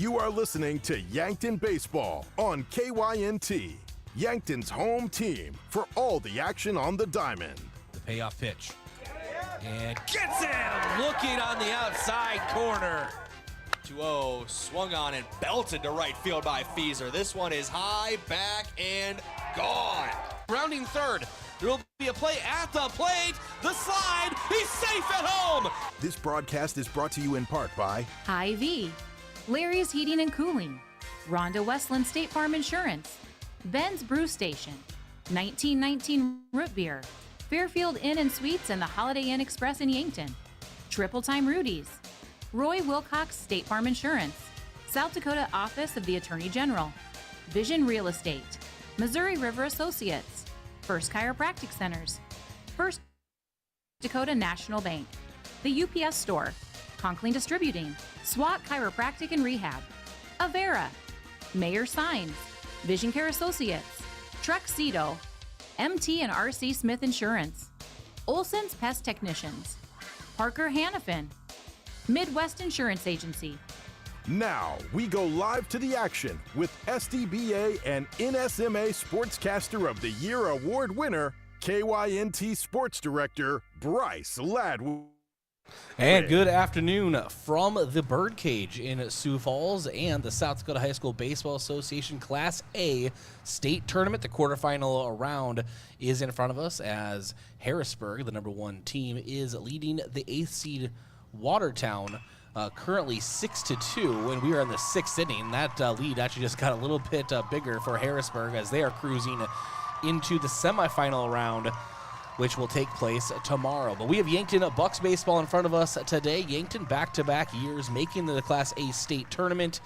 You are listening to Yankton Baseball on KYNT, Yankton's home team for all the action on the diamond. The payoff pitch. And gets him! Looking on the outside corner. 2-0, swung on and belted to right field by Feezer. This one is high, back, and gone. Rounding third. There will be a play at the plate. The slide. He's safe at home. This broadcast is brought to you in part by Hy-Vee, Larry's Heating and Cooling, Rhonda Westland State Farm Insurance, Ben's Brew Station, 1919 Root Beer, Fairfield Inn and Suites and the Holiday Inn Express in Yankton, Triple Time Rudy's, Roy Wilcox State Farm Insurance, South Dakota Office of the Attorney General, Vision Real Estate, Missouri River Associates, First Chiropractic Centers, First Dakota National Bank, the UPS Store, Conklin Distributing, SWAT Chiropractic and Rehab, Avera, Mayor Signs, Vision Care Associates, Truxedo, MT and RC Smith Insurance, Olson's Pest Technicians, Parker Hannafin, Midwest Insurance Agency. Now we go live to the action with SDBA and NSMA Sportscaster of the Year award winner, KYNT Sports Director Bryce Ladwig. And good afternoon from the Birdcage in Sioux Falls and the South Dakota High School Baseball Association Class A state tournament. The quarterfinal round is in front of us as Harrisburg, the number 1 team, is leading the 8th seed Watertown, currently 6-2, and we are in the 6th inning. That lead actually just got a little bit bigger for Harrisburg as they are cruising into the semifinal round, which will take place tomorrow. But we have Yankton Bucks baseball in front of us today. Yankton back-to-back years making the Class A state tournament.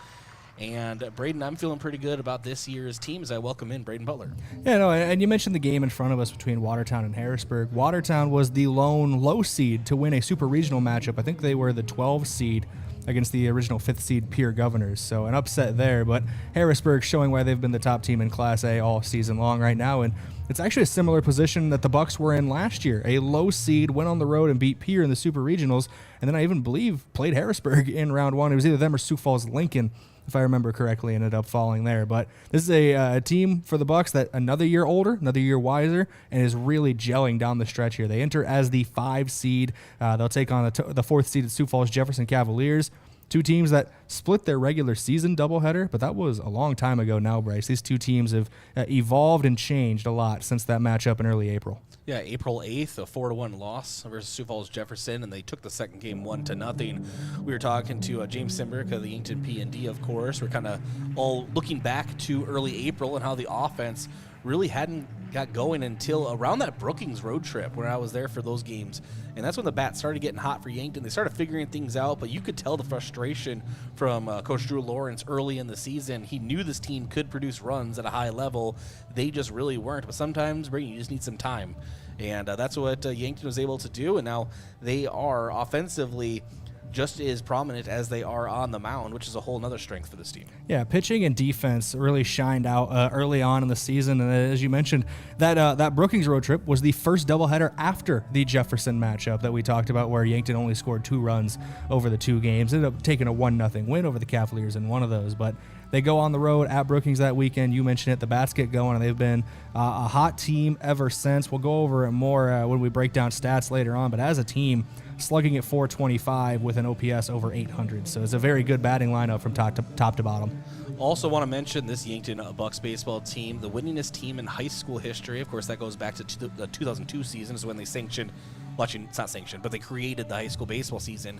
And Brayden, I'm feeling pretty good about this year's team as I welcome in Brayden Butler. Yeah, no, and you mentioned the game in front of us between Watertown and Harrisburg. Watertown was the lone low seed to win a super regional matchup. I think they were the 12 seed against the original 5th seed Pierre Governors, so an upset there. But Harrisburg showing why they've been the top team in Class A all season long right now, and it's actually a similar position that the Bucks were in last year. A low seed went on the road and beat Pierre in the super regionals, and then I even believe played Harrisburg in round 1. It was either them or Sioux Falls Lincoln, if I remember correctly, ended up falling there. But this is a team for the Bucks that another year older, another year wiser, and is really gelling down the stretch here. They enter as the 5 seed. They'll take on the 4th seeded Sioux Falls Jefferson Cavaliers. 2 teams that split their regular season doubleheader, but that was a long time ago now, Bryce. These 2 teams have evolved and changed a lot since that matchup in early April. Yeah, April 8th, a 4-1 loss versus Sioux Falls Jefferson, and they took the second game 1-0. We were talking to James Simbrick of the Yankton P&D, of course. We're kind of all looking back to early April and how the offense really hadn't got going until around that Brookings road trip where I was there for those games. And that's when the bats started getting hot for Yankton. They started figuring things out, but you could tell the frustration from Coach Drew Lawrence early in the season. He knew this team could produce runs at a high level. They just really weren't. But sometimes, Brayden, you just need some time. And that's what Yankton was able to do. And now they are offensively just as prominent as they are on the mound, which is a whole nother strength for this team. Yeah, pitching and defense really shined out early on in the season, and as you mentioned, that Brookings road trip was the first doubleheader after the Jefferson matchup that we talked about, where Yankton only scored 2 runs over the 2 games. Ended up taking a 1-0 win over the Cavaliers in one of those, but they go on the road at Brookings that weekend. You mentioned it, the bats get going, and they've been a hot team ever since. We'll go over it more when we break down stats later on, but as a team, slugging at .425 with an OPS over 800. So it's a very good batting lineup from top to bottom. Also want to mention this Yankton Bucks baseball team, the winningest team in high school history. Of course, that goes back to the 2002 season is when they sanctioned, it's not sanctioned, but they created the high school baseball season.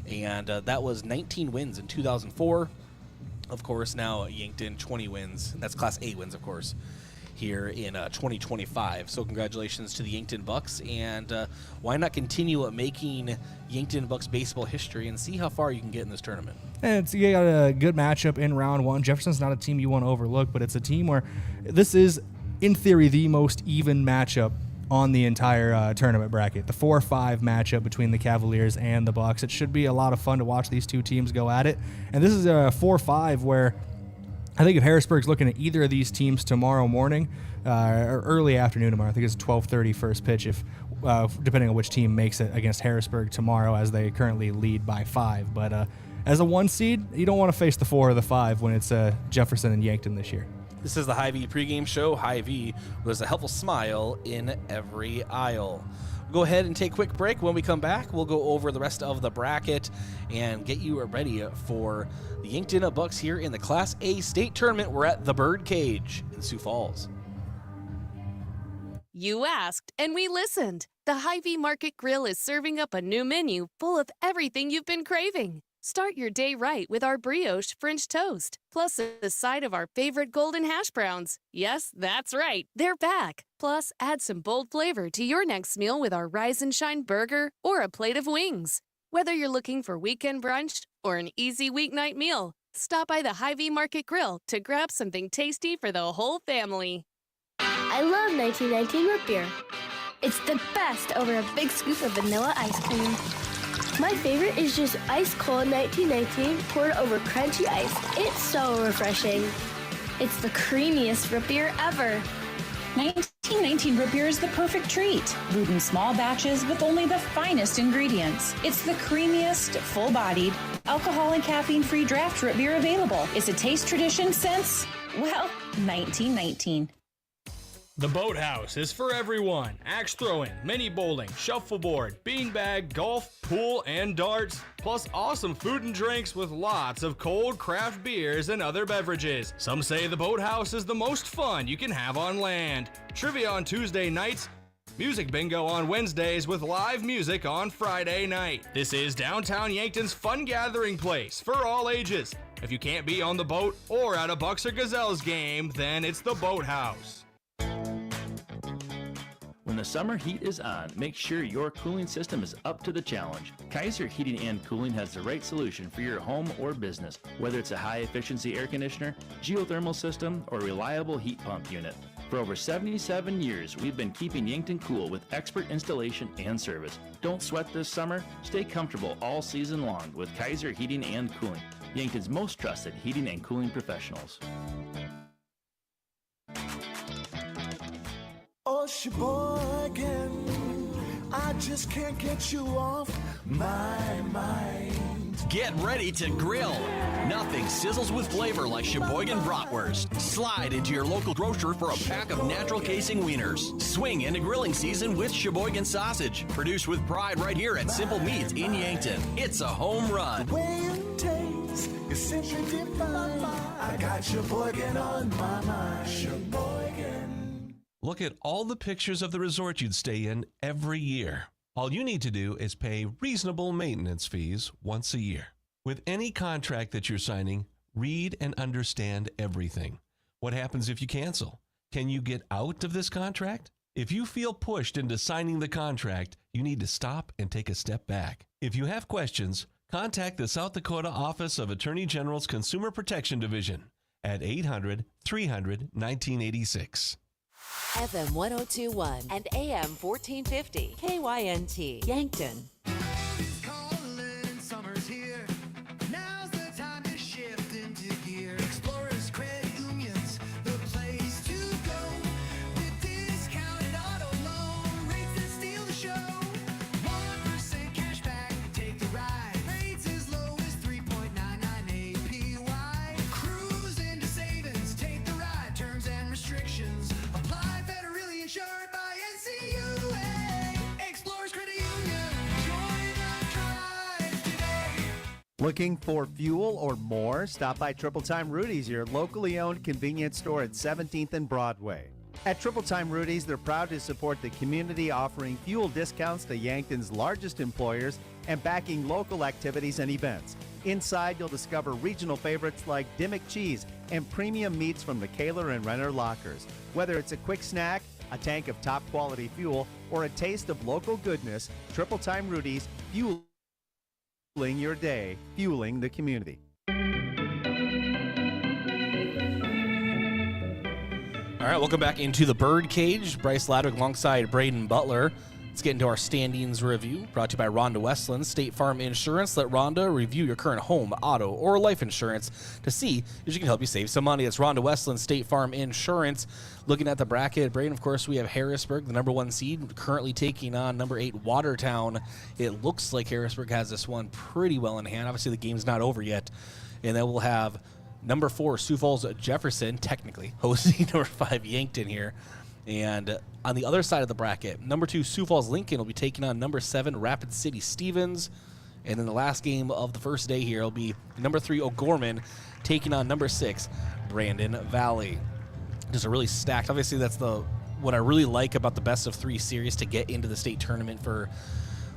And that was 19 wins in 2004. Of course, now Yankton 20 wins. That's Class A wins, of course, here in 2025. So congratulations to the Yankton Bucks, and why not continue making Yankton Bucks baseball history and see how far you can get in this tournament. And you got a good matchup in round 1. Jefferson's not a team you want to overlook, but it's a team where this is, in theory, the most even matchup on the entire tournament bracket. The 4-5 matchup between the Cavaliers and the Bucks. It should be a lot of fun to watch these 2 teams go at it. And this is a 4-5 where I think if Harrisburg's looking at either of these teams tomorrow morning or early afternoon tomorrow, I think it's 12:30 first pitch, if depending on which team makes it against Harrisburg tomorrow, as they currently lead by 5. But as a 1 seed, you don't want to face the 4 or the 5 when it's Jefferson and Yankton this year. This is the Hy-Vee pregame show. Hy-Vee, there's a helpful smile in every aisle. We'll go ahead and take a quick break. When we come back, we'll go over the rest of the bracket and get you ready for the Yankton Bucks here in the Class A state tournament. We're at the Birdcage in Sioux Falls. You asked, and we listened. The Hy-Vee Market Grill is serving up a new menu full of everything you've been craving. Start your day right with our brioche French toast, plus a side of our favorite golden hash browns. Yes, that's right, they're back. Plus, add some bold flavor to your next meal with our Rise and Shine burger or a plate of wings. Whether you're looking for weekend brunch or an easy weeknight meal, stop by the Hy-Vee Market Grill to grab something tasty for the whole family. I love 1919 root beer. It's the best over a big scoop of vanilla ice cream. My favorite is just ice cold 1919 poured over crunchy ice. It's so refreshing. It's the creamiest root beer ever. 1919 root beer is the perfect treat. Brewed in small batches with only the finest ingredients. It's the creamiest, full-bodied, alcohol and caffeine-free draft root beer available. It's a taste tradition since, well, 1919. The Boathouse is for everyone. Axe throwing, mini bowling, shuffleboard, beanbag, golf, pool, and darts. Plus awesome food and drinks with lots of cold craft beers and other beverages. Some say the Boathouse is the most fun you can have on land. Trivia on Tuesday nights. Music bingo on Wednesdays with live music on Friday night. This is downtown Yankton's fun gathering place for all ages. If you can't be on the boat or at a Bucks or Gazelles game, then it's the Boathouse. When the summer heat is on, make sure your cooling system is up to the challenge. Kaiser Heating and Cooling has the right solution for your home or business, whether it's a high-efficiency air conditioner, geothermal system, or reliable heat pump unit. For over 77 years, we've been keeping Yankton cool with expert installation and service. Don't sweat this summer. Stay comfortable all season long with Kaiser Heating and Cooling, Yankton's most trusted heating and cooling professionals. Oh, Sheboygan, I just can't get you off my mind. Get ready to grill. Nothing sizzles with flavor like Sheboygan bratwurst. Slide into your local grocer for a pack of natural casing wieners. Swing into grilling season with Sheboygan sausage. Produced with pride right here at Simple Meats in Yankton. It's a home run. The way it tastes is simply divine. I got Sheboygan on my mind. Sheboygan. Look at all the pictures of the resort you'd stay in every year. All you need to do is pay reasonable maintenance fees once a year. With any contract that you're signing, read and understand everything. What happens if you cancel? Can you get out of this contract? If you feel pushed into signing the contract, you need to stop and take a step back. If you have questions, contact the South Dakota Office of Attorney General's Consumer Protection Division at 800-300-1986. FM 1021 and AM 1450 KYNT Yankton. Looking for fuel or more? Stop by Triple Time Rudy's, your locally owned convenience store at 17th and Broadway. At Triple Time Rudy's, they're proud to support the community, offering fuel discounts to Yankton's largest employers and backing local activities and events. Inside, you'll discover regional favorites like Dimmick Cheese and premium meats from the Kaler and Renner lockers. Whether it's a quick snack, a tank of top-quality fuel, or a taste of local goodness, Triple Time Rudy's, fueling your day, fueling the community. All right, welcome back into the Birdcage. Bryce Ladwig alongside Brayden Butler. Let's get into our standings review, brought to you by Rhonda Westland State Farm Insurance. Let Rhonda review your current home, auto, or life insurance to see if she can help you save some money. It's Rhonda Westland State Farm Insurance. Looking at the bracket, Brayden, of course, we have Harrisburg, the number 1 seed, currently taking on number 8 Watertown. It looks like Harrisburg has this one pretty well in hand. Obviously, the game's not over yet. And then we'll have number 4 Sioux Falls Jefferson, technically, hosting number 5 Yankton here. And on the other side of the bracket, number 2 Sioux Falls Lincoln will be taking on number 7 Rapid City Stevens. And then the last game of the first day here will be number 3 O'Gorman taking on number 6 Brandon Valley. Just a really stacked, obviously that's what I really like about the best of 3 series to get into the state tournament for,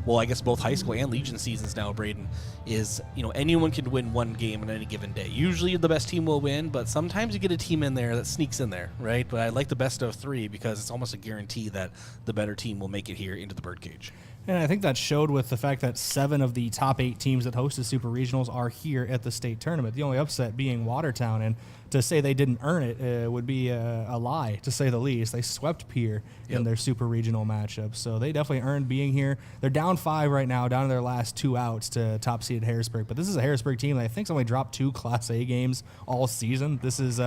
well, I guess both high school and Legion seasons now, Brayden, is, anyone can win one game on any given day. Usually the best team will win, but sometimes you get a team in there that sneaks in there, right? But I like the best of 3 because it's almost a guarantee that the better team will make it here into the Birdcage. And I think that showed with the fact that 7 of the top 8 teams that hosted Super Regionals are here at the state tournament. The only upset being Watertown, and to say they didn't earn it would be a lie, to say the least. They swept Pierre in their Super Regional matchup, so they definitely earned being here. They're down 5 right now, down to their last 2 outs to top-seeded Harrisburg, but this is a Harrisburg team that I think's only dropped 2 Class A games all season. This is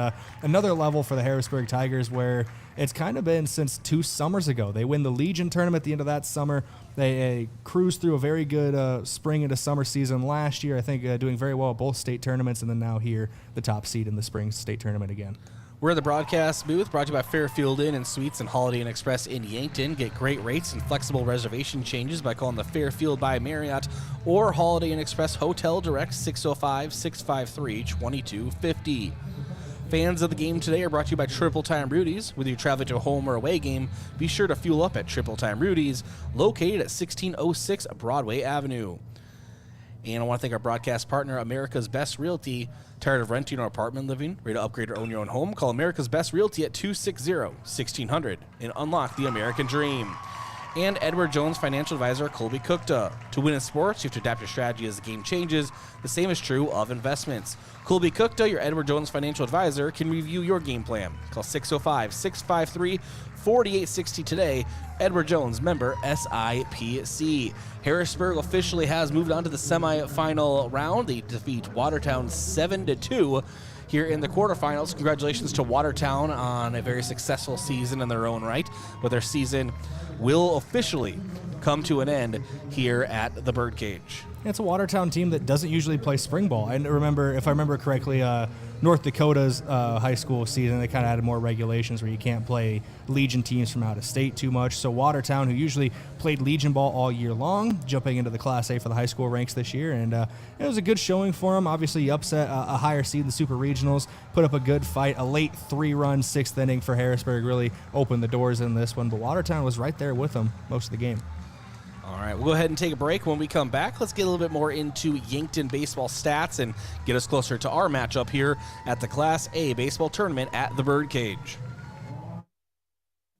another level for the Harrisburg Tigers where it's kind of been since 2 summers ago. They win the Legion tournament at the end of that summer. They cruised through a very good spring into summer season last year, I think doing very well at both state tournaments, and then now here, the top seed in the spring state tournament again. We're in the broadcast booth, brought to you by Fairfield Inn and Suites and Holiday Inn Express in Yankton. Get great rates and flexible reservation changes by calling the Fairfield by Marriott or Holiday Inn Express Hotel Direct 605-653-2250. Fans of the game today are brought to you by Triple Time Rudy's. Whether you're traveling to a home or away game, be sure to fuel up at Triple Time Rudy's, located at 1606 Broadway Avenue. And I want to thank our broadcast partner, America's Best Realty. Tired of renting or apartment living? Ready to upgrade or own your own home? Call America's Best Realty at 260-1600 and unlock the American dream. And Edward Jones financial advisor Colby Kukta. To win in sports, you have to adapt your strategy as the game changes. The same is true of investments. Colby Kukta, your Edward Jones financial advisor, can review your game plan. Call 605-653-4860 today. Edward Jones, member SIPC. Harrisburg officially has moved on to the semifinal round. They defeat Watertown 7-2 here in the quarterfinals. Congratulations to Watertown on a very successful season in their own right, but their season will officially come to an end here at the Birdcage. It's a Watertown team that doesn't usually play spring ball. I remember, if I remember correctly, North Dakota's high school season, they kind of added more regulations where you can't play Legion teams from out of state too much. So Watertown, who usually played Legion ball all year long, jumping into the Class A for the high school ranks this year, and it was a good showing for them. Obviously, you upset a higher seed in the Super Regionals, put up a good fight. A late 3-run 6th inning for Harrisburg really opened the doors in this one, but Watertown was right there with them most of the game. All right, we'll go ahead and take a break. When we come back, let's get a little bit more into Yankton baseball stats and get us closer to our matchup here at the Class A baseball tournament at the Birdcage.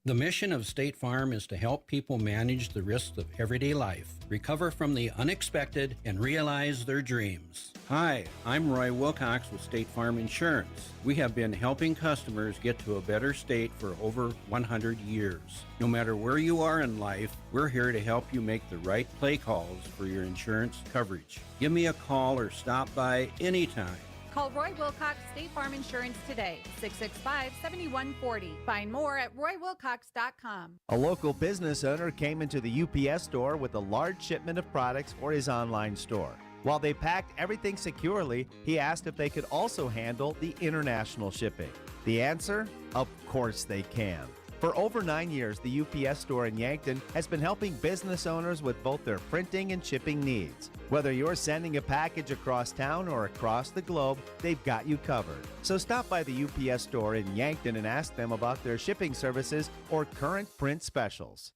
The mission of State Farm is to help people manage the risks of everyday life, recover from the unexpected, and realize their dreams. Hi, I'm Roy Wilcox with State Farm Insurance. We have been helping customers get to a better state for over 100 years. No matter where you are in life, we're here to help you make the right play calls for your insurance coverage. Give me a call or stop by anytime. Call Roy Wilcox State Farm Insurance today, 665-7140. Find more at roywilcox.com. A local business owner came into the UPS store with a large shipment of products for his online store. While they packed everything securely, he asked if they could also handle the international shipping. The answer? Of course they can. For over 9 years, the UPS store in Yankton has been helping business owners with both their printing and shipping needs. Whether you're sending a package across town or across the globe, they've got you covered. So stop by the UPS store in Yankton and ask them about their shipping services or current print specials.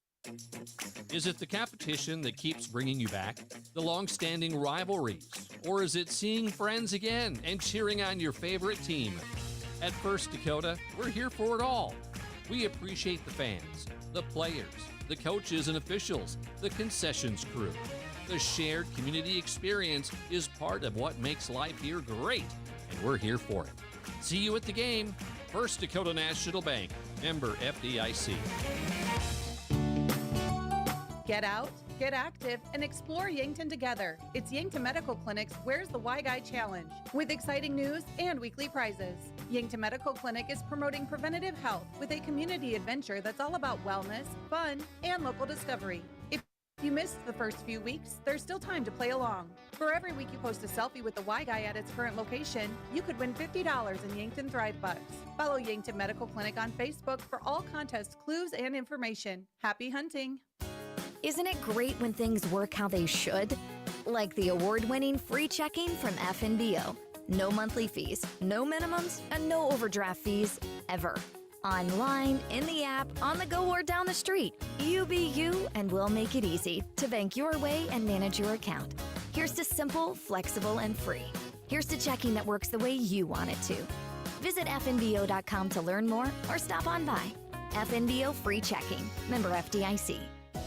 Is it the competition that keeps bringing you back? The long-standing rivalries? Or is it seeing friends again and cheering on your favorite team? At First Dakota, we're here for it all. We appreciate the fans, the players, the coaches and officials, the concessions crew. The shared community experience is part of what makes life here great, and we're here for it. See you at the game. First Dakota National Bank, member FDIC. Get out, get active, and explore Yankton together. It's Yankton Medical Clinic's Where's the Y Guy Challenge with exciting news and weekly prizes. Yankton Medical Clinic is promoting preventative health with a community adventure that's all about wellness, fun, and local discovery. If you missed the first few weeks, there's still time to play along. For every week you post a selfie with the Y Guy at its current location, you could win $50 in Yankton Thrive Bucks. Follow Yankton Medical Clinic on Facebook for all contest clues and information. Happy hunting! Isn't it great when things work how they should? Like the award-winning free checking from FNBO. No monthly fees, no minimums, and no overdraft fees, ever. Online, in the app, on the go, or down the street. You be you, and we'll make it easy to bank your way and manage your account. Here's to simple, flexible, and free. Here's to checking that works the way you want it to. Visit fnbo.com to learn more or stop on by. FNBO Free Checking. Member FDIC.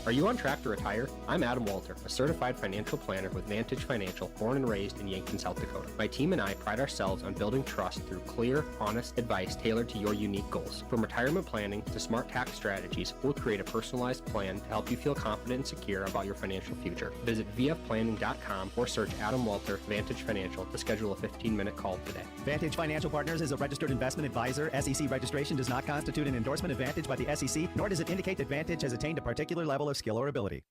Are you on track to retire? I'm Adam Walter, a certified financial planner with Vantage Financial, born and raised in Yankton, South Dakota. My team and I pride ourselves on building trust through clear, honest advice tailored to your unique goals. From retirement planning to smart tax strategies, we'll create a personalized plan to help you feel confident and secure about your financial future. Visit vfplanning.com or search Adam Walter Vantage Financial to schedule a 15-minute call today. Vantage Financial Partners is a registered investment advisor. SEC registration does not constitute an endorsement of Vantage by the SEC, nor does it indicate that Vantage has attained a particular level of skill or ability.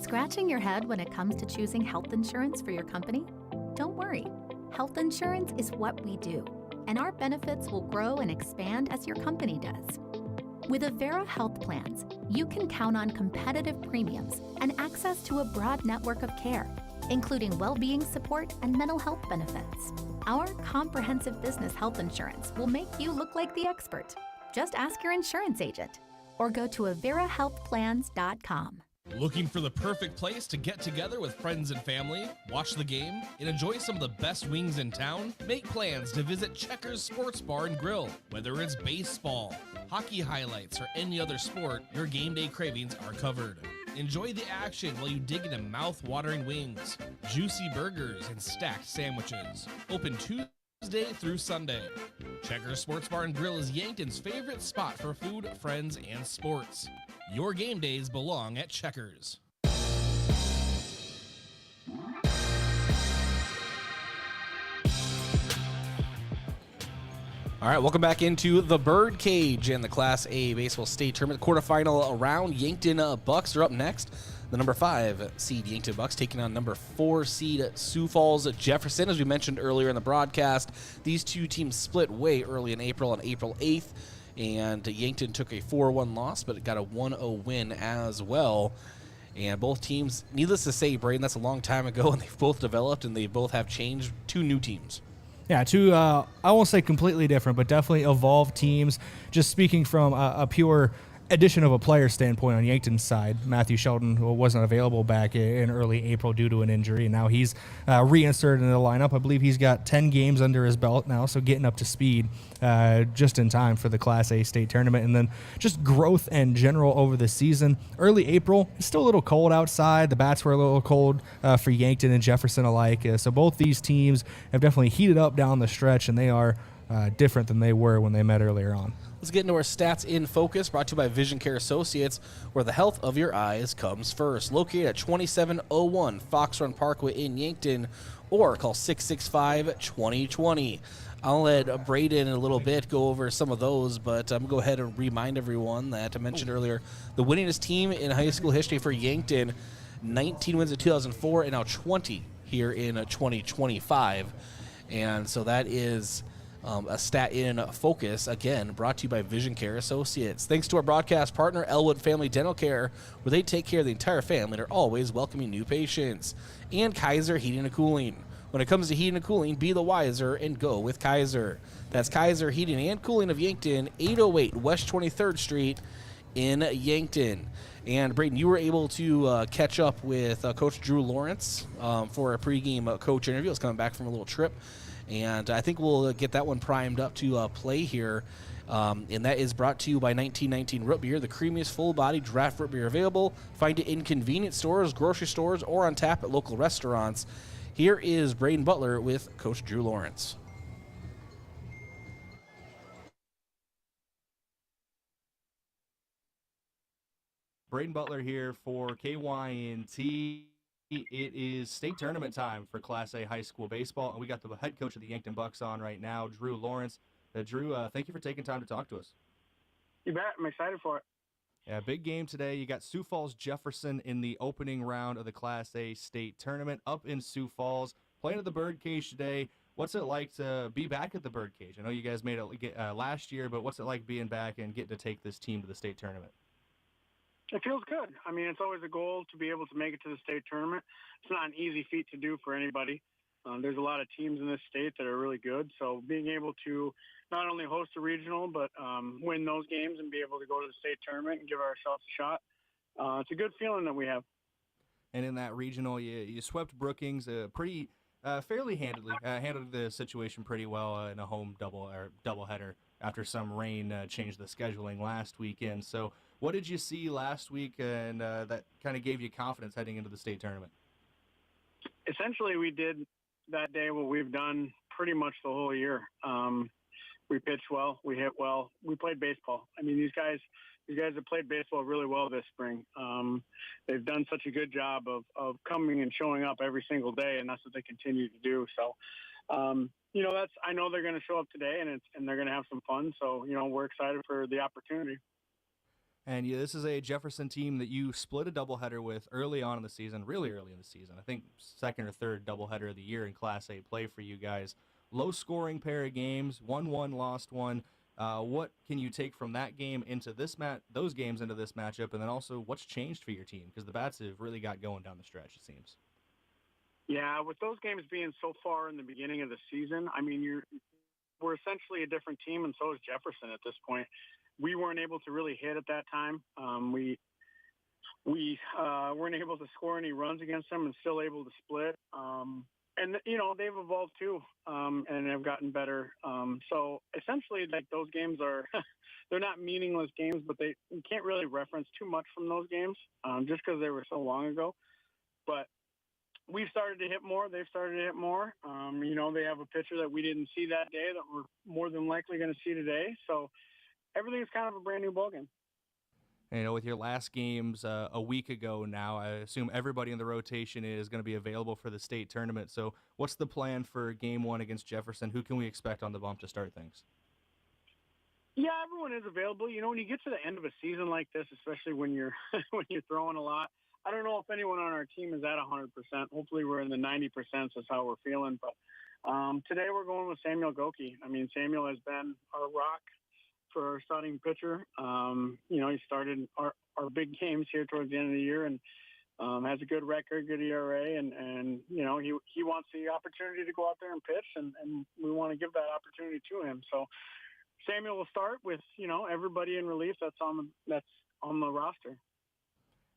Scratching your head when it comes to choosing health insurance for your company? Don't worry. Health insurance is what we do, and our benefits will grow and expand as your company does. With Avera Health Plans, you can count on competitive premiums and access to a broad network of care, including well-being support and mental health benefits. Our comprehensive business health insurance will make you look like the expert. Just ask your insurance agent or go to averahealthplans.com. Looking for the perfect place to get together with friends and family, watch the game, and enjoy some of the best wings in town? Make plans to visit Checkers Sports Bar and Grill. Whether it's baseball, hockey highlights, or any other sport, your game day cravings are covered. Enjoy the action while you dig into mouth-watering wings, juicy burgers, and stacked sandwiches. Open Tuesday through Sunday. Checkers Sports Bar and Grill is Yankton's favorite spot for food, friends, and sports. Your game days belong at Checkers. All right, welcome back into the Birdcage and the Class A Baseball State Tournament quarterfinal round. Yankton Bucks are up next. The number 5 seed Yankton Bucks taking on number 4 seed Sioux Falls Jefferson. As we mentioned earlier in the broadcast, these two teams split way early in April on April 8th, and Yankton took a 4-1 loss, but it got a 1-0 win as well. And both teams, needless to say, Brayden, that's a long time ago, and they've both developed, and they both have changed. Two new teams. Yeah, two, I won't say completely different, but definitely evolved teams. Just speaking from a pure addition of a player standpoint on Yankton's side, Matthew Shelton wasn't available back in early April due to an injury, and now he's reinserted in the lineup. I believe he's got 10 games under his belt now, so getting up to speed just in time for the Class A state tournament. And then just growth and general over the season. Early April, it's still a little cold outside. The bats were a little cold for Yankton and Jefferson alike. So both these teams have definitely heated up down the stretch, and they are different than they were when they met earlier on. Let's get into our Stats in Focus, brought to you by Vision Care Associates, where the health of your eyes comes first. Located at 2701 Fox Run Parkway in Yankton, or call 665-2020. I'll let Brayden in a little bit go over some of those, but I'm going to go ahead and remind everyone that I mentioned earlier, the winningest team in high school history for Yankton, 19 wins in 2004 and now 20 here in 2025. And so that is a Stat in Focus, again, brought to you by Vision Care Associates. Thanks to our broadcast partner, Elwood Family Dental Care, where they take care of the entire family and are always welcoming new patients. And Kaiser Heating and Cooling. When it comes to heating and cooling, be the wiser and go with Kaiser. That's Kaiser Heating and Cooling of Yankton, 808 West 23rd Street in Yankton. And Brayden, you were able to catch up with Coach Drew Lawrence for a pregame coach interview. I was coming back from a little trip. And I think we'll get that one primed up to play here. And that is brought to you by 1919 Root Beer, the creamiest full-body draft root beer available. Find it in convenience stores, grocery stores, or on tap at local restaurants. Here is Brayden Butler with Coach Drew Lawrence. Brayden Butler here for KYNT. It is state tournament time for Class A high school baseball, and we got the head coach of the Yankton Bucks on right now, Drew Lawrence. Drew, thank you for taking time to talk to us. You bet. I'm excited for it. Yeah, big game today. You got Sioux Falls Jefferson in the opening round of the Class A state tournament up in Sioux Falls, playing at the Birdcage today. What's it like to be back at the Birdcage? I know you guys made it last year, but what's it like being back and getting to take this team to the state tournament? It feels good. I mean, it's always a goal to be able to make it to the state tournament. It's not an easy feat to do for anybody. There's a lot of teams in this state that are really good. So being able to not only host a regional, but win those games and be able to go to the state tournament and give ourselves a shot, it's a good feeling that we have. And in that regional, you swept Brookings fairly handily, handled the situation pretty well in a home doubleheader after some rain changed the scheduling last weekend. So what did you see last week and that kind of gave you confidence heading into the state tournament? Essentially, we did that day what we've done pretty much the whole year. We pitched well, we hit well, we played baseball. I mean, these guys have played baseball really well this spring. They've done such a good job of coming and showing up every single day, and that's what they continue to do. So, I know they're going to show up today, and they're going to have some fun. So, we're excited for the opportunity. And this is a Jefferson team that you split a doubleheader with early on in the season, really early in the season. I think second or third doubleheader of the year in Class A play for you guys. Low-scoring pair of games, won one, lost one. What can you take from that game into those games into this matchup, and then also what's changed for your team? Because the bats have really got going down the stretch, it seems. Yeah, with those games being so far in the beginning of the season, I mean, we're essentially a different team, and so is Jefferson at this point. We weren't able to really hit at that time. We weren't able to score any runs against them and still able to split. And, they've evolved too and have gotten better. So essentially, like, those games are – they're not meaningless games, but you can't really reference too much from those games just because they were so long ago. But we've started to hit more. They've started to hit more. They have a pitcher that we didn't see that day that we're more than likely going to see today. So everything's kind of a brand-new ballgame. And, with your last games a week ago now, I assume everybody in the rotation is going to be available for the state tournament. So what's the plan for game one against Jefferson? Who can we expect on the bump to start things? Yeah, everyone is available. When you get to the end of a season like this, especially when you're when you're throwing a lot, I don't know if anyone on our team is at 100%. Hopefully we're in the 90%. That's how we're feeling. But today we're going with Samuel Goki. I mean, Samuel has been our rock for our starting pitcher. He started our big games here towards the end of the year and has a good record, good ERA, and he wants the opportunity to go out there and pitch, and we want to give that opportunity to him. So Samuel will start with everybody in relief that's on the roster.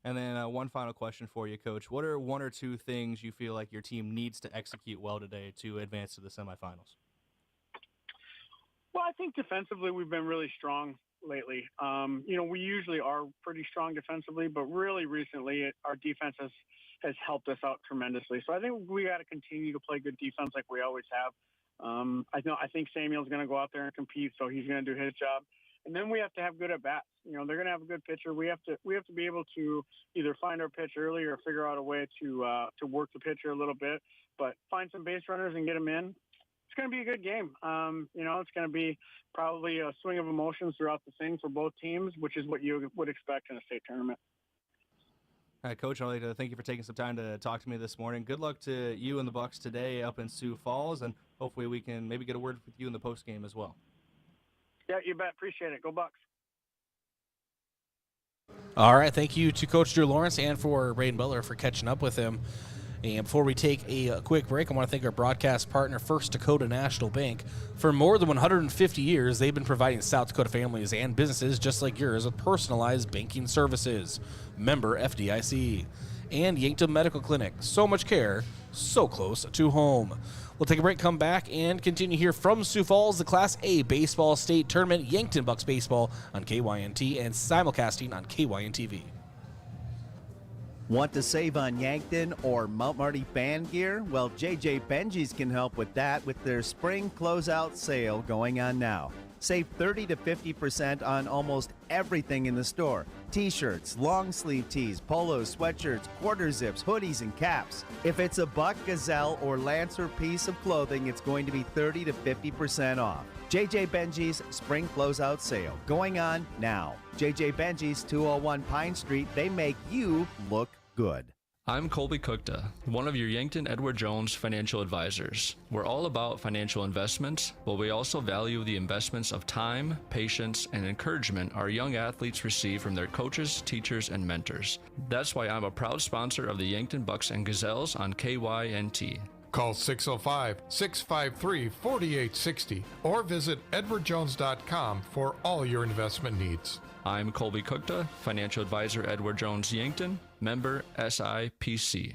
And then one final question for you, Coach. What are one or two things you feel like your team needs to execute well today to advance to the semifinals? Well, I think defensively we've been really strong lately. We usually are pretty strong defensively, but really recently our defense has helped us out tremendously. So I think we got to continue to play good defense like we always have. I think Samuel's going to go out there and compete, so he's going to do his job. And then we have to have good at-bats. They're going to have a good pitcher. We have to be able to either find our pitch early or figure out a way to work the pitcher a little bit, but find some base runners and get them in. It's going to be a good game. It's going to be probably a swing of emotions throughout the thing for both teams, which is what you would expect in a state tournament. All right, Coach, I'd like to thank you for taking some time to talk to me this morning. Good luck to you and the Bucks today up in Sioux Falls, and hopefully we can maybe get a word with you in the postgame as well. Yeah, you bet. Appreciate it. Go Bucks. All right, thank you to Coach Drew Lawrence and for Brayden Butler for catching up with him. And before we take a quick break, I want to thank our broadcast partner, First Dakota National Bank. For more than 150 years, they've been providing South Dakota families and businesses just like yours with personalized banking services. Member FDIC. And Yankton Medical Clinic. So much care, so close to home. We'll take a break, come back, and continue here from Sioux Falls, the Class A Baseball State Tournament, Yankton Bucks Baseball on KYNT and simulcasting on KYN-TV. Want to save on Yankton or Mount Marty fan gear? Well, JJ Benji's can help with that with their spring closeout sale going on now. Save 30 to 50% on almost everything in the store. T-shirts, long sleeve tees, polos, sweatshirts, quarter zips, hoodies, and caps. If it's a Buck, Gazelle, or Lancer piece of clothing, it's going to be 30 to 50% off. JJ Benji's Spring Closeout Sale, going on now. JJ Benji's 201 Pine Street, they make you look good. I'm Colby Cookta, one of your Yankton Edward Jones financial advisors. We're all about financial investments, but we also value the investments of time, patience, and encouragement our young athletes receive from their coaches, teachers, and mentors. That's why I'm a proud sponsor of the Yankton Bucks and Gazelles on KYNT. Call 605-653-4860 or visit edwardjones.com for all your investment needs. I'm Colby Cookta, financial advisor Edward Jones Yankton, member SIPC.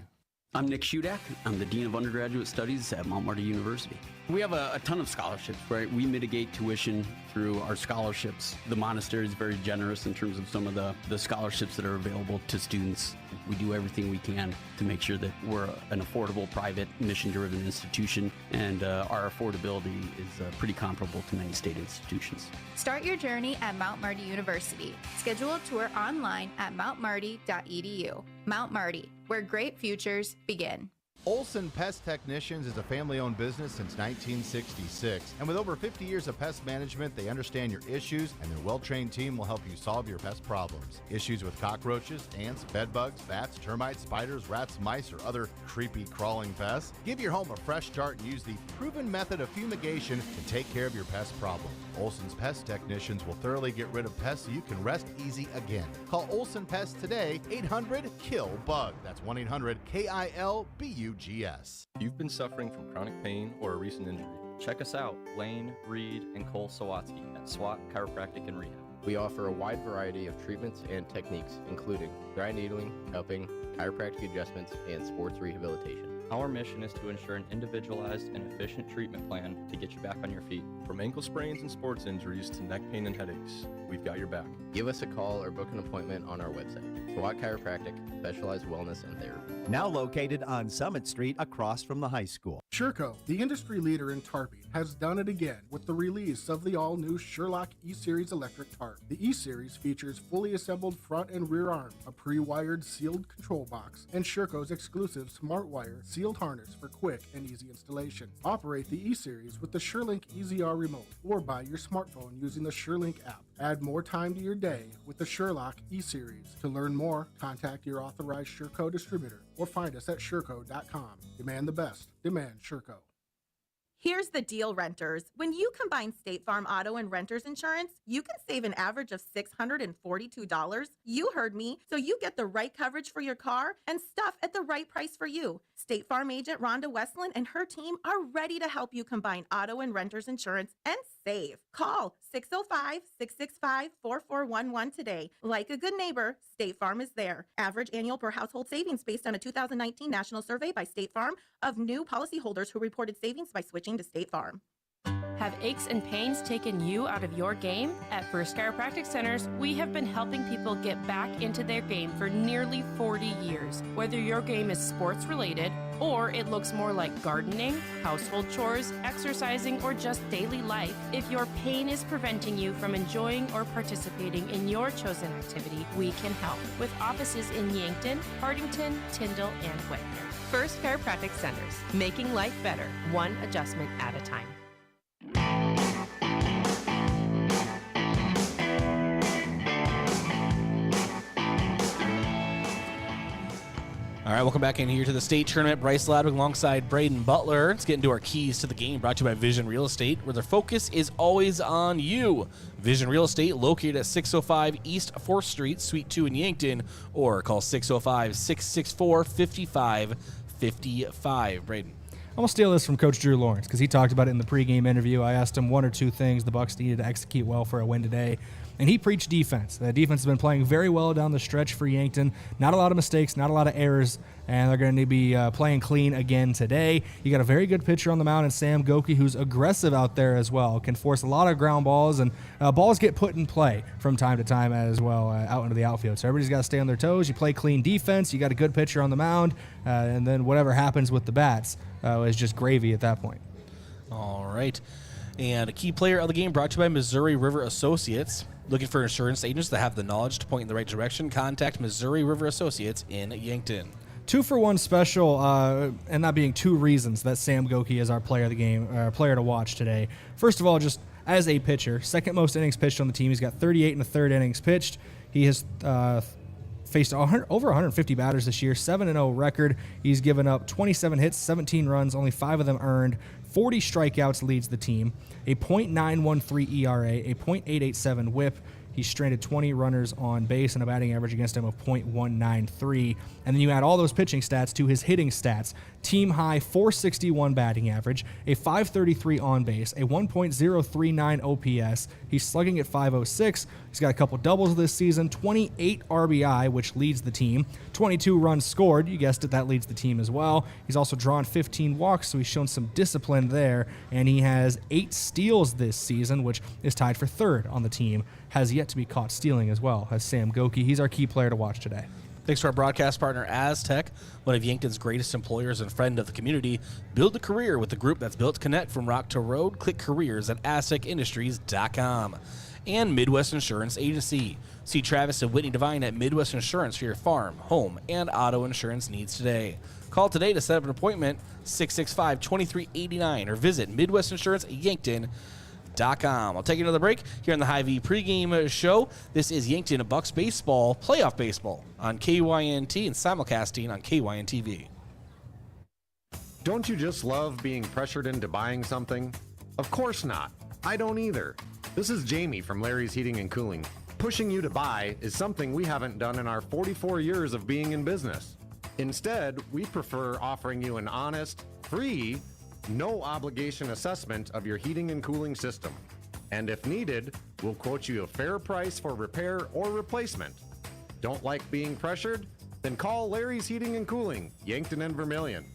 I'm Nick Shudak. I'm the Dean of Undergraduate Studies at Mount Marty University. We have a ton of scholarships, right? We mitigate tuition through our scholarships. The monastery is very generous in terms of some of the scholarships that are available to students. We do everything we can to make sure that we're an affordable, private, mission-driven institution, and our affordability is pretty comparable to many state institutions. Start your journey at Mount Marty University. Schedule a tour online at mountmarty.edu. Mount Marty, where great futures begin. Olson Pest Technicians is a family-owned business since 1966. And with over 50 years of pest management, they understand your issues, and their well-trained team will help you solve your pest problems. Issues with cockroaches, ants, bedbugs, bats, termites, spiders, rats, mice, or other creepy crawling pests? Give your home a fresh start and use the proven method of fumigation to take care of your pest problem. Olson's Pest Technicians will thoroughly get rid of pests so you can rest easy again. Call Olson Pest today, 800-KILL-BUG. That's 1-800-KILBUGS. If you've been suffering from chronic pain or a recent injury, check us out, Lane, Reed, and Cole Sawatsky at SWAT Chiropractic and Rehab. We offer a wide variety of treatments and techniques, including dry needling, cupping, chiropractic adjustments, and sports rehabilitation. Our mission is to ensure an individualized and efficient treatment plan to get you back on your feet. From ankle sprains and sports injuries to neck pain and headaches, we've got your back. Give us a call or book an appointment on our website. SWAT Chiropractic, specialized wellness and therapy. Now located on Summit Street across from the high school. Sherco, the industry leader in tarping, has done it again with the release of the all-new Sherlock E-Series electric tarp. The E-Series features fully assembled front and rear arm, a pre-wired sealed control box, and Sherco's exclusive smart wire sealed harness for quick and easy installation. Operate the E-Series with the SureLink EZR remote or by your smartphone using the SureLink app. Add more time to your day with the Sherlock E-Series. To learn more, contact your authorized Sherco distributor or find us at Sherco.com. Demand the best. Demand Sherco. Here's the deal, renters. When you combine State Farm auto and renter's insurance, you can save an average of $642. You heard me. So you get the right coverage for your car and stuff at the right price for you. State Farm agent Rhonda Westland and her team are ready to help you combine auto and renter's insurance and save. Call 605-665-4411 today. Like a good neighbor, State Farm is there. Average annual per household savings based on a 2019 national survey by State Farm of new policyholders who reported savings by switching to State Farm. Have aches and pains taken you out of your game? At First Chiropractic Centers, we have been helping people get back into their game for nearly 40 years. Whether your game is sports related, or it looks more like gardening, household chores, exercising, or just daily life, if your pain is preventing you from enjoying or participating in your chosen activity, we can help. With offices in Yankton, Hardington, Tyndall, and Whitner. First Chiropractic Centers, making life better, one adjustment at a time. All right, welcome back in here to the state tournament. Bryce Ladwig alongside Brayden Butler. Let's get into our keys to the game, brought to you by Vision Real Estate, where their focus is always on you. Vision Real Estate, located at 605 East 4th Street, Suite 2 in Yankton, or call 605-664-5555. Brayden. I'm going to steal this from Coach Drew Lawrence because he talked about it in the pregame interview. I asked him one or two things the Bucs needed to execute well for a win today, and he preached defense. The defense has been playing very well down the stretch for Yankton. Not a lot of mistakes, not a lot of errors, and they're going to be playing clean again today. You got a very good pitcher on the mound in Sam Goki, who's aggressive out there as well, can force a lot of ground balls, and balls get put in play from time to time as well out into the outfield. So everybody's got to stay on their toes. You play clean defense, you got a good pitcher on the mound, and then whatever happens with the bats is just gravy at that point. All right. And a key player of the game brought to you by Missouri River Associates. Looking for insurance agents that have the knowledge to point in the right direction? Contact Missouri River Associates in Yankton. 2-for-1 special, and that being 2 reasons that Sam Goki is our player of the game, player to watch today. First of all, just as a pitcher, second most innings pitched on the team. He's got 38 in the third innings pitched. He has faced over 150 batters this year, 7-0 record. He's given up 27 hits, 17 runs, only 5 of them earned. 40 strikeouts leads the team, a .913 ERA, a .887 WHIP. He stranded 20 runners on base and a batting average against him of .193. And then you add all those pitching stats to his hitting stats. Team high 461 batting average, a 533 on base, a 1.039 OPS. He's slugging at 506. He's got a couple doubles this season, 28 RBI, which leads the team. 22 runs scored. You guessed it, that leads the team as well. He's also drawn 15 walks, so he's shown some discipline there. And he has 8 steals this season, which is tied for third on the team. Has yet to be caught stealing as well as Sam Goki. He's our key player to watch today. Thanks to our broadcast partner, Aztec, one of Yankton's greatest employers and friend of the community. Build a career with the group that's built to connect from rock to road. Click careers at aztecindustries.com. And Midwest Insurance Agency. See Travis and Whitney Devine at Midwest Insurance for your farm, home, and auto insurance needs today. Call today to set up an appointment, 665-2389, or visit MidwestInsuranceYankton.com. I'll take another break here on the Hy-Vee pregame show. This is Yankton Bucks baseball, playoff baseball on KYNT and simulcasting on KYN-TV. Don't you just love being pressured into buying something? Of course not. I don't either. This is Jamie from Larry's Heating and Cooling. Pushing you to buy is something we haven't done in our 44 years of being in business. Instead, we prefer offering you an honest, free, no obligation assessment of your heating and cooling system. And if needed, we'll quote you a fair price for repair or replacement. Don't like being pressured? Then call Larry's Heating and Cooling, Yankton and Vermilion.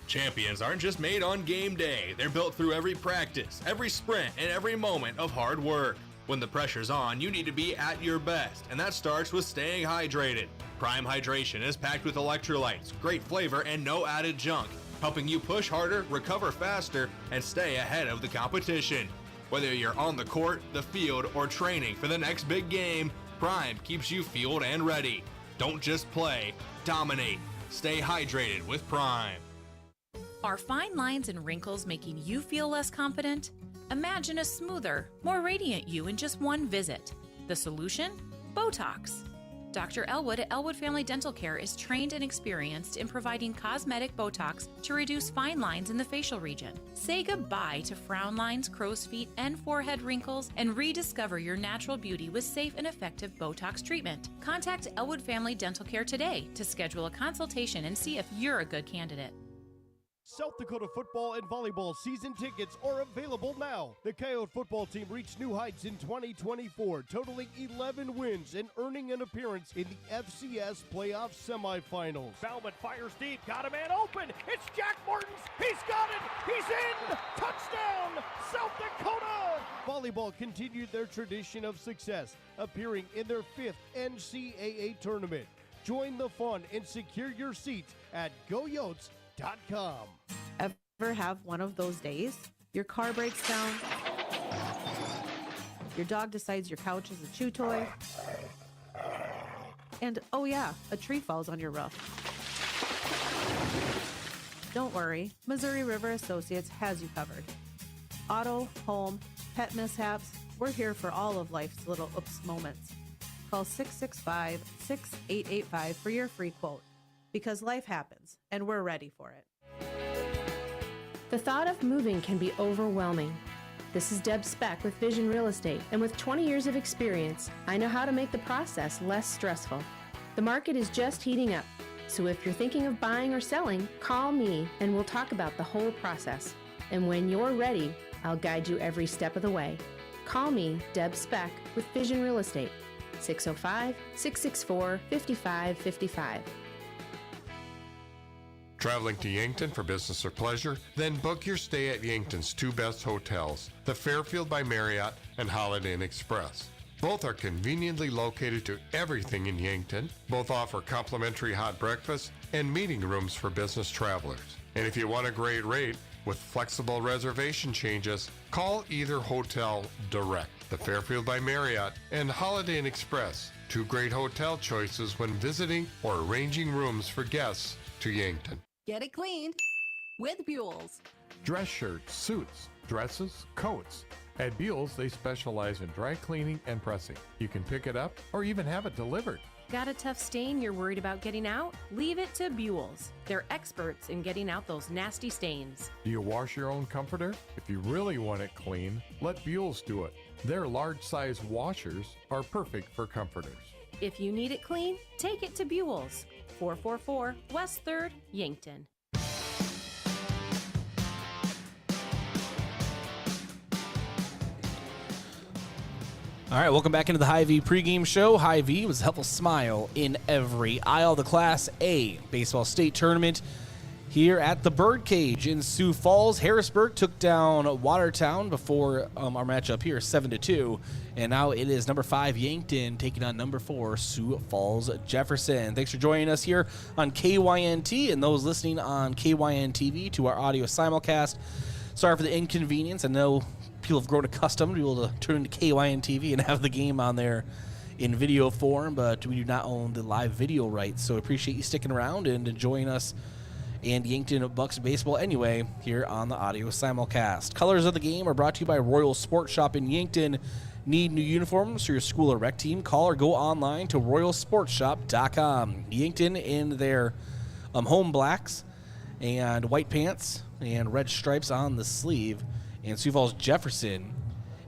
Champions aren't just made on game day. They're built through every practice, every sprint, and every moment of hard work. When the pressure's on, you need to be at your best, and that starts with staying hydrated. Prime Hydration is packed with electrolytes, great flavor, and no added junk, helping you push harder, recover faster, and stay ahead of the competition. Whether you're on the court, the field, or training for the next big game, Prime keeps you fueled and ready. Don't just play, dominate. Stay hydrated with Prime. Are fine lines and wrinkles making you feel less confident? Imagine a smoother, more radiant you in just one visit. The solution? Botox. Dr. Elwood at Elwood Family Dental Care is trained and experienced in providing cosmetic Botox to reduce fine lines in the facial region. Say goodbye to frown lines, crow's feet, and forehead wrinkles, and rediscover your natural beauty with safe and effective Botox treatment. Contact Elwood Family Dental Care today to schedule a consultation and see if you're a good candidate. South Dakota football and volleyball season tickets are available now. The Coyote football team reached new heights in 2024, totaling 11 wins and earning an appearance in the FCS playoff semifinals. Bauman fires deep, got a man open. It's Jack Martins. He's got it. He's in. Touchdown, South Dakota. Volleyball continued their tradition of success, appearing in their 5th NCAA tournament. Join the fun and secure your seats at GoYotes.com. Ever have one of those days? Your car breaks down, your dog decides your couch is a chew toy, and oh yeah, a tree falls on your roof. Don't worry, Missouri River Associates has you covered. Auto, home, pet mishaps, we're here for all of life's little oops moments. Call 665-6885 for your free quote. Because life happens, and we're ready for it. The thought of moving can be overwhelming. This is Deb Speck with Vision Real Estate, and with 20 years of experience, I know how to make the process less stressful. The market is just heating up, so if you're thinking of buying or selling, call me and we'll talk about the whole process. And when you're ready, I'll guide you every step of the way. Call me, Deb Speck, with Vision Real Estate, 605-664-5555. Traveling to Yankton for business or pleasure? Then book your stay at Yankton's 2 best hotels, the Fairfield by Marriott and Holiday Inn Express. Both are conveniently located to everything in Yankton. Both offer complimentary hot breakfast and meeting rooms for business travelers. And if you want a great rate, With flexible reservation changes, call either hotel direct. The Fairfield by Marriott and Holiday Inn Express, 2 great hotel choices when visiting or arranging rooms for guests to Yankton. Get it cleaned with Buell's. Dress shirts, suits, dresses, coats. At Buell's, they specialize in dry cleaning and pressing. You can pick it up or even have it delivered. Got a tough stain you're worried about getting out? Leave it to Buell's. They're experts in getting out those nasty stains. Do you wash your own comforter? If you really want it clean, let Buell's do it. Their large size washers are perfect for comforters. If you need it clean, take it to Buell's. 444 West 3rd, Yankton. All right, welcome back into the Hy-Vee pregame show. Hy-Vee was a helpful smile in every aisle. The Class A baseball state tournament here at the Birdcage in Sioux Falls. Harrisburg took down Watertown before our matchup here, 7-2. And now it is number 5 Yankton taking on number 4 Sioux Falls Jefferson. Thanks for joining us here on KYNT and those listening on KYN TV to our audio simulcast. Sorry for the inconvenience. I know people have grown accustomed to be able to turn into KYN TV and have the game on there in video form, but we do not own the live video rights. So appreciate you sticking around and enjoying us and Yankton Bucks baseball anyway here on the audio simulcast. Colors of the game are brought to you by Royal Sports Shop in Yankton. Need new uniforms for your school or rec team? Call or go online to royalsportshop.com. Yankton in their home blacks and white pants and red stripes on the sleeve. And Sioux Falls Jefferson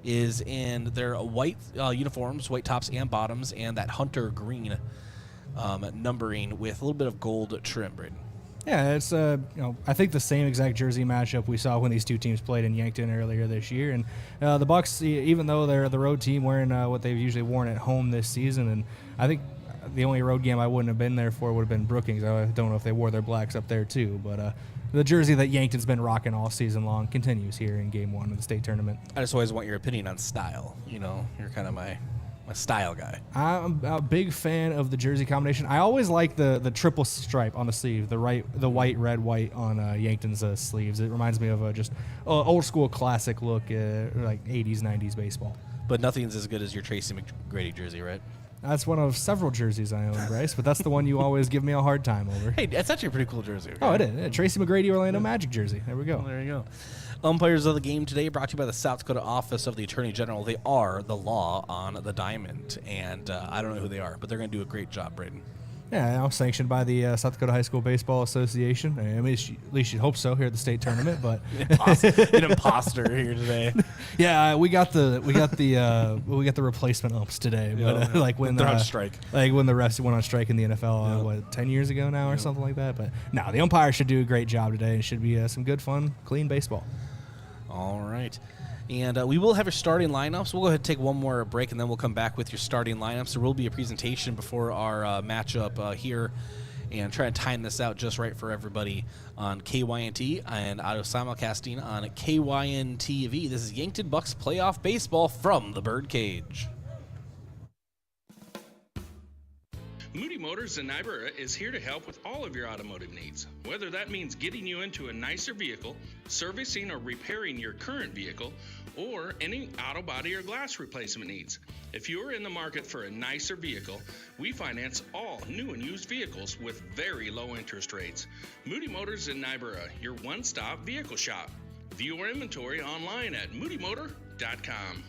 is in their white uniforms, white tops and bottoms, and that hunter green numbering with a little bit of gold trim, Brayden. Yeah, it's I think the same exact jersey matchup we saw when these two teams played in Yankton earlier this year. And the Bucks, even though they're the road team, wearing what they've usually worn at home this season, and I think the only road game I wouldn't have been there for would have been Brookings. I don't know if they wore their blacks up there too, but the jersey that Yankton's been rocking all season long continues here in Game 1 of the state tournament. I just always want your opinion on style. You know, you're kind of my style guy. I'm a big fan of the jersey combination. I always like the triple stripe on the sleeve, the white, red, white on Yankton's sleeves. It reminds me of just old school classic look, like 80s, 90s baseball. But nothing's as good as your Tracy McGrady jersey, right? That's one of several jerseys I own, Bryce, but that's the one you always give me a hard time over. Hey, that's actually a pretty cool jersey. Oh, it is. Yeah, Tracy McGrady Orlando Magic jersey. There we go. Well, there you go. Umpires of the game today brought to you by the South Dakota Office of the Attorney General. They are the law on the diamond, and I don't know who they are, but they're going to do a great job, Brayden. Yeah, sanctioned by the South Dakota High School Baseball Association. I mean, at least you'd hope so here at the state tournament. But an imposter here today. Yeah, we got the replacement umps today. But like when they're on strike, like when the refs went on strike in the NFL, 10 years ago now or something like that. But no, the umpires should do a great job today. It should be some good, fun, clean baseball. All right. And we will have your starting lineups. We'll go ahead and take one more break, and then we'll come back with your starting lineups. There will be a presentation before our matchup here, and try and time this out just right for everybody on KYNT and auto simulcasting on KYN TV. This is Yankton Bucks playoff baseball from the Birdcage. Moody Motors in Niobrara is here to help with all of your automotive needs. Whether that means getting you into a nicer vehicle, servicing or repairing your current vehicle, or any auto body or glass replacement needs. If you are in the market for a nicer vehicle, we finance all new and used vehicles with very low interest rates. Moody Motors in Niobrara, your one-stop vehicle shop. View our inventory online at moodymotor.com.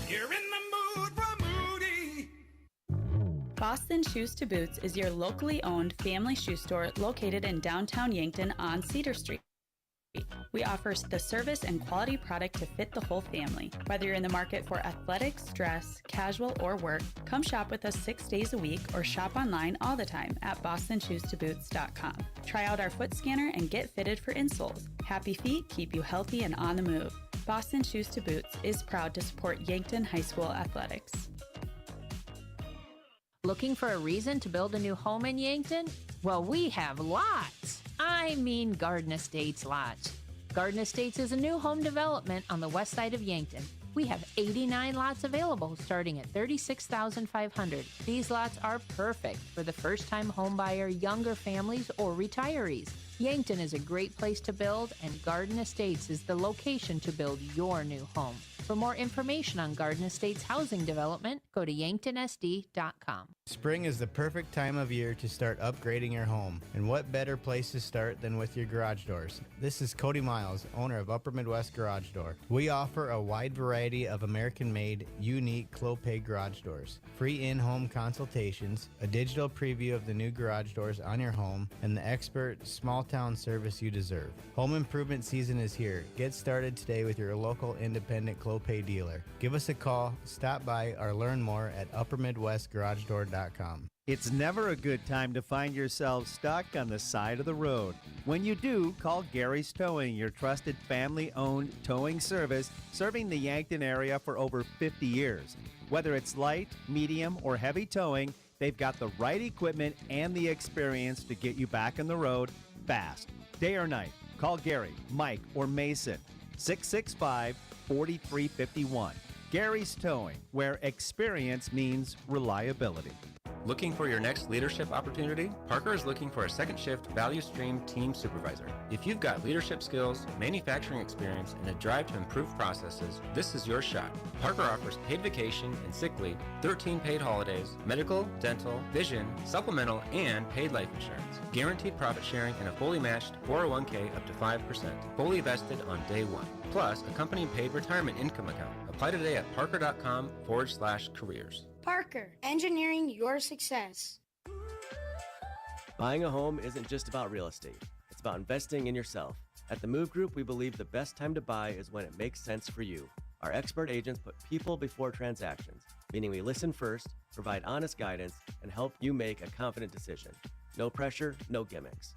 You're in the mood for Moody. Boston Shoes to Boots is your locally owned family shoe store located in downtown Yankton on Cedar Street. We offer the service and quality product to fit the whole family. Whether you're in the market for athletics, dress, casual, or work, come shop with us 6 days a week or shop online all the time at bostonshoestoboots.com. Try out our foot scanner and get fitted for insoles. Happy feet keep you healthy and on the move. Boston Shoes to Boots is proud to support Yankton High School athletics. Looking for a reason to build a new home in Yankton? Well, we have lots. I mean Garden Estates lots. Garden Estates is a new home development on the west side of Yankton. We have 89 lots available starting at $36,500. These lots are perfect for the first-time home buyer, younger families, or retirees. Yankton is a great place to build, and Garden Estates is the location to build your new home. For more information on Garden Estates housing development, go to yanktonsd.com. Spring is the perfect time of year to start upgrading your home, and what better place to start than with your garage doors? This is Cody Miles, owner of Upper Midwest Garage Door. We offer a wide variety of American-made, unique Clopay garage doors, free in-home consultations, a digital preview of the new garage doors on your home, and the expert small-town service you deserve. Home improvement season is here. Get started today with your local independent Clopay dealer. Give us a call, stop by, or learn more at uppermidwestgaragedoor.com. It's never a good time to find yourself stuck on the side of the road. When you do, call Gary's Towing, your trusted family-owned towing service serving the Yankton area for over 50 years. Whether it's light, medium, or heavy towing, they've got the right equipment and the experience to get you back on the road fast. Day or night, call Gary, Mike, or Mason, 665-4351. Gary's Towing, where experience means reliability. Looking for your next leadership opportunity? Parker is looking for a second shift value stream team supervisor. If you've got leadership skills, manufacturing experience, and a drive to improve processes, this is your shot. Parker offers paid vacation and sick leave, 13 paid holidays, medical, dental, vision, supplemental, and paid life insurance. Guaranteed profit sharing and a fully matched 401k up to 5%, fully vested on day one. Plus, a company paid retirement income account. Apply today at parker.com/careers. Parker, engineering your success. Buying a home isn't just about real estate. It's about investing in yourself. At the Move Group, we believe the best time to buy is when it makes sense for you. Our expert agents put people before transactions, meaning we listen first, provide honest guidance, and help you make a confident decision. No pressure, no gimmicks.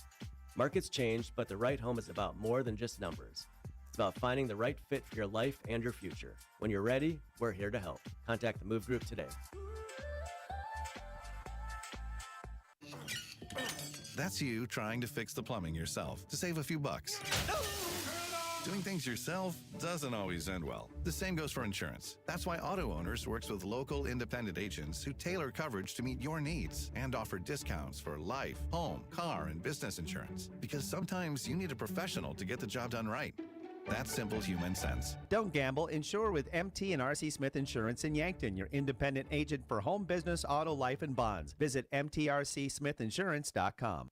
Markets change, but the right home is about more than just numbers. It's about finding the right fit for your life and your future. When you're ready, we're here to help. Contact the Move Group today. That's you trying to fix the plumbing yourself to save a few bucks. Doing things yourself doesn't always end well. The same goes for insurance. That's why Auto Owners works with local independent agents who tailor coverage to meet your needs and offer discounts for life, home, car, and business insurance. Because sometimes you need a professional to get the job done right. That's simple human sense. Don't gamble. Insure with MT and RC Smith Insurance in Yankton, your independent agent for home, business, auto, life, and bonds. Visit mtrcsmithinsurance.com.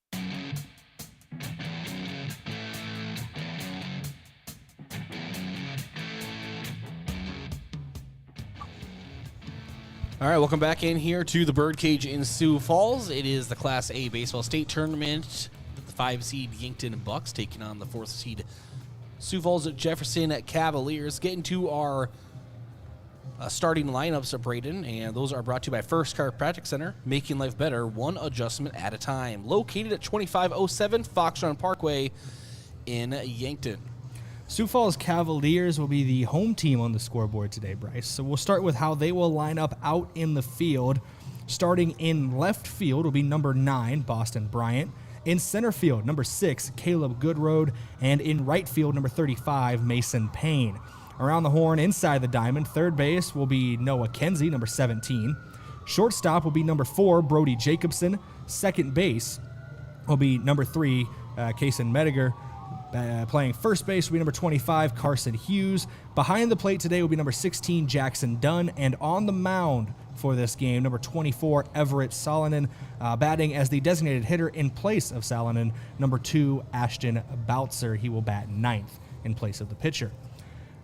All right, welcome back in here to the Birdcage in Sioux Falls. It is the Class A baseball state tournament. The 5-seed Yankton Bucks taking on the 4th-seed Sioux Falls Jefferson Cavaliers. Getting to our starting lineups of Brayden, and those are brought to you by First Chiropractic Center, making life better one adjustment at a time. Located at 2507 Foxtrot Parkway in Yankton. Sioux Falls Cavaliers will be the home team on the scoreboard today, Bryce. So we'll start with how they will line up out in the field. Starting in left field will be number 9, Boston Bryant. In center field, number 6, Caleb Goodroad. And in right field, number 35, Mason Payne. Around the horn, inside the diamond, third base will be Noah Kenzie, number 17. Shortstop will be number 4, Brody Jacobson. Second base will be number 3, Kason Mediger. Playing first base will be number 25, Carson Hughes. Behind the plate today will be number 16, Jackson Dunn. And on the mound for this game, number 24, Everett Salonen. Batting as the designated hitter in place of Salonen, number 2, Ashton Boutzer. He will bat 9th in place of the pitcher.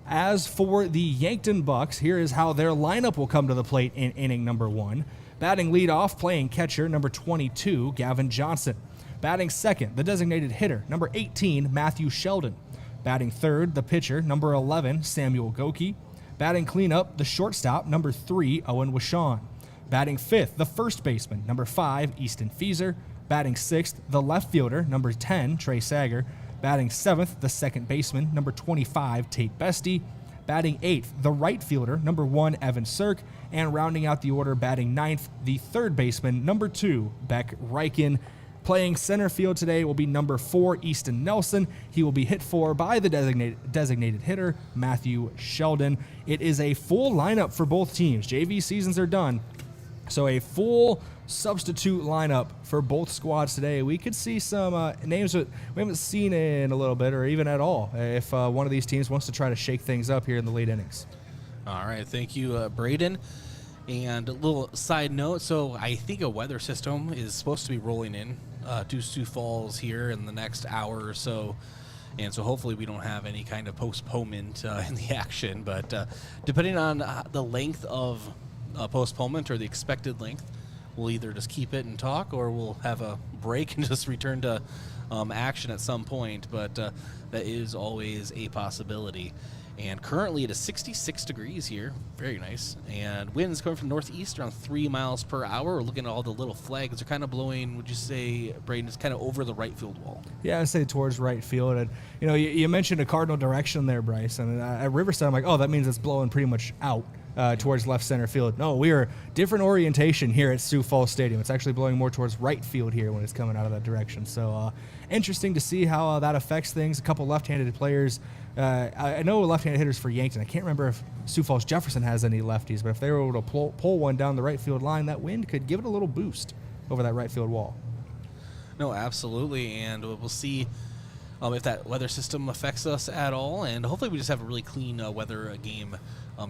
As for the Yankton Bucks, here is how their lineup will come to the plate in inning number 1. Batting leadoff, playing catcher, number 22, Gavin Johnson. Batting second, the designated hitter, number 18, Matthew Sheldon. Batting third, the pitcher, number 11, Samuel Goki. Batting cleanup, the shortstop, number 3, Owen Wishon. Batting fifth, the first baseman, number 5, Easton Feeser. Batting sixth, the left fielder, number 10, Trey Sager. Batting seventh, the second baseman, number 25, Tate Bestie. Batting eighth, the right fielder, number 1, Evan Sirk. And rounding out the order, batting ninth, the third baseman, number 2, Beck Reichen. Playing center field today will be number 4, Easton Nelson. He will be hit for by the designated hitter, Matthew Sheldon. It is a full lineup for both teams. JV seasons are done. So a full substitute lineup for both squads today. We could see some names that we haven't seen in a little bit or even at all if one of these teams wants to try to shake things up here in the late innings. All right, thank you, Brayden. And a little side note, so I think a weather system is supposed to be rolling in to Sioux Falls here in the next hour or so. And so hopefully we don't have any kind of postponement in the action. But depending on the length of postponement or the expected length, we'll either just keep it and talk or we'll have a break and just return to action at some point. But that is always a possibility. And currently it is 66 degrees here. Very nice. And winds coming from northeast around 3 miles per hour. We're looking at all the little flags. They're kind of blowing, would you say, Brayden, it's kind of over the right field wall? Yeah, I'd say towards right field. And, you know, you mentioned a cardinal direction there, Bryce. And at Riverside, I'm like, oh, that means it's blowing pretty much out towards left center field. No, we are different orientation here at Sioux Falls Stadium. It's actually blowing more towards right field here when it's coming out of that direction. So interesting to see how that affects things. A couple left-handed players. I know left-handed hitters for Yankton. I can't remember if Sioux Falls Jefferson has any lefties, but if they were able to pull one down the right field line, that wind could give it a little boost over that right field wall. No, absolutely, and we'll see if that weather system affects us at all, and hopefully we just have a really clean weather game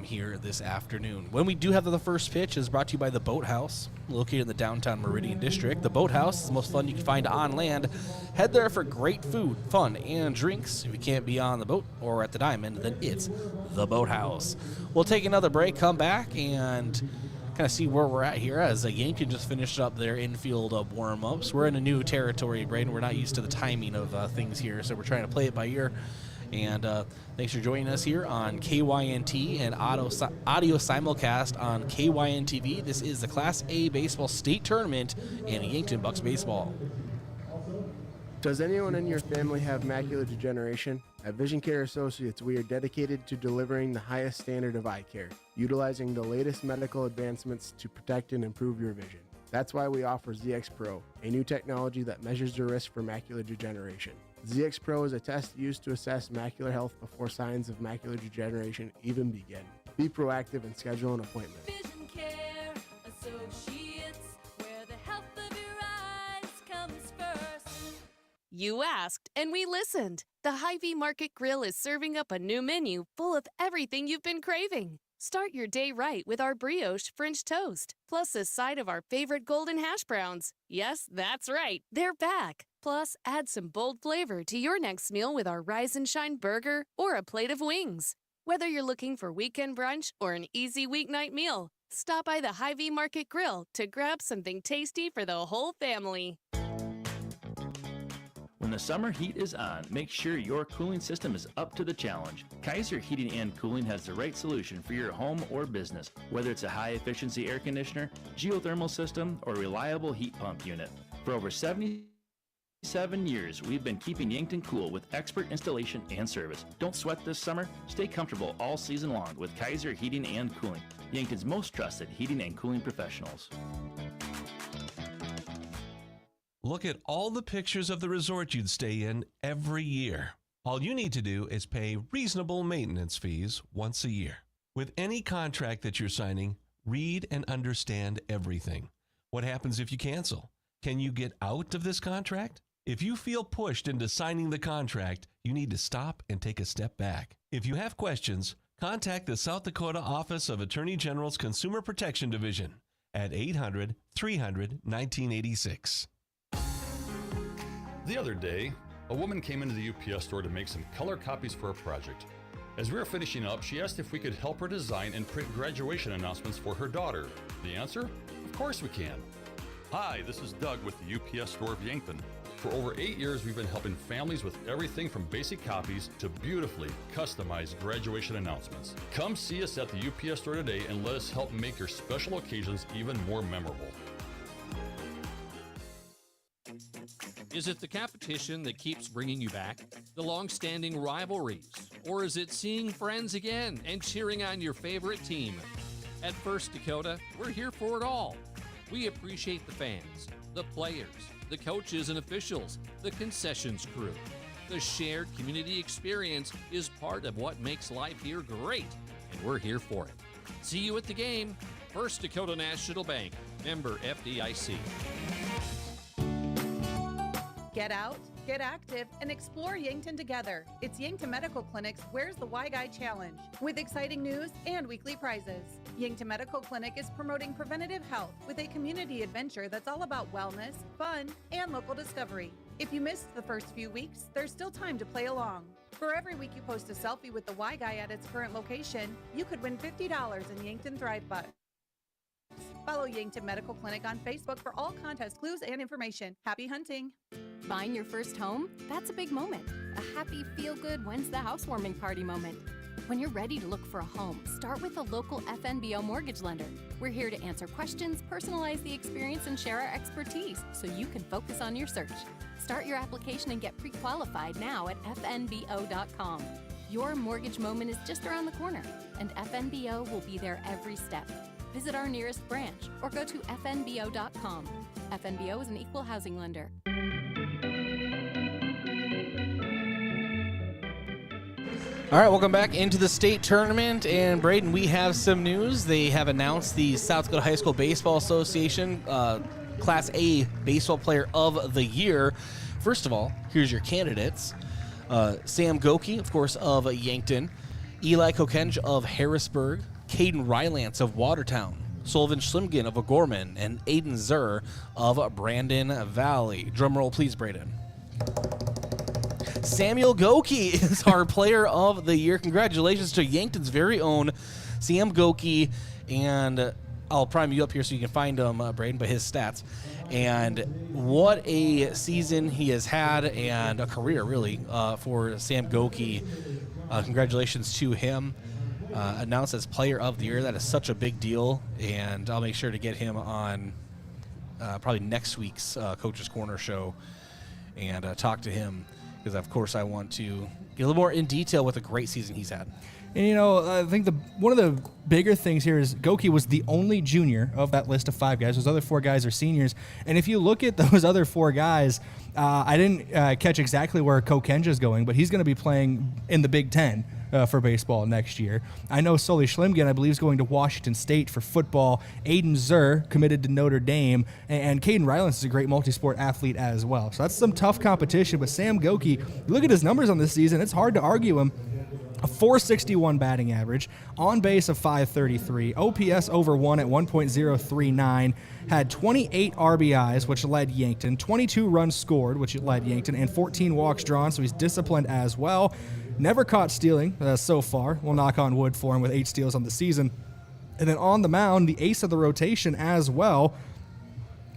here this afternoon. When we do have the first pitch is brought to you by the Boathouse, located in the downtown Meridian District. The Boathouse is the most fun you can find on land. Head there for great food, fun, and drinks. If you can't be on the boat or at the Diamond, then it's the Boathouse. We'll take another break, come back, and kind of see where we're at here as Yankton just finished up their infield warm-ups. We're in a new territory, Brayden. We're not used to the timing of things here, so we're trying to play it by ear. And thanks for joining us here on KYNT and audio simulcast on KYN-TV. This is the Class A Baseball State Tournament in Yankton Bucks Baseball. Does anyone in your family have macular degeneration? At Vision Care Associates, we are dedicated to delivering the highest standard of eye care, utilizing the latest medical advancements to protect and improve your vision. That's why we offer ZX Pro, a new technology that measures the risk for macular degeneration. ZX Pro is a test used to assess macular health before signs of macular degeneration even begin. Be proactive and schedule an appointment. Vision Care Associates, where the health of your eyes comes first. You asked, and we listened. The Hy-Vee Market Grill is serving up a new menu full of everything you've been craving. Start your day right with our brioche French toast, plus a side of our favorite golden hash browns. Yes, that's right, they're back. Plus, add some bold flavor to your next meal with our Rise and Shine burger or a plate of wings. Whether you're looking for weekend brunch or an easy weeknight meal, stop by the Hy-Vee Market Grill to grab something tasty for the whole family. When the summer heat is on, make sure your cooling system is up to the challenge. Kaiser Heating and Cooling has the right solution for your home or business, whether it's a high-efficiency air conditioner, geothermal system, or reliable heat pump unit. For over 77 years, we've been keeping Yankton cool with expert installation and service. Don't sweat this summer. Stay comfortable all season long with Kaiser Heating and Cooling, Yankton's most trusted heating and cooling professionals. Look at all the pictures of the resort you'd stay in every year. All you need to do is pay reasonable maintenance fees once a year. With any contract that you're signing, read and understand everything. What happens if you cancel? Can you get out of this contract? If you feel pushed into signing the contract, you need to stop and take a step back. If you have questions, contact the South Dakota Office of Attorney General's Consumer Protection Division at 800-300-1986. The other day, a woman came into the UPS store to make some color copies for a project. As we were finishing up, she asked if we could help her design and print graduation announcements for her daughter. The answer? Of course we can. Hi, this is Doug with the UPS store of Yankton. For over 8 years, we've been helping families with everything from basic copies to beautifully customized graduation announcements. Come see us at the UPS store today and let us help make your special occasions even more memorable. Is it the competition that keeps bringing you back? The long-standing rivalries? Or is it seeing friends again and cheering on your favorite team? At First Dakota, we're here for it all. We appreciate the fans, the players, the coaches and officials, the concessions crew. The shared community experience is part of what makes life here great, and we're here for it. See you at the game. First Dakota National Bank, Member FDIC. Get out, get active, and explore Yankton together. It's Yankton Medical Clinic's Where's the Y Guy Challenge with exciting news and weekly prizes. Yankton Medical Clinic is promoting preventative health with a community adventure that's all about wellness, fun, and local discovery. If you missed the first few weeks, there's still time to play along. For every week you post a selfie with the Y Guy at its current location, you could win $50 in Yankton Thrive Bucks. Follow Yankton Medical Clinic on Facebook for all contest clues and information. Happy hunting! Buying your first home? That's a big moment. A happy, feel-good, when's the housewarming party moment. When you're ready to look for a home, start with a local FNBO mortgage lender. We're here to answer questions, personalize the experience, and share our expertise so you can focus on your search. Start your application and get pre-qualified now at fnbo.com. Your mortgage moment is just around the corner, and FNBO will be there every step. Visit our nearest branch or go to fnbo.com. FNBO is an equal housing lender. All right, welcome back into the state tournament. And Brayden, we have some news. They have announced the South Dakota High School Baseball Association Class A Baseball Player of the Year. First of all, here's your candidates. Sam Goki, of course, of Yankton. Eli Kokenge of Harrisburg. Caden Rylance of Watertown. Sullivan Schlimgen of O'Gorman. And Aiden Zur of Brandon Valley. Drum roll, please, Brayden. Samuel Goki is our Player of the Year. Congratulations to Yankton's very own Sam Goki. And I'll prime you up here so you can find him, Brayden, by his stats. And what a season he has had, and a career, really, for Sam Goki. Congratulations to him. Announced as Player of the Year. That is such a big deal, and I'll make sure to get him on probably next week's Coach's Corner show and talk to him, because, of course, I want to get a little more in detail with the great season he's had. And, you know, I think one of the bigger things here is Goki was the only junior of that list of 5 guys. Those other 4 guys are seniors. And if you look at those other 4 guys, I didn't catch exactly where Kokenge is going, but he's going to be playing in the Big Ten for baseball next year. I know Sully Schlimgen, I believe, is going to Washington State for football. Aiden Zur committed to Notre Dame. And Caden Rylance is a great multi-sport athlete as well. So that's some tough competition. But Sam Goki, look at his numbers on this season. It's hard to argue him. A .461 batting average, on base of .533, OPS over 1 at 1.039, had 28 RBIs, which led Yankton, 22 runs scored, which led Yankton, and 14 walks drawn, so he's disciplined as well. Never caught stealing so far. We'll knock on wood for him with 8 steals on the season. And then on the mound, the ace of the rotation as well,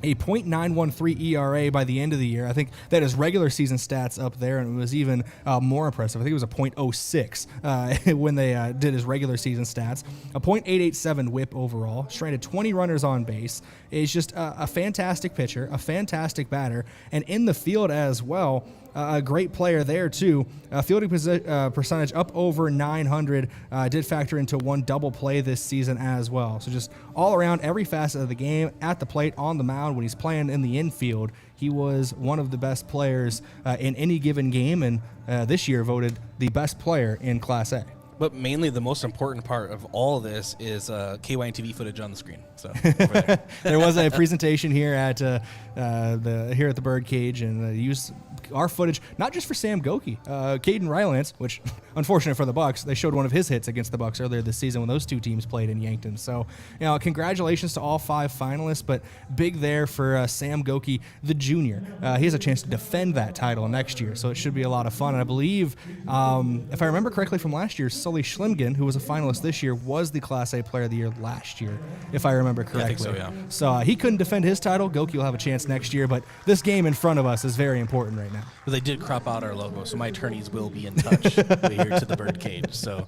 a .913 ERA by the end of the year. I think that his regular season stats up there, and it was even more impressive. I think it was a .06 when they did his regular season stats. A .887 whip overall. Stranded 20 runners on base. Is just a fantastic pitcher, a fantastic batter, and in the field as well. A great player there, too. Fielding percentage up over 900. Did factor into 1 double play this season as well. So just all around, every facet of the game, at the plate, on the mound, when he's playing in the infield, he was one of the best players in any given game, and this year voted the best player in Class A. But mainly the most important part of all of this is KYN TV footage on the screen. So over there. There was a presentation here at the Birdcage, and used our footage not just for Sam Goki, Caden Rylance, which unfortunate for the Bucks, they showed one of his hits against the Bucks earlier this season when those 2 teams played in Yankton. So, you know, congratulations to all 5 finalists, but big there for Sam Goki, the junior. He has a chance to defend that title next year, so it should be a lot of fun. And I believe, if I remember correctly from last year, Sully Schlimgen, who was a finalist this year, was the Class A Player of the Year last year, if I remember correctly. I think so, yeah. So he couldn't defend his title. Goki will have a chance next year, but this game in front of us is very important right now. But they did crop out our logo, so my attorneys will be in touch here to the Birdcage. So,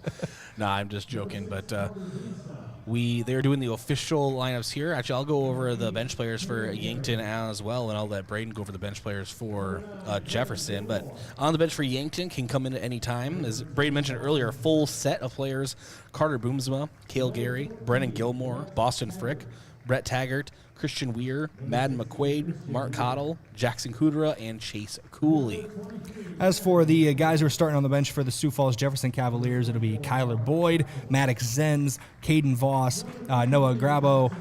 I'm just joking, but they're doing the official lineups here. Actually, I'll go over the bench players for Yankton as well, and I'll let Brayden go over the bench players for Jefferson. But on the bench for Yankton can come in at any time. As Brayden mentioned earlier, a full set of players: Carter Boomsma, Cale Gary, Brennan Gilmore, Boston Frick, Brett Taggart, Christian Weir, Madden McQuaid, Mark Cottle, Jackson Kudra, and Chase Cooley. As for the guys who are starting on the bench for the Sioux Falls Jefferson Cavaliers, it'll be Kyler Boyd, Maddox Zenz, Caden Voss, Noah Grabo,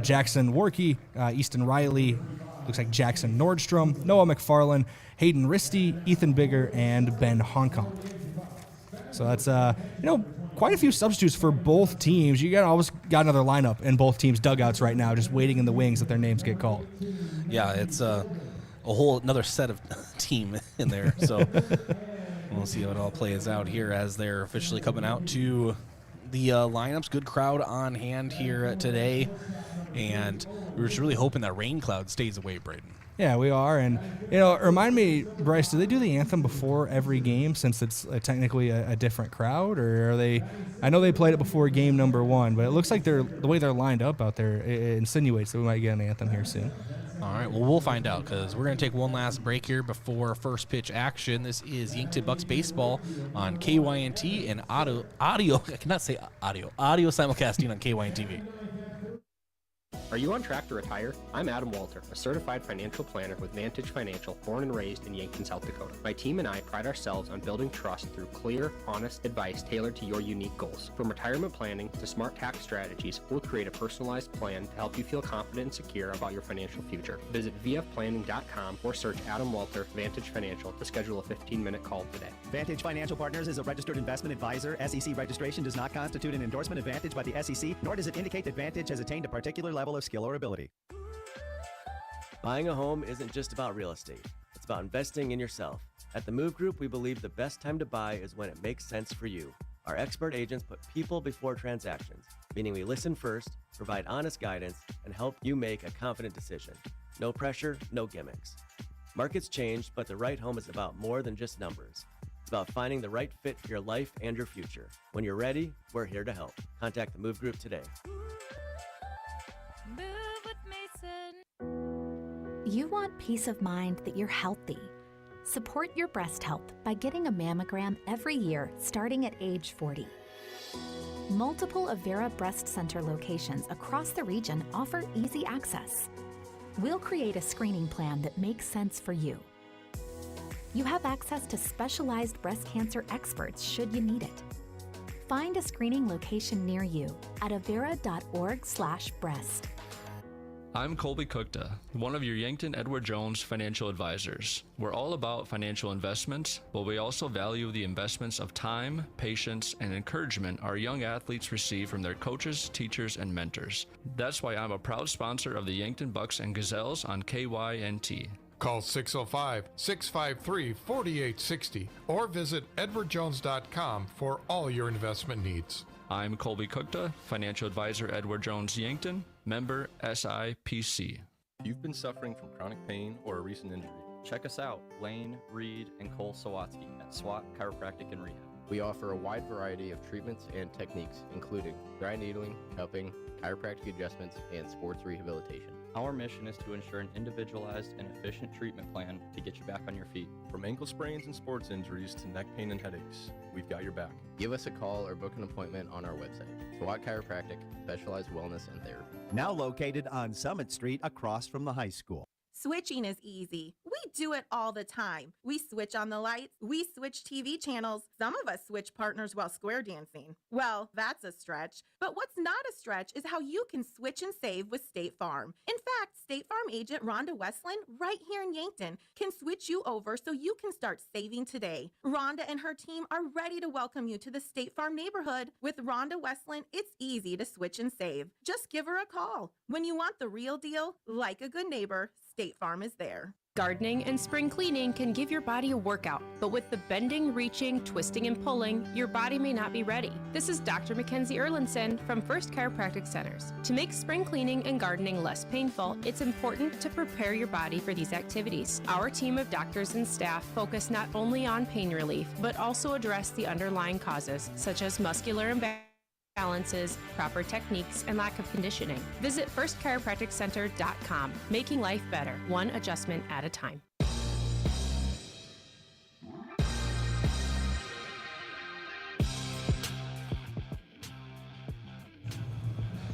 Jackson Warkey, Easton Riley, looks like Jackson Nordstrom, Noah McFarland, Hayden Risty, Ethan Bigger, and Ben Honkamp. So that's, quite a few substitutes for both teams. You always got another lineup in both teams' dugouts right now, just waiting in the wings that their names get called. Yeah, it's a whole another set of team in there. So we'll see how it all plays out here as they're officially coming out to the lineups. Good crowd on hand here today, and we're just really hoping that rain cloud stays away, Brayden. Yeah, we are. And, remind me, Bryce, do they do the anthem before every game since it's technically a different crowd? Or are they – I know they played it before game number 1, but it looks like the way they're lined up out there, it insinuates that we might get an anthem here soon. All right, well, we'll find out because we're going to take one last break here before first pitch action. This is Yankton Bucks baseball on KYNT and audio – I cannot say audio simulcasting on KYN TV. Are you on track to retire? I'm Adam Walter, a certified financial planner with Vantage Financial, born and raised in Yankton, South Dakota. My team and I pride ourselves on building trust through clear, honest advice tailored to your unique goals. From retirement planning to smart tax strategies, we'll create a personalized plan to help you feel confident and secure about your financial future. Visit vfplanning.com or search Adam Walter, Vantage Financial to schedule a 15-minute call today. Vantage Financial Partners is a registered investment advisor. SEC registration does not constitute an endorsement of Vantage by the SEC, nor does it indicate that Vantage has attained a particular level of skill or ability. Buying a home isn't just about real estate. It's about investing in yourself. At the Move Group, we believe the best time to buy is when it makes sense for you. Our expert agents put people before transactions, meaning we listen first, provide honest guidance, and help you make a confident decision. No pressure, no gimmicks. Markets change, but the right home is about more than just numbers. It's about finding the right fit for your life and your future. When you're ready, we're here to help. Contact the Move Group today. You want peace of mind that you're healthy. Support your breast health by getting a mammogram every year starting at age 40. Multiple Avera Breast Center locations across the region offer easy access. We'll create a screening plan that makes sense for you. You have access to specialized breast cancer experts should you need it. Find a screening location near you at avera.org/breast. I'm Colby Cookta, one of your Yankton Edward Jones financial advisors. We're all about financial investments, but we also value the investments of time, patience, and encouragement our young athletes receive from their coaches, teachers, and mentors. That's why I'm a proud sponsor of the Yankton Bucks and Gazelles on KYNT. Call 605-653-4860 or visit edwardjones.com for all your investment needs. I'm Colby Cookta, financial advisor Edward Jones Yankton, member SIPC. You've been suffering from chronic pain or a recent injury. Check us out, Lane, Reed, and Cole Sawatsky at SWAT Chiropractic and Rehab. We offer a wide variety of treatments and techniques, including dry needling, cupping, chiropractic adjustments, and sports rehabilitation. Our mission is to ensure an individualized and efficient treatment plan to get you back on your feet. From ankle sprains and sports injuries to neck pain and headaches, we've got your back. Give us a call or book an appointment on our website. SWAT Chiropractic, specialized wellness and therapy. Now located on Summit Street across from the high school. Switching is easy. We do it all the time. We switch on the lights. We switch TV channels. Some of us switch partners while square dancing. Well, that's a stretch. But what's not a stretch is how you can switch and save with State Farm. In fact, State Farm agent Rhonda Westland, right here in Yankton, can switch you over so you can start saving today. Rhonda and her team are ready to welcome you to the State Farm neighborhood. With Rhonda Westland, it's easy to switch and save. Just give her a call. When you want the real deal, like a good neighbor, State Farm is there. Gardening and spring cleaning can give your body a workout, but with the bending, reaching, twisting, and pulling, your body may not be ready. This is Dr. Mackenzie Erlandson from First Chiropractic Centers. To make spring cleaning and gardening less painful, it's important to prepare your body for these activities. Our team of doctors and staff focus not only on pain relief, but also address the underlying causes, such as muscular imbalances, proper techniques, and lack of conditioning. Visit firstchiropracticcenter.com, making life better, one adjustment at a time.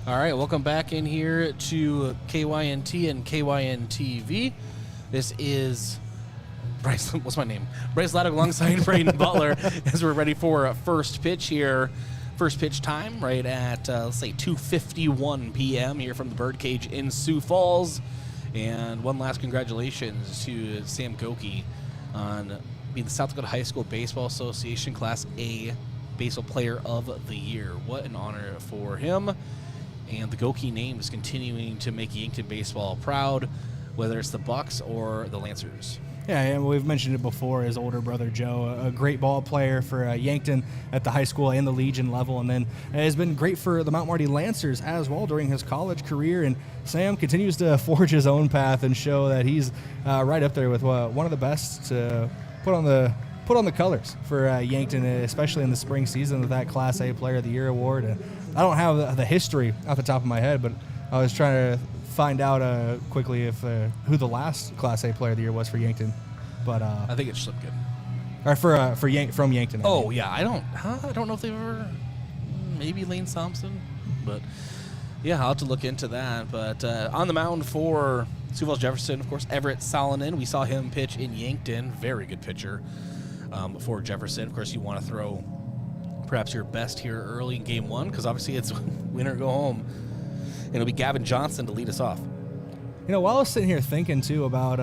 All right, welcome back in here to KYNT and KYNTV. This is Bryce, what's my name? Bryce Ladwig alongside Brayden Butler as we're ready for first pitch here. First pitch time right at, let's say, 2:51 p.m. here from the Birdcage in Sioux Falls. And one last congratulations to Sam Goki on being the South Dakota High School Baseball Association Class A Baseball Player of the Year. What an honor for him. And the Goki name is continuing to make Yankton baseball proud, whether it's the Bucks or the Lancers. Yeah, and we've mentioned it before, his older brother Joe, a great ball player for Yankton at the high school and the Legion level, and then has been great for the Mount Marty Lancers as well during his college career. And Sam continues to forge his own path and show that he's right up there with one of the best to put on the colors for Yankton, especially in the spring season with that Class A Player of the Year award. And I don't have the history off the top of my head, but I was trying to find out quickly if who the last Class A Player of the Year was for Yankton, but I think it's Slipgood. Or from Yankton. Oh yeah, I don't know if they've ever, maybe Lane Thompson, but yeah, I'll have to look into that. But on the mound for Sioux Falls Jefferson, of course, Everett Salonen. We saw him pitch in Yankton, very good pitcher for Jefferson. Of course, you want to throw perhaps your best here early in game one because obviously it's win or go home. And it'll be Gavin Johnson to lead us off. You know, while I was sitting here thinking, too, about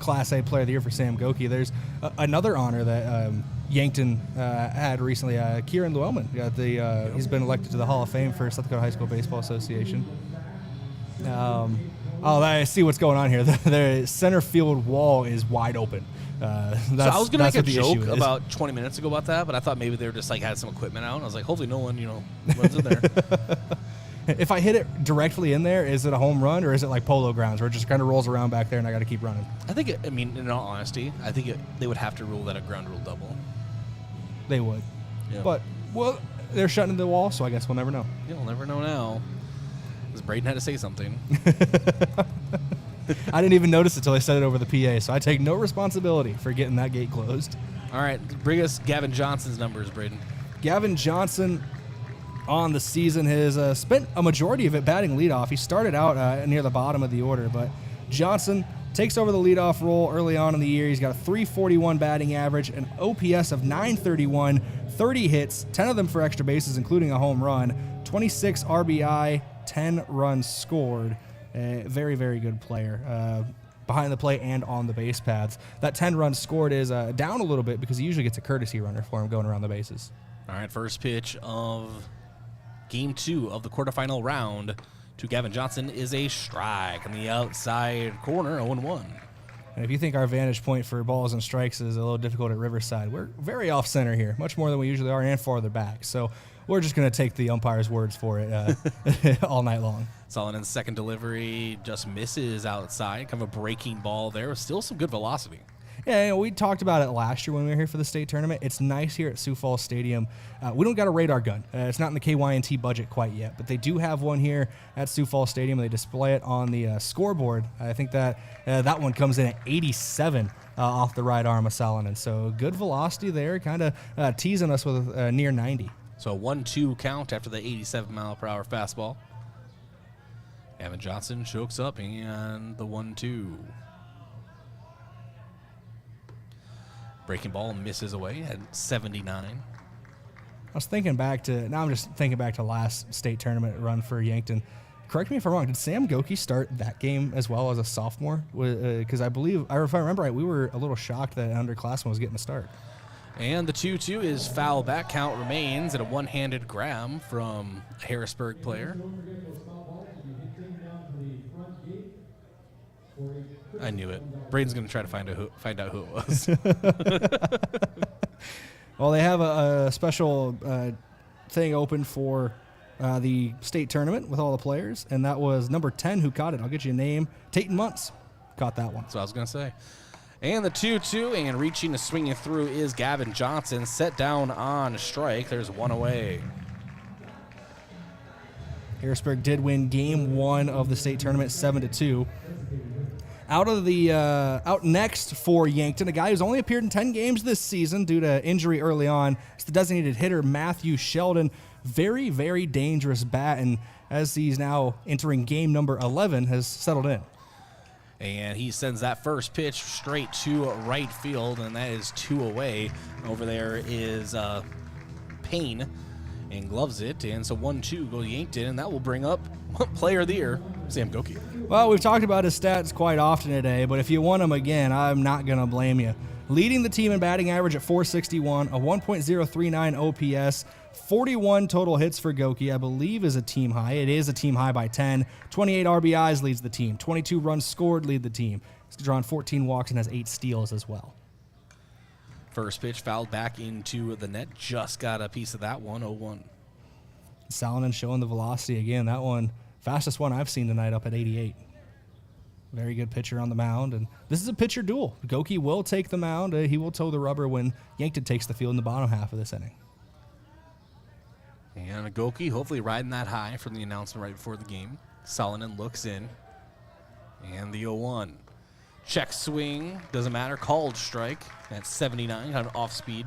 Class A Player of the Year for Sam Goki, there's another honor that Yankton had recently. Kieran Llewellyn he's been elected to the Hall of Fame for South Dakota High School Baseball Association. I see what's going on here. The center field wall is wide open. So I was going to make a joke about 20 minutes ago about that, but I thought maybe they were just had some equipment out. And I was like, hopefully no one, runs in there. If I hit it directly in there, is it a home run or is it like Polo Grounds where it just kind of rolls around back there and I got to keep running? I think, in all honesty, I think they would have to rule that a ground rule double. They would. Yeah. But, well, they're shutting the wall, so I guess we'll never know. Yeah, we'll never know now. Because Brayden had to say something. I didn't even notice it until I said it over the PA, so I take no responsibility for getting that gate closed. All right, bring us Gavin Johnson's numbers, Brayden. Gavin Johnson on the season has spent a majority of it batting leadoff. He started out near the bottom of the order, but Johnson takes over the leadoff role early on in the year. He's got a .341 batting average, an OPS of .931, 30 hits, 10 of them for extra bases, including a home run, 26 RBI, 10 runs scored. Very, very good player behind the plate and on the base paths. That 10 runs scored is down a little bit because he usually gets a courtesy runner for him going around the bases. All right, first pitch of Game 2 of the quarterfinal round to Gavin Johnson is a strike on the outside corner, 0-1. And if you think our vantage point for balls and strikes is a little difficult at Riverside, we're very off-center here, much more than we usually are and farther back. So we're just going to take the umpire's words for it all night long. Salinen's second delivery just misses outside, kind of a breaking ball there. Still some good velocity. Yeah, we talked about it last year when we were here for the state tournament. It's nice here at Sioux Falls Stadium. We don't got a radar gun. It's not in the KYNT budget quite yet, but they do have one here at Sioux Falls Stadium. They display it on the scoreboard. I think that one comes in at 87 off the right arm of Salonen. So good velocity there, kind of teasing us with near 90. So a 1-2 count after the 87-mile-per-hour fastball. Gavin Johnson chokes up and the 1-2. Breaking ball misses away at 79. I'm just thinking back to last state tournament run for Yankton. Correct me if I'm wrong. Did Sam Goki start that game as well as a sophomore? Because I believe, if I remember right, we were a little shocked that an underclassman was getting the start. And the 2-2 is foul. Back count remains at a one-handed grab from a Harrisburg player. I knew it. Brayden's going to try to find out who it was. Well, they have a special thing open for the state tournament with all the players, and that was number 10 who caught it. I'll get you a name. Tayton Muntz caught that one. That's what I was going to say. And the 2-2, and reaching and swinging through is Gavin Johnson. Set down on a strike. There's one away. Harrisburg did win game 1 of the state tournament 7-2. Out next for Yankton, a guy who's only appeared in 10 games this season due to injury early on. It's the designated hitter, Matthew Sheldon. Very, very dangerous bat, and as he's now entering game number 11, has settled in. And he sends that first pitch straight to right field, and that is 2 away. Over there is Payne, and gloves it. And so 1-2 goes Yankton, and that will bring up Player of the Year, Sam Goki. Well, we've talked about his stats quite often today, but if you want him again, I'm not going to blame you. Leading the team in batting average at .461, a 1.039 OPS, 41 total hits for Goki, I believe is a team high. It is a team high by 10. 28 RBIs leads the team. 22 runs scored lead the team. He's drawn 14 walks and has 8 steals as well. First pitch fouled back into the net. Just got a piece of that one, 0-1. Salonen showing the velocity again. That one, fastest one I've seen tonight, up at 88. Very good pitcher on the mound, and this is a pitcher duel. Goki will take the mound. He will toe the rubber when Yankton takes the field in the bottom half of this inning. And Goki hopefully riding that high from the announcement right before the game. Salonen looks in, and the 0-1. Check swing, doesn't matter, called strike at 79 on off speed.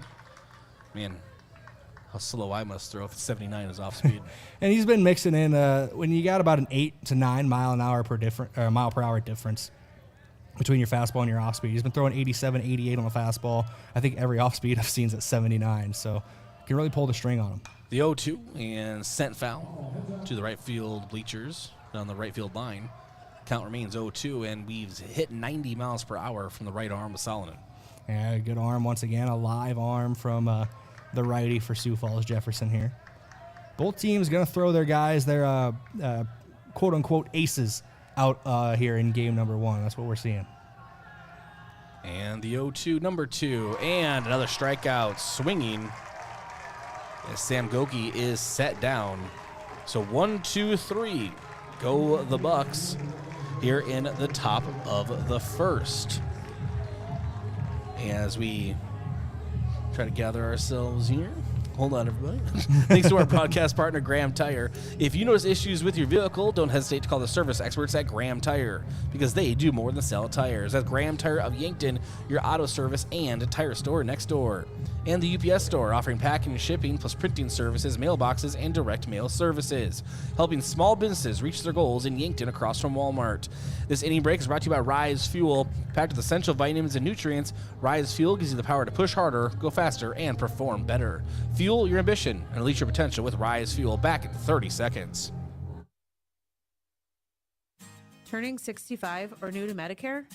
Man, how slow I must throw if 79 is off speed. And he's been mixing in when you got about an 8 to 9 mile per hour difference between your fastball and your off speed. He's been throwing 87, 88 on the fastball. I think every off speed I've seen is at 79, so can really pull the string on him. The 0-2 and sent foul to the right field bleachers down the right field line. Count remains 0-2, and we've hit 90 miles per hour from the right arm of Salonen. Yeah, good arm once again, a live arm from the righty for Sioux Falls, Jefferson here. Both teams going to throw their guys, their quote-unquote aces out here in game number 1. That's what we're seeing. And the 0-2, number 2, and another strikeout swinging as Sam Goki is set down. So 1, 2, 3, go the Bucks here in the top of the first. As we try to gather ourselves here. Hold on, everybody. Thanks to our broadcast partner, Graham Tire. If you notice issues with your vehicle, don't hesitate to call the service experts at Graham Tire, because they do more than sell tires. That's Graham Tire of Yankton, your auto service and tire store next door. And the UPS store, offering packing and shipping, plus printing services, mailboxes, and direct mail services, helping small businesses reach their goals in Yankton across from Walmart. This inning break is brought to you by Rise Fuel. Packed with essential vitamins and nutrients, Rise Fuel gives you the power to push harder, go faster, and perform better. Fuel your ambition and unleash your potential with Rise Fuel. Back in 30 seconds. Turning 65 or new to Medicare?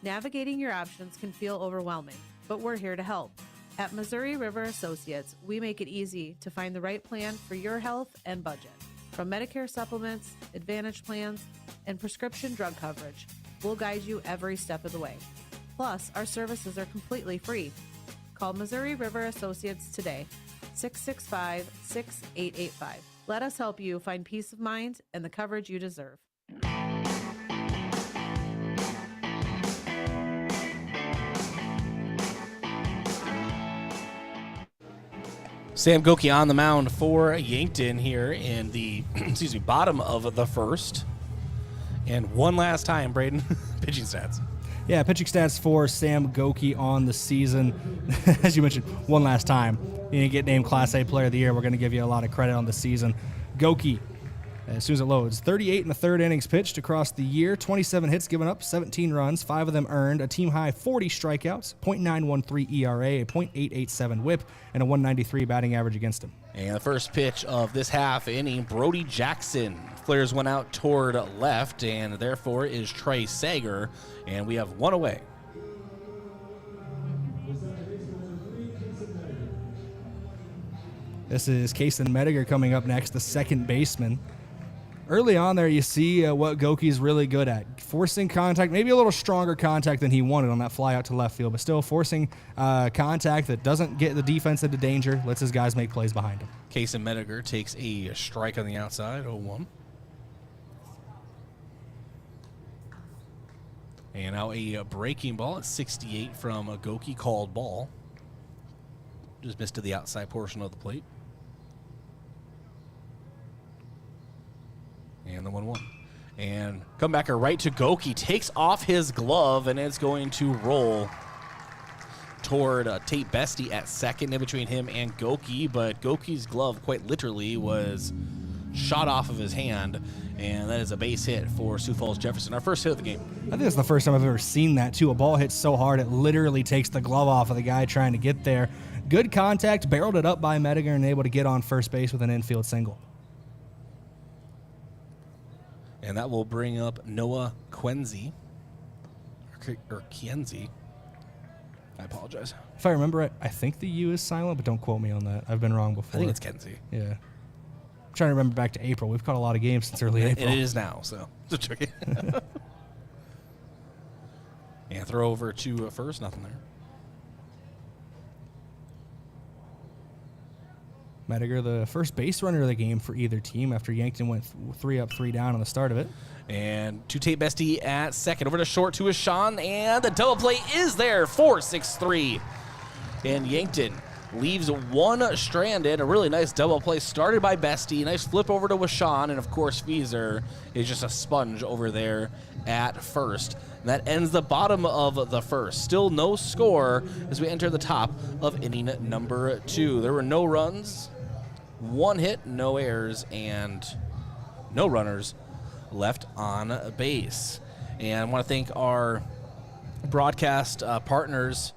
Navigating your options can feel overwhelming, but we're here to help. At Missouri River Associates, we make it easy to find the right plan for your health and budget. From Medicare supplements, Advantage plans, and prescription drug coverage, we'll guide you every step of the way. Plus, our services are completely free. Call Missouri River Associates today, 665-6885. Let us help you find peace of mind and the coverage you deserve. Sam Goki on the mound for Yankton here in the bottom of the first. And one last time, Brayden, pitching stats. Yeah, pitching stats for Sam Goki on the season. As you mentioned, one last time. You didn't get named Class A Player of the Year. We're going to give you a lot of credit on the season. Goki, as soon as it loads, 38 in the third innings pitched across the year, 27 hits given up, 17 runs, 5 of them earned, a team-high 40 strikeouts, .913 ERA, a .887 whip, and a .193 batting average against him. And the first pitch of this half inning, Brody Jackson. Flares one out toward left, and therefore is Trey Sager, and we have one away. This is Kason Mediger coming up next, the second baseman. Early on there, you see what Goki's really good at. Forcing contact, maybe a little stronger contact than he wanted on that fly out to left field, but still forcing contact that doesn't get the defense into danger, lets his guys make plays behind him. Kason Mediger takes a strike on the outside, 0-1. And now a breaking ball at 68 from a Goki, called ball. Just missed to the outside portion of the plate. And the 1-1. And comebacker right to Goki, takes off his glove, and it's going to roll toward Tate Bestie at second, in between him and Goki. But Goki's glove quite literally was shot off of his hand, and that is a base hit for Sioux Falls Jefferson, our first hit of the game. I think that's the first time I've ever seen that, too. A ball hits so hard it literally takes the glove off of the guy trying to get there. Good contact, barreled it up by Mediger and able to get on first base with an infield single. And that will bring up Noah Quenzi, or Kienzi. I apologize. If I remember it, I think the U is silent, but don't quote me on that. I've been wrong before. I think it's Kenzie. Yeah. I'm trying to remember back to April. We've caught a lot of games since early April. It is now, so it's tricky. And throw over to first, nothing there. Mediger, the first base runner of the game for either team after Yankton went 3 up, 3 down on the start of it. And to Tate Bestie at second. Over to short to Sean, and the double play is there. 4-6-3. And Yankton leaves one stranded. A really nice double play started by Bestie. Nice flip over to Washawn, and of course Fieser is just a sponge over there at first. And that ends the bottom of the first. Still no score as we enter the top of inning number 2. There were no runs, 1 hit, no errors, and no runners left on base. And I want to thank our broadcast partners,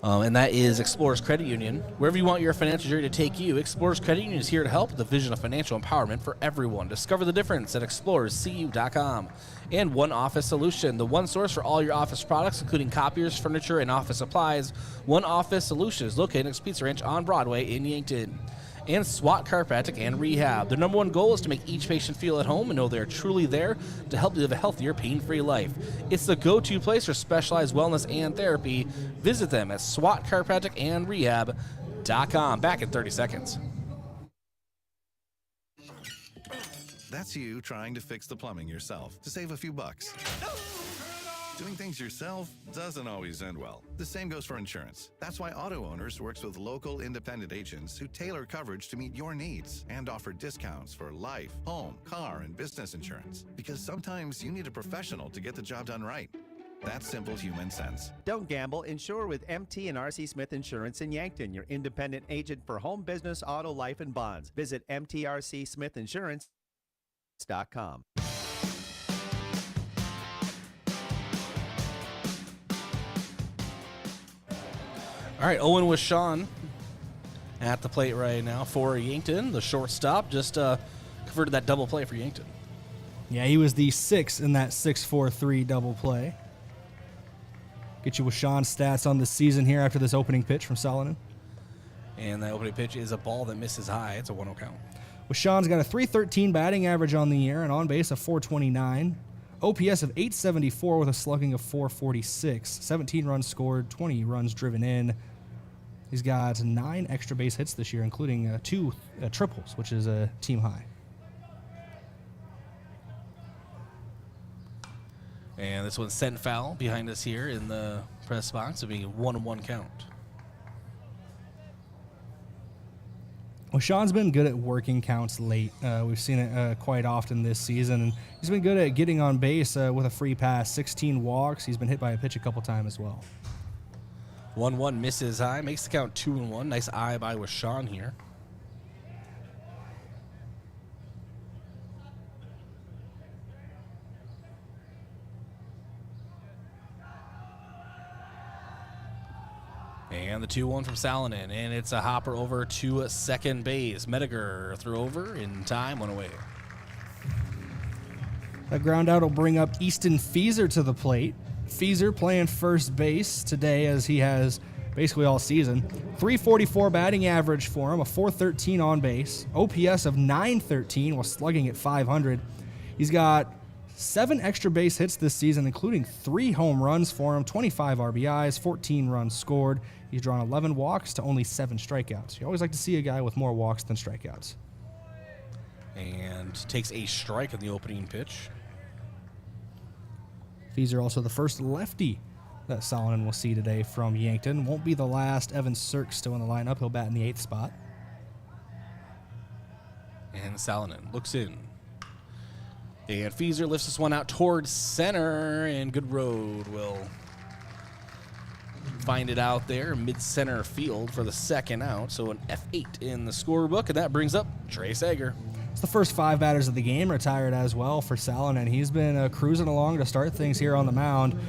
and that is Explorers Credit Union. Wherever you want your financial journey to take you, Explorers Credit Union is here to help with the vision of financial empowerment for everyone. Discover the difference at explorerscu.com. And One Office Solution, the one source for all your office products, including copiers, furniture, and office supplies. One Office Solution is located next to Pizza Ranch on Broadway in Yankton. And SWAT Chiropractic and Rehab. Their number one goal is to make each patient feel at home and know they're truly there to help you live a healthier, pain-free life. It's the go-to place for specialized wellness and therapy. Visit them at SWATchiropracticandrehab.com. Back in 30 seconds. That's you trying to fix the plumbing yourself to save a few bucks. Doing things yourself doesn't always end well. The same goes for insurance. That's why Auto Owners works with local independent agents who tailor coverage to meet your needs and offer discounts for life, home, car, and business insurance. Because sometimes you need a professional to get the job done right. That's simple human sense. Don't gamble. Insure with MT and RC Smith Insurance in Yankton, your independent agent for home, business, auto, life, and bonds. Visit mtrcsmithinsurance.com. All right, Owen with Sean at the plate right now for Yankton. The shortstop just converted that double play for Yankton. Yeah, he was the 6th in that 6-4-3 double play. Get you with Sean's stats on the season here after this opening pitch from Salonen. And that opening pitch is a ball that misses high. It's a 1-0 count. Well, Sean's got a .313 batting average on the year, and on base of .429. OPS of .874 with a slugging of .446. 17 runs scored, 20 runs driven in. He's got 9 extra base hits this year, including 2 triples, which is a team high. And this one's sent foul behind us here in the press box. It'll be a 1-1 count. Well, Sean's been good at working counts late. We've seen it quite often this season. And he's been good at getting on base with a free pass, 16 walks. He's been hit by a pitch a couple times as well. 1-1 misses high, makes the count 2-1. Nice eye by with Sean here. And the 2-1 from Salonen, and it's a hopper over to second base. Mediger threw over in time, 1 away. That ground out will bring up Easton Fieser to the plate. Fieser playing first base today as he has basically all season. .344 batting average for him, a .413 on base. OPS of .913 while slugging at .500. He's got 7 extra base hits this season, including 3 home runs for him, 25 RBIs, 14 runs scored. He's drawn 11 walks to only 7 strikeouts. You always like to see a guy with more walks than strikeouts. And takes a strike in the opening pitch. Fieser also the first lefty that Salonen will see today from Yankton. Won't be the last. Evan Sirk still in the lineup. He'll bat in the 8th spot. And Salonen looks in. And Fieser lifts this one out towards center, and Good Road will find it out there, mid-center field for the second out. So an F8 in the scorebook, and that brings up Trey Sager. It's the first 5 batters of the game retired as well for Salonen. He's been cruising along to start things here on the mound.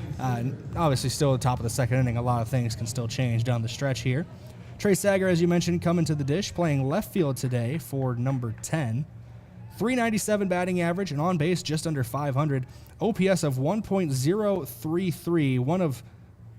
Obviously still at the top of the second inning. A lot of things can still change down the stretch here. Trey Sager, as you mentioned, coming to the dish, playing left field today for number 10. 397 batting average and on base just under 500. OPS of 1.033. One of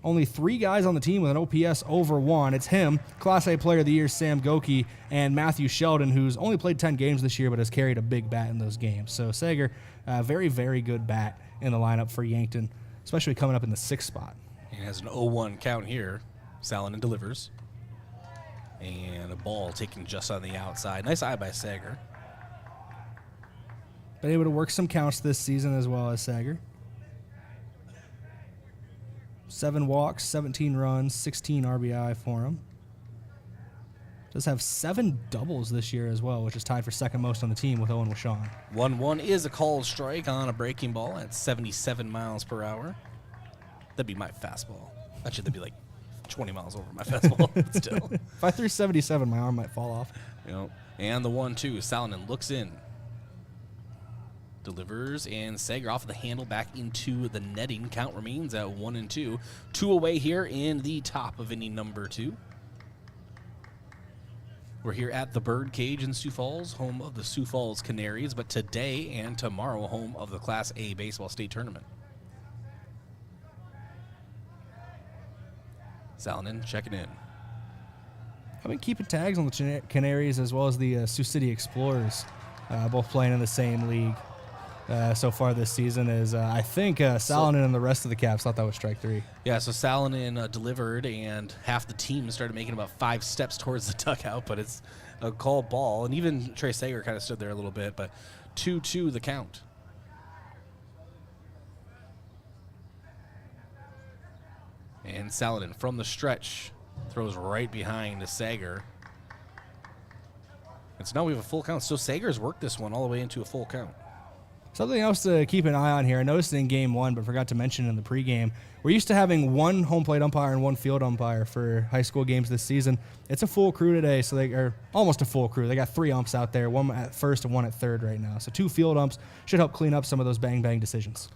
only 3 guys on the team with an OPS over 1. It's him, Class A Player of the Year Sam Goki, and Matthew Sheldon, who's only played 10 games this year but has carried a big bat in those games. So Sager, very, very good bat in the lineup for Yankton, especially coming up in the 6th spot. He has an 0-1 count here. Salonen delivers. And a ball taken just on the outside. Nice eye by Sager. Been able to work some counts this season as well as Sager. 7 walks, 17 runs, 16 RBI for him. Does have 7 doubles this year as well, which is tied for second most on the team with Owen Washon. 1-1 is a called strike on a breaking ball at 77 miles per hour. That'd be my fastball. Actually, that'd be like 20 miles over my fastball. But still. If I threw 77, my arm might fall off. And the 1-2. Salonen looks in. Delivers, and Sager off of the handle back into the netting. Count remains at 1-2. 2 away here in the top of inning number 2. We're here at the Birdcage in Sioux Falls, home of the Sioux Falls Canaries, but today and tomorrow, home of the Class A Baseball State Tournament. Salonen checking in. I've been keeping tags on the Canaries as well as the Sioux City Explorers, both playing in the same league. So far this season is, I think, Salonen and the rest of the Caps thought that was strike 3. Yeah, so Salonen delivered, and half the team started making about 5 steps towards the dugout, but it's a called ball. And even Trey Sager kind of stood there a little bit, but 2-2 the count. And Salonen from the stretch throws right behind Sager. And so now we have a full count. So Sager's worked this one all the way into a full count. Something else to keep an eye on here. I noticed it in game 1, but forgot to mention in the pregame. We're used to having 1 home plate umpire and 1 field umpire for high school games this season. It's a full crew today, so they are almost a full crew. They got 3 umps out there, 1 at first and 1 at third right now. So 2 field umps should help clean up some of those bang-bang decisions.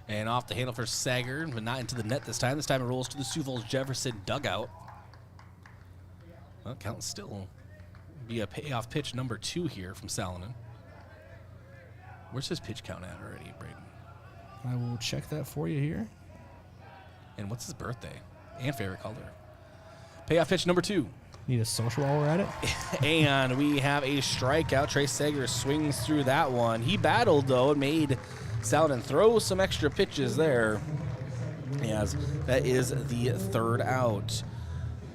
And off the handle for Sager, but not into the net this time. This time it rolls to the Sioux Falls Jefferson dugout. Well, count still be a payoff pitch number 2 here from Salonen. Where's his pitch count at already, Brayden? I will check that for you here. And what's his birthday and favorite color? Payoff pitch number 2. Need a social while we're at it? And we have a strikeout. Trey Sager swings through that one. He battled, though, and made Salonen throw some extra pitches there. As that is the 3rd out.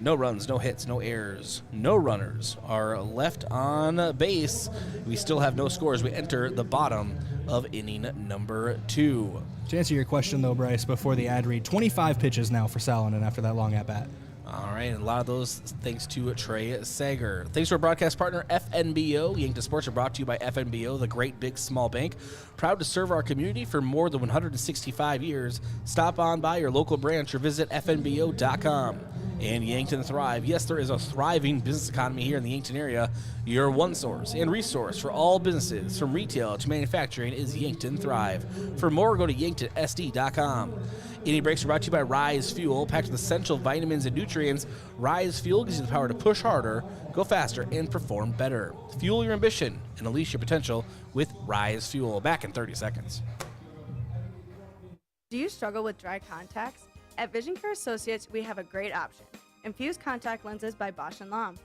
No runs, no hits, no errors, no runners are left on base. We still have no scores. We enter the bottom of inning number 2. To answer your question, though, Bryce, before the ad read, 25 pitches now for Salonen after that long at-bat. All right, and a lot of those thanks to Trey Sager. Thanks to our broadcast partner, FNBO. Yankton Sports are brought to you by FNBO, the great big small bank. Proud to serve our community for more than 165 years. Stop on by your local branch or visit FNBO.com. And Yankton Thrive. Yes, there is a thriving business economy here in the Yankton area. Your one source and resource for all businesses, from retail to manufacturing, is Yankton Thrive. For more, go to YanktonSD.com. Inning breaks are brought to you by Rise Fuel. Packed with essential vitamins and nutrients, Rise Fuel gives you the power to push harder, go faster, and perform better. Fuel your ambition and unleash your potential with Rise Fuel. Back in 30 seconds. Do you struggle with dry contacts? At Vision Care Associates, we have a great option. Infused contact lenses by Bosch & Lomb.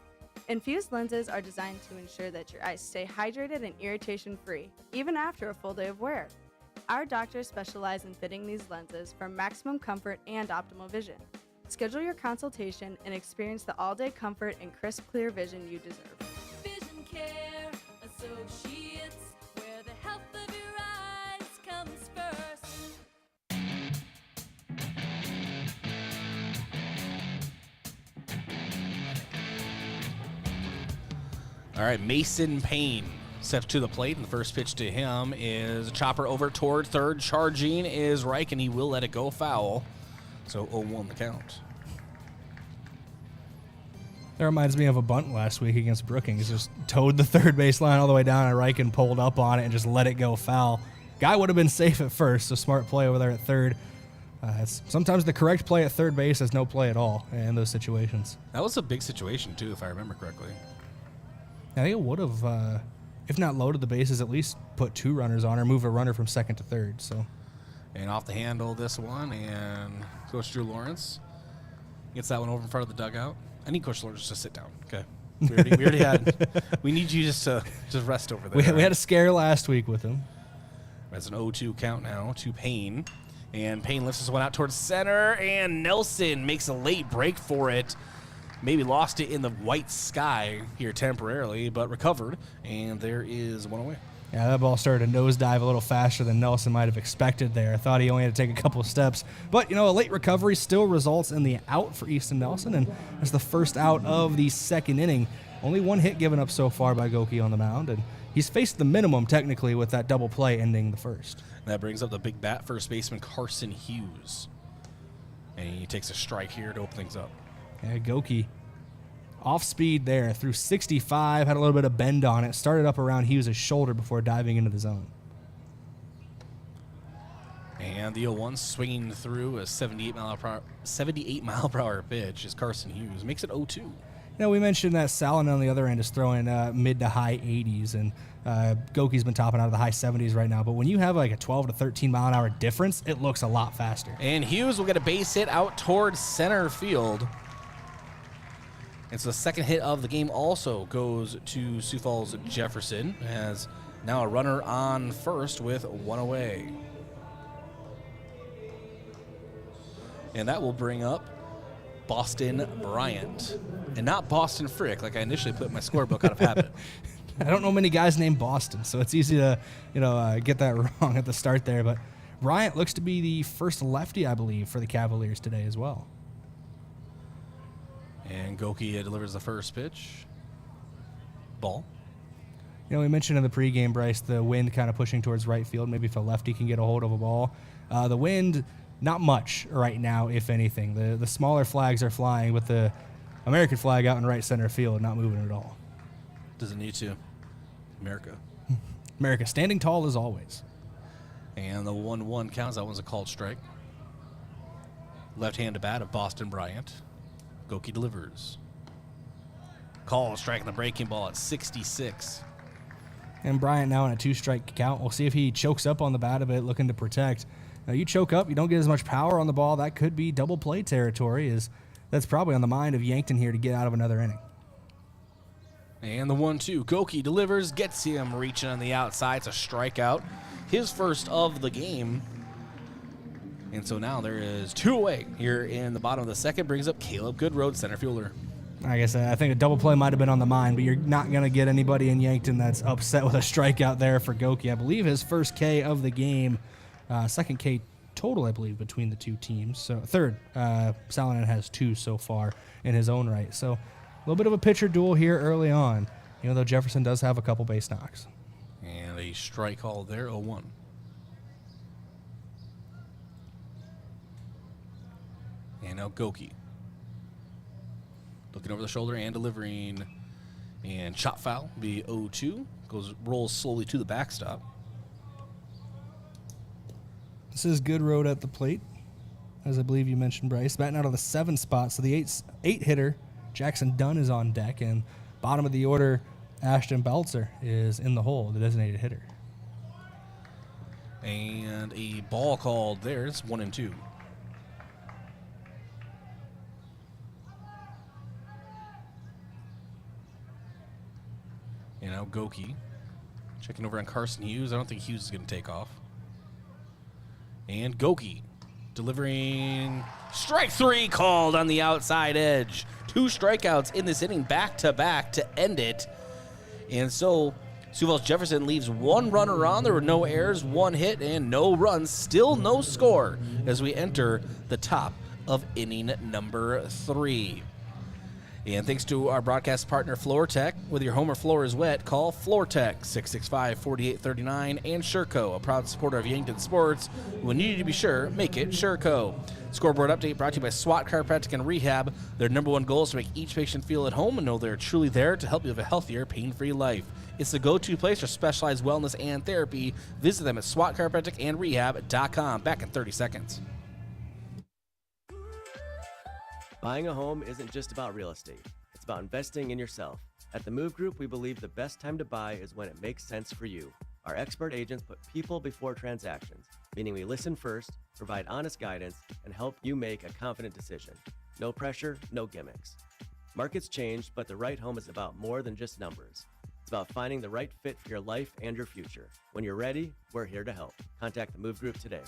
Infused lenses are designed to ensure that your eyes stay hydrated and irritation-free, even after a full day of wear. Our doctors specialize in fitting these lenses for maximum comfort and optimal vision. Schedule your consultation and experience the all-day comfort and crisp, clear vision you deserve. Vision Care Associates, where the health of your eyes comes first. All right, Mason Payne steps to the plate, and the first pitch to him is a chopper over toward third. Charging is Reich, and he will let it go foul. So 0-1 the count. That reminds me of a bunt last week against Brookings. Just towed the third base line all the way down, and Riken pulled up on it and just let it go foul. Guy would have been safe at first, so smart play over there at third. Sometimes the correct play at third base is no play at all in those situations. That was a big situation, too, if I remember correctly. I think it would have, if not loaded the bases, at least put 2 runners on or move a runner from second to third. So, and off the handle this one, and Coach Drew Lawrence gets that one over in front of the dugout. I need Coach Lawrence to sit down. Okay. We already had. We need you just to rest over there. We had a scare last week with him. That's an 0-2 count now to Payne. And Payne lifts this one out towards center, and Nelson makes a late break for it. Maybe lost it in the white sky here temporarily, but recovered, and there is one away. Yeah, that ball started to nosedive a little faster than Nelson might have expected there. I thought he only had to take a couple of steps. But, a late recovery still results in the out for Easton Nelson, and that's the first out of the second inning. Only 1 hit given up so far by Goki on the mound, and he's faced the minimum technically with that double play ending the first. That brings up the big bat first baseman Carson Hughes. And he takes a strike here to open things up. Yeah, Goki off speed there, through 65, had a little bit of bend on it, started up around Hughes' shoulder before diving into the zone. And the 0-1 swinging through a 78 mile per hour pitch is Carson Hughes. Makes it 0-2. We mentioned that Salin on the other end is throwing mid to high 80s, and Goki's been topping out of the high 70s right now. But when you have like a 12 to 13 mile an hour difference, it looks a lot faster. And Hughes will get a base hit out towards center field. And so the second hit of the game also goes to Sioux Falls Jefferson, as now a runner on first with 1 away. And that will bring up Boston Bryant, and not Boston Frick, like I initially put in my scorebook out of habit. I don't know many guys named Boston, so it's easy to get that wrong at the start there. But Bryant looks to be the first lefty, I believe, for the Cavaliers today as well. And Goki delivers the first pitch. Ball. We mentioned in the pregame, Bryce, the wind kind of pushing towards right field. Maybe if a lefty can get a hold of a ball. The wind, not much right now, if anything. The smaller flags are flying, with the American flag out in right center field, not moving at all. Doesn't need to. America. America, standing tall as always. And the 1-1 counts. That one's a called strike. Left-handed bat of Boston Bryant. Goki delivers. Call, striking the breaking ball at 66. And Bryant now in a 2-strike count. We'll see if he chokes up on the bat a bit, looking to protect. Now, you choke up, you don't get as much power on the ball. That could be double play territory. That's probably on the mind of Yankton here to get out of another inning. And the 1-2. Goki delivers, gets him reaching on the outside. It's a strikeout. His first of the game. And so now there is 2 away here in the bottom of the second. Brings up Caleb Goodroad, center fielder. Like I said, I think a double play might have been on the mind, but you're not going to get anybody in Yankton that's upset with a strikeout there for Goki. I believe his first K of the game, second K total, I believe, between the two teams. So third, Salonen has 2 so far in his own right. So a little bit of a pitcher duel here early on, though Jefferson does have a couple base knocks. And a strike call there, 0-1. And now Goki. Looking over the shoulder and delivering. And chop foul, be 0-2. Rolls slowly to the backstop. This is Goodroad at the plate, as I believe you mentioned, Bryce. Batting out of the 7 spot, so the 8 hitter, Jackson Dunn, is on deck. And bottom of the order, Ashton Belzer is in the hole, the designated hitter. And a ball called there. It's 1-2. And now Goki checking over on Carson Hughes. I don't think Hughes is going to take off. And Goki delivering strike 3 called on the outside edge. 2 strikeouts in this inning back-to-back to end it. And so Sioux Falls Jefferson leaves 1 runner on. There were no errors, 1 hit, and no runs. Still no score as we enter the top of inning number 3. And thanks to our broadcast partner, Floor Tech. Whether your home or floor is wet, call Floor Tech, 665-4839, and Sureco, a proud supporter of Yankton sports. When you need to be sure, make it Sureco. Scoreboard update brought to you by SWAT Chiropractic and Rehab. Their number one goal is to make each patient feel at home and know they're truly there to help you live a healthier, pain-free life. It's the go-to place for specialized wellness and therapy. Visit them at SWATChiropracticandRehab.com. Back in 30 seconds. Buying a home isn't just about real estate. It's about investing in yourself. At the Move Group, we believe the best time to buy is when it makes sense for you. Our expert agents put people before transactions, meaning we listen first, provide honest guidance, and help you make a confident decision. No pressure, no gimmicks. Markets change, but the right home is about more than just numbers. It's about finding the right fit for your life and your future. When you're ready, we're here to help. Contact the Move Group today.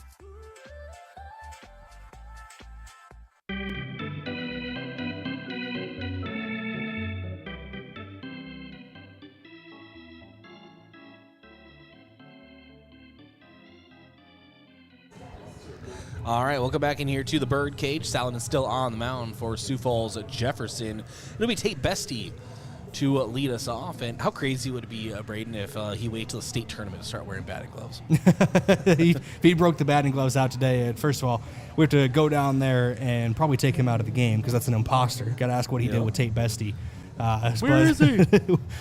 All right, welcome back in here to the Birdcage. Salin is still on the mound for Sioux Falls Jefferson. It'll be Tate Bestie to lead us off. And how crazy would it be, Brayden, if he waited till the state tournament to start wearing batting gloves? If he broke the batting gloves out today, first of all, we have to go down there and probably take him out of the game because that's an imposter. Got to ask what he did with Tate Bestie. Where is he?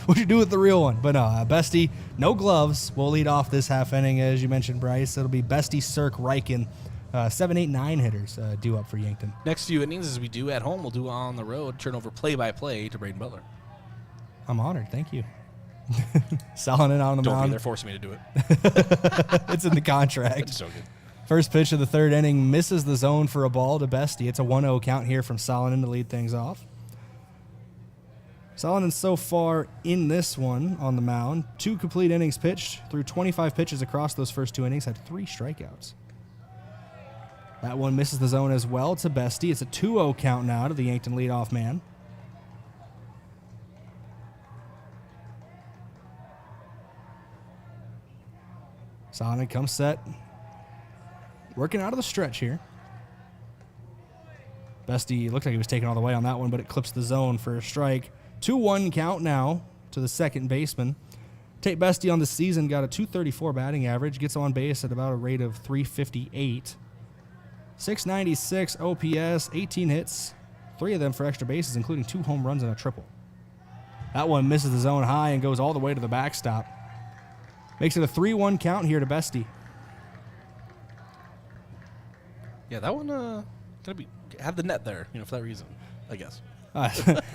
What'd you do with the real one? But no, Bestie, no gloves. We'll lead off this half inning, as you mentioned, Bryce. It'll be Bestie, Cirque, Riken. 7, 8, 9 hitters due up for Yankton. Next few innings, as we do at home, we'll do on the road. Turn over play-by-play to Brayden Butler. I'm honored. Thank you. Selling it on the mound. Don't be there forcing me to do it. It's in the contract. It's so good. First pitch of the third inning misses the zone for a ball to Bestie. It's a 1-0 count here from Salonen to lead things off. Salonen so far in this one on the mound, 2 complete innings pitched through 25 pitches across those first 2 innings, had 3 strikeouts. That one misses the zone as well to Bestie. It's a 2-0 count now to the Yankton leadoff man. Sonic comes set. Working out of the stretch here. Bestie looked like he was taken all the way on that one, but it clips the zone for a strike. 2-1 count now to the second baseman. Tate Bestie on the season got a .234 batting average, gets on base at about a rate of .358. 696 OPS, 18 hits, 3 of them for extra bases, including 2 home runs and a triple. That one misses the zone high and goes all the way to the backstop. Makes it a 3-1 count here to Bestie. Yeah, that one gonna be have the net there, for that reason, I guess.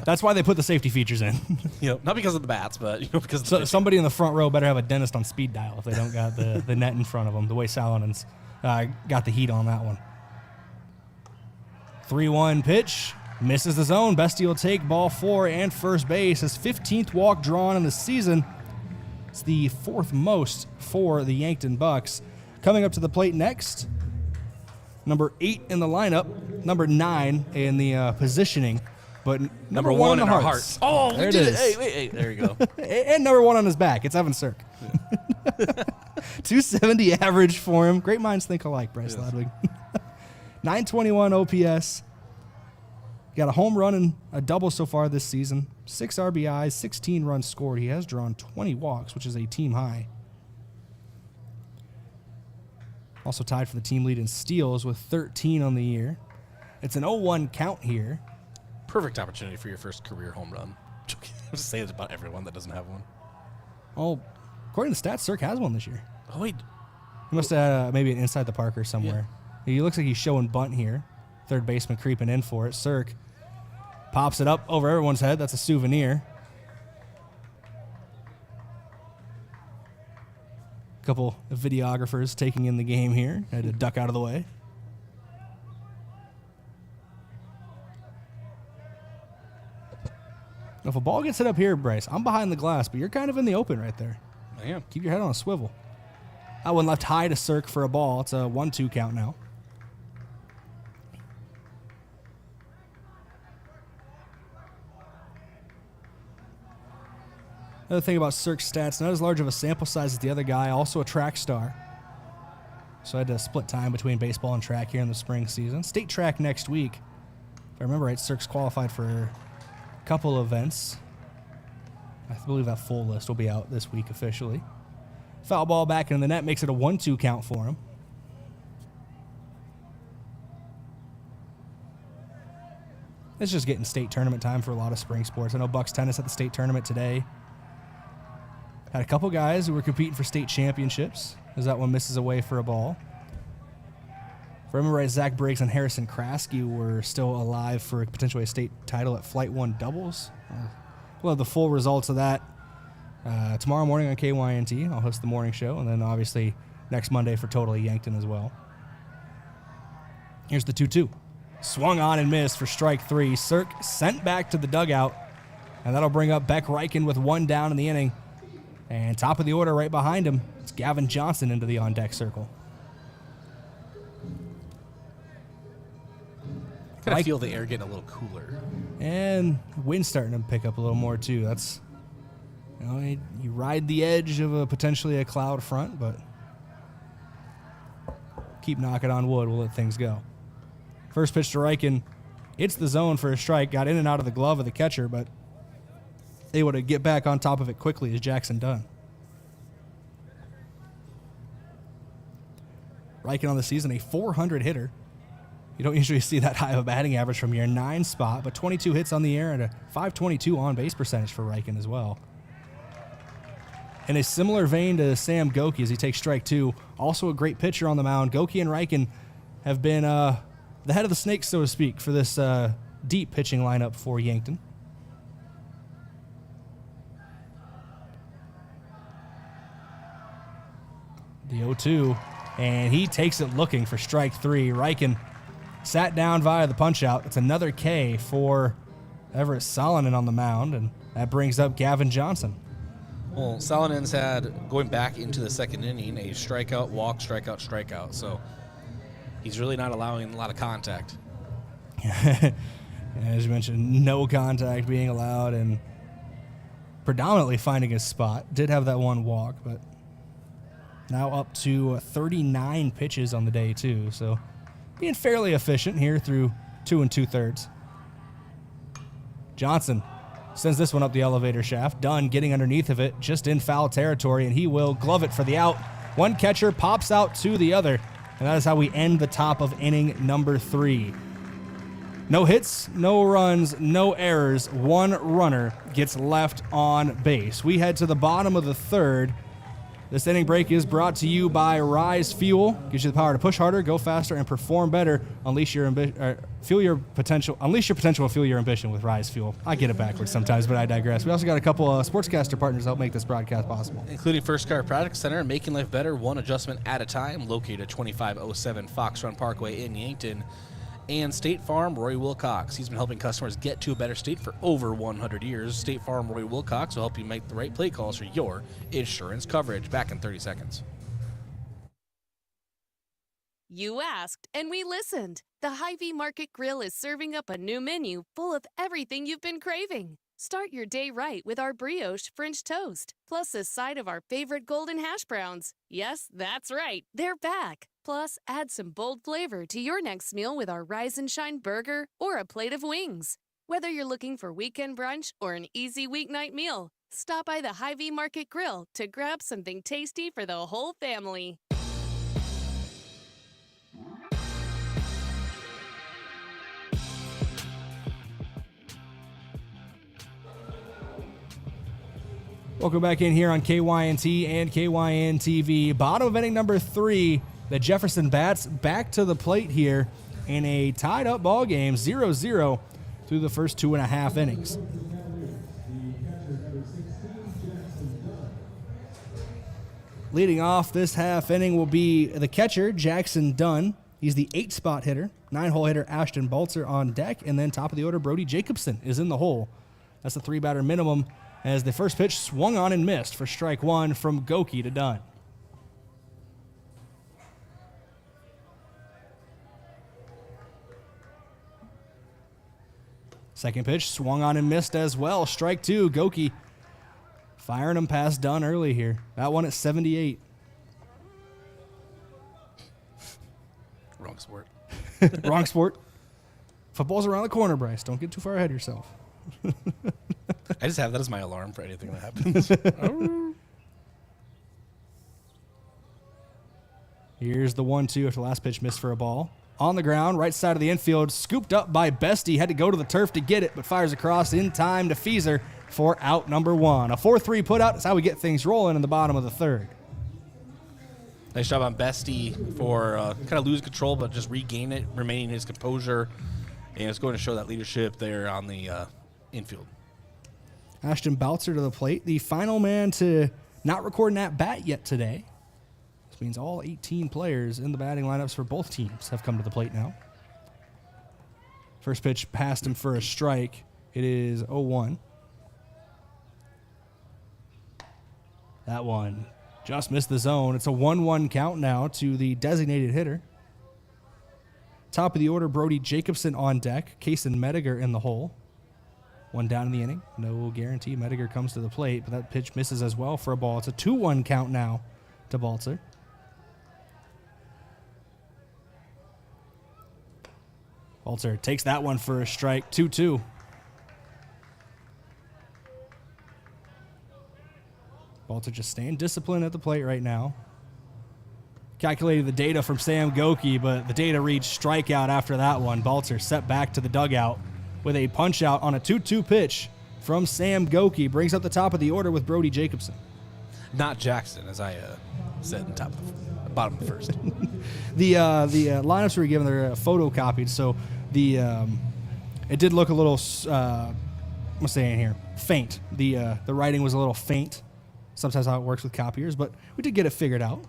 That's why they put the safety features in. Not because of the bats, but because somebody in the front row better have a dentist on speed dial if they don't got the net in front of them. The way Salonen's got the heat on that one. 3-1 pitch, misses the zone. Bestie will take ball 4 and first base. His 15th walk drawn in the season. It's the 4th most for the Yankton Bucks. Coming up to the plate next, number 8 in the lineup, number 9 in the positioning, but number 1 in our hearts. Oh, there we did it is. Hey, wait, there you go. And number 1 on his back. It's Evan Cirque. 270 average for him. Great minds think alike, Bryce Ladwig. 921 OPS. Got a home run and a double so far this season. 6 RBIs, 16 runs scored. He has drawn 20 walks, which is a team high. Also tied for the team lead in steals with 13 on the year. It's an 0-1 count here. Perfect opportunity for your first career home run. I'm just saying it's about everyone that doesn't have one. Oh, according to the stats, Cirque has one this year. Oh, wait. He must have had maybe an inside the Parker somewhere. Yeah. He looks like he's showing bunt here. Third baseman creeping in for it. Cirque pops it up over everyone's head. That's a souvenir. A couple of videographers taking in the game here. Had to duck out of the way. If a ball gets hit up here, Bryce, I'm behind the glass, but you're kind of in the open right there. I am. Keep your head on a swivel. That one left high to Cirque for a ball. It's a 1-2 count now. Another thing about Cirque's stats, not as large of a sample size as the other guy, also a track star. So I had to split time between baseball and track here in the spring season. State track next week. If I remember right, Cirque's qualified for couple events. I believe that full list will be out this week officially. Foul ball back in the net makes it a 1-2 count for him. It's just getting state tournament time for a lot of spring sports. I know Bucks tennis at the state tournament today. Had a couple guys who were competing for state championships, as that one misses away for a ball. If I remember right, Zach Briggs and Harrison Kraske were still alive for potentially a state title at Flight 1 doubles. We'll have the full results of that tomorrow morning on KYNT. I'll host the morning show, and then obviously next Monday for Totally Yankton as well. Here's the 2-2. Swung on and missed for strike 3. Cirque sent back to the dugout, and that'll bring up Beck Reichen with 1 down in the inning. And top of the order right behind him, it's Gavin Johnson into the on-deck circle. I feel the air getting a little cooler. And wind starting to pick up a little more too. That's, you ride the edge of potentially a cloud front, but keep knocking on wood. We'll let things go. First pitch to Reichen. It's the zone for a strike. Got in and out of the glove of the catcher, but able to get back on top of it quickly is Jackson Dunn. Reichen on the season, a 400 hitter. You don't usually see that high of a batting average from your 9 spot, but 22 hits on the air and a 522 on-base percentage for Reichen as well. In a similar vein to Sam Goki as he takes strike 2, also a great pitcher on the mound. Goki and Reichen have been the head of the snake, so to speak, for this deep pitching lineup for Yankton. The 0-2, and he takes it looking for strike 3. Reichen sat down via the punch-out. It's another K for Everett Salonen on the mound, and that brings up Gavin Johnson. Well, Salonen's had, going back into the second inning, a strikeout, walk, strikeout, strikeout. So he's really not allowing a lot of contact. As you mentioned, no contact being allowed and predominantly finding his spot. Did have that one walk, but now up to 39 pitches on the day, too. So being fairly efficient here through 2 2/3. Johnson sends this one up the elevator shaft. Dunn getting underneath of it, just in foul territory, and he will glove it for the out. One catcher pops out to the other, and that is how we end the top of inning number 3. No hits, no runs, no errors. 1 runner gets left on base. We head to the bottom of the 3rd. This inning break is brought to you by Rise Fuel. Gives you the power to push harder, go faster, and perform better. Unleash your fuel your potential. Unleash your potential and fuel your ambition with Rise Fuel. I get it backwards sometimes, but I digress. We also got a couple of sportscaster partners to help make this broadcast possible, including First Chiropractic Center, making life better, one adjustment at a time. Located at 2507 Fox Run Parkway in Yankton. And State Farm, Roy Wilcox. He's been helping customers get to a better state for over 100 years. State Farm, Roy Wilcox will help you make the right play calls for your insurance coverage. Back in 30 seconds. You asked, and we listened. The Hy-Vee Market Grill is serving up a new menu full of everything you've been craving. Start your day right with our brioche French toast, plus a side of our favorite golden hash browns. Yes, that's right, they're back. Plus, add some bold flavor to your next meal with our Rise and Shine burger or a plate of wings. Whether you're looking for weekend brunch or an easy weeknight meal, stop by the Hy-Vee Market Grill to grab something tasty for the whole family. Welcome back in here on KYNT and KYN-TV. Bottom of inning number 3. The Jefferson Bats back to the plate here in a tied-up ball game, 0-0 through the first 2.5 innings. Leading off this half inning will be the catcher, Jackson Dunn. He's the 8-spot hitter. 9-hole hitter, Ashton Baltzer on deck. And then top of the order, Brody Jacobson is in the hole. That's a 3-batter minimum as the first pitch swung on and missed for strike 1 from Goki to Dunn. Second pitch swung on and missed as well. Strike 2, Goki firing him past Dunn early here. That one at 78. Wrong sport. Wrong sport. Football's around the corner, Bryce. Don't get too far ahead of yourself. I just have that as my alarm for anything that happens. Here's the 1-2 after the last pitch missed for a ball. On the ground, right side of the infield, scooped up by Bestie. Had to go to the turf to get it, but fires across in time to Feezer for out number 1. A 4-3 put out is how we get things rolling in the bottom of the third. Nice job on Bestie for kind of lose control, but just regain it, remaining his composure. And it's going to show that leadership there on the infield. Ashton Boutzer to the plate, the final man to not record an at-bat yet today. This means all 18 players in the batting lineups for both teams have come to the plate now. First pitch passed him for a strike. It is 0-1. That one just missed the zone. It's a 1-1 count now to the designated hitter. Top of the order, Brody Jacobson on deck. Kason Mediger in the hole. One down in the inning. No guarantee Mediger comes to the plate, but that pitch misses as well for a ball. It's a 2-1 count now to Balzer. Balzer takes that one for a strike. 2-2. Balzer just staying disciplined at the plate right now. Calculated the data from Sam Goki, but the data reads strikeout after that one. Balzer set back to the dugout with a punch out on a 2-2 pitch from Sam Goki. Brings up the top of the order with Brody Jacobson. Not Jackson, as I said in bottom of the first. The lineups we were given, they're photocopied, so it did look a little, I'm saying here, faint. The writing was a little faint. Sometimes how it works with copiers, but we did get it figured out.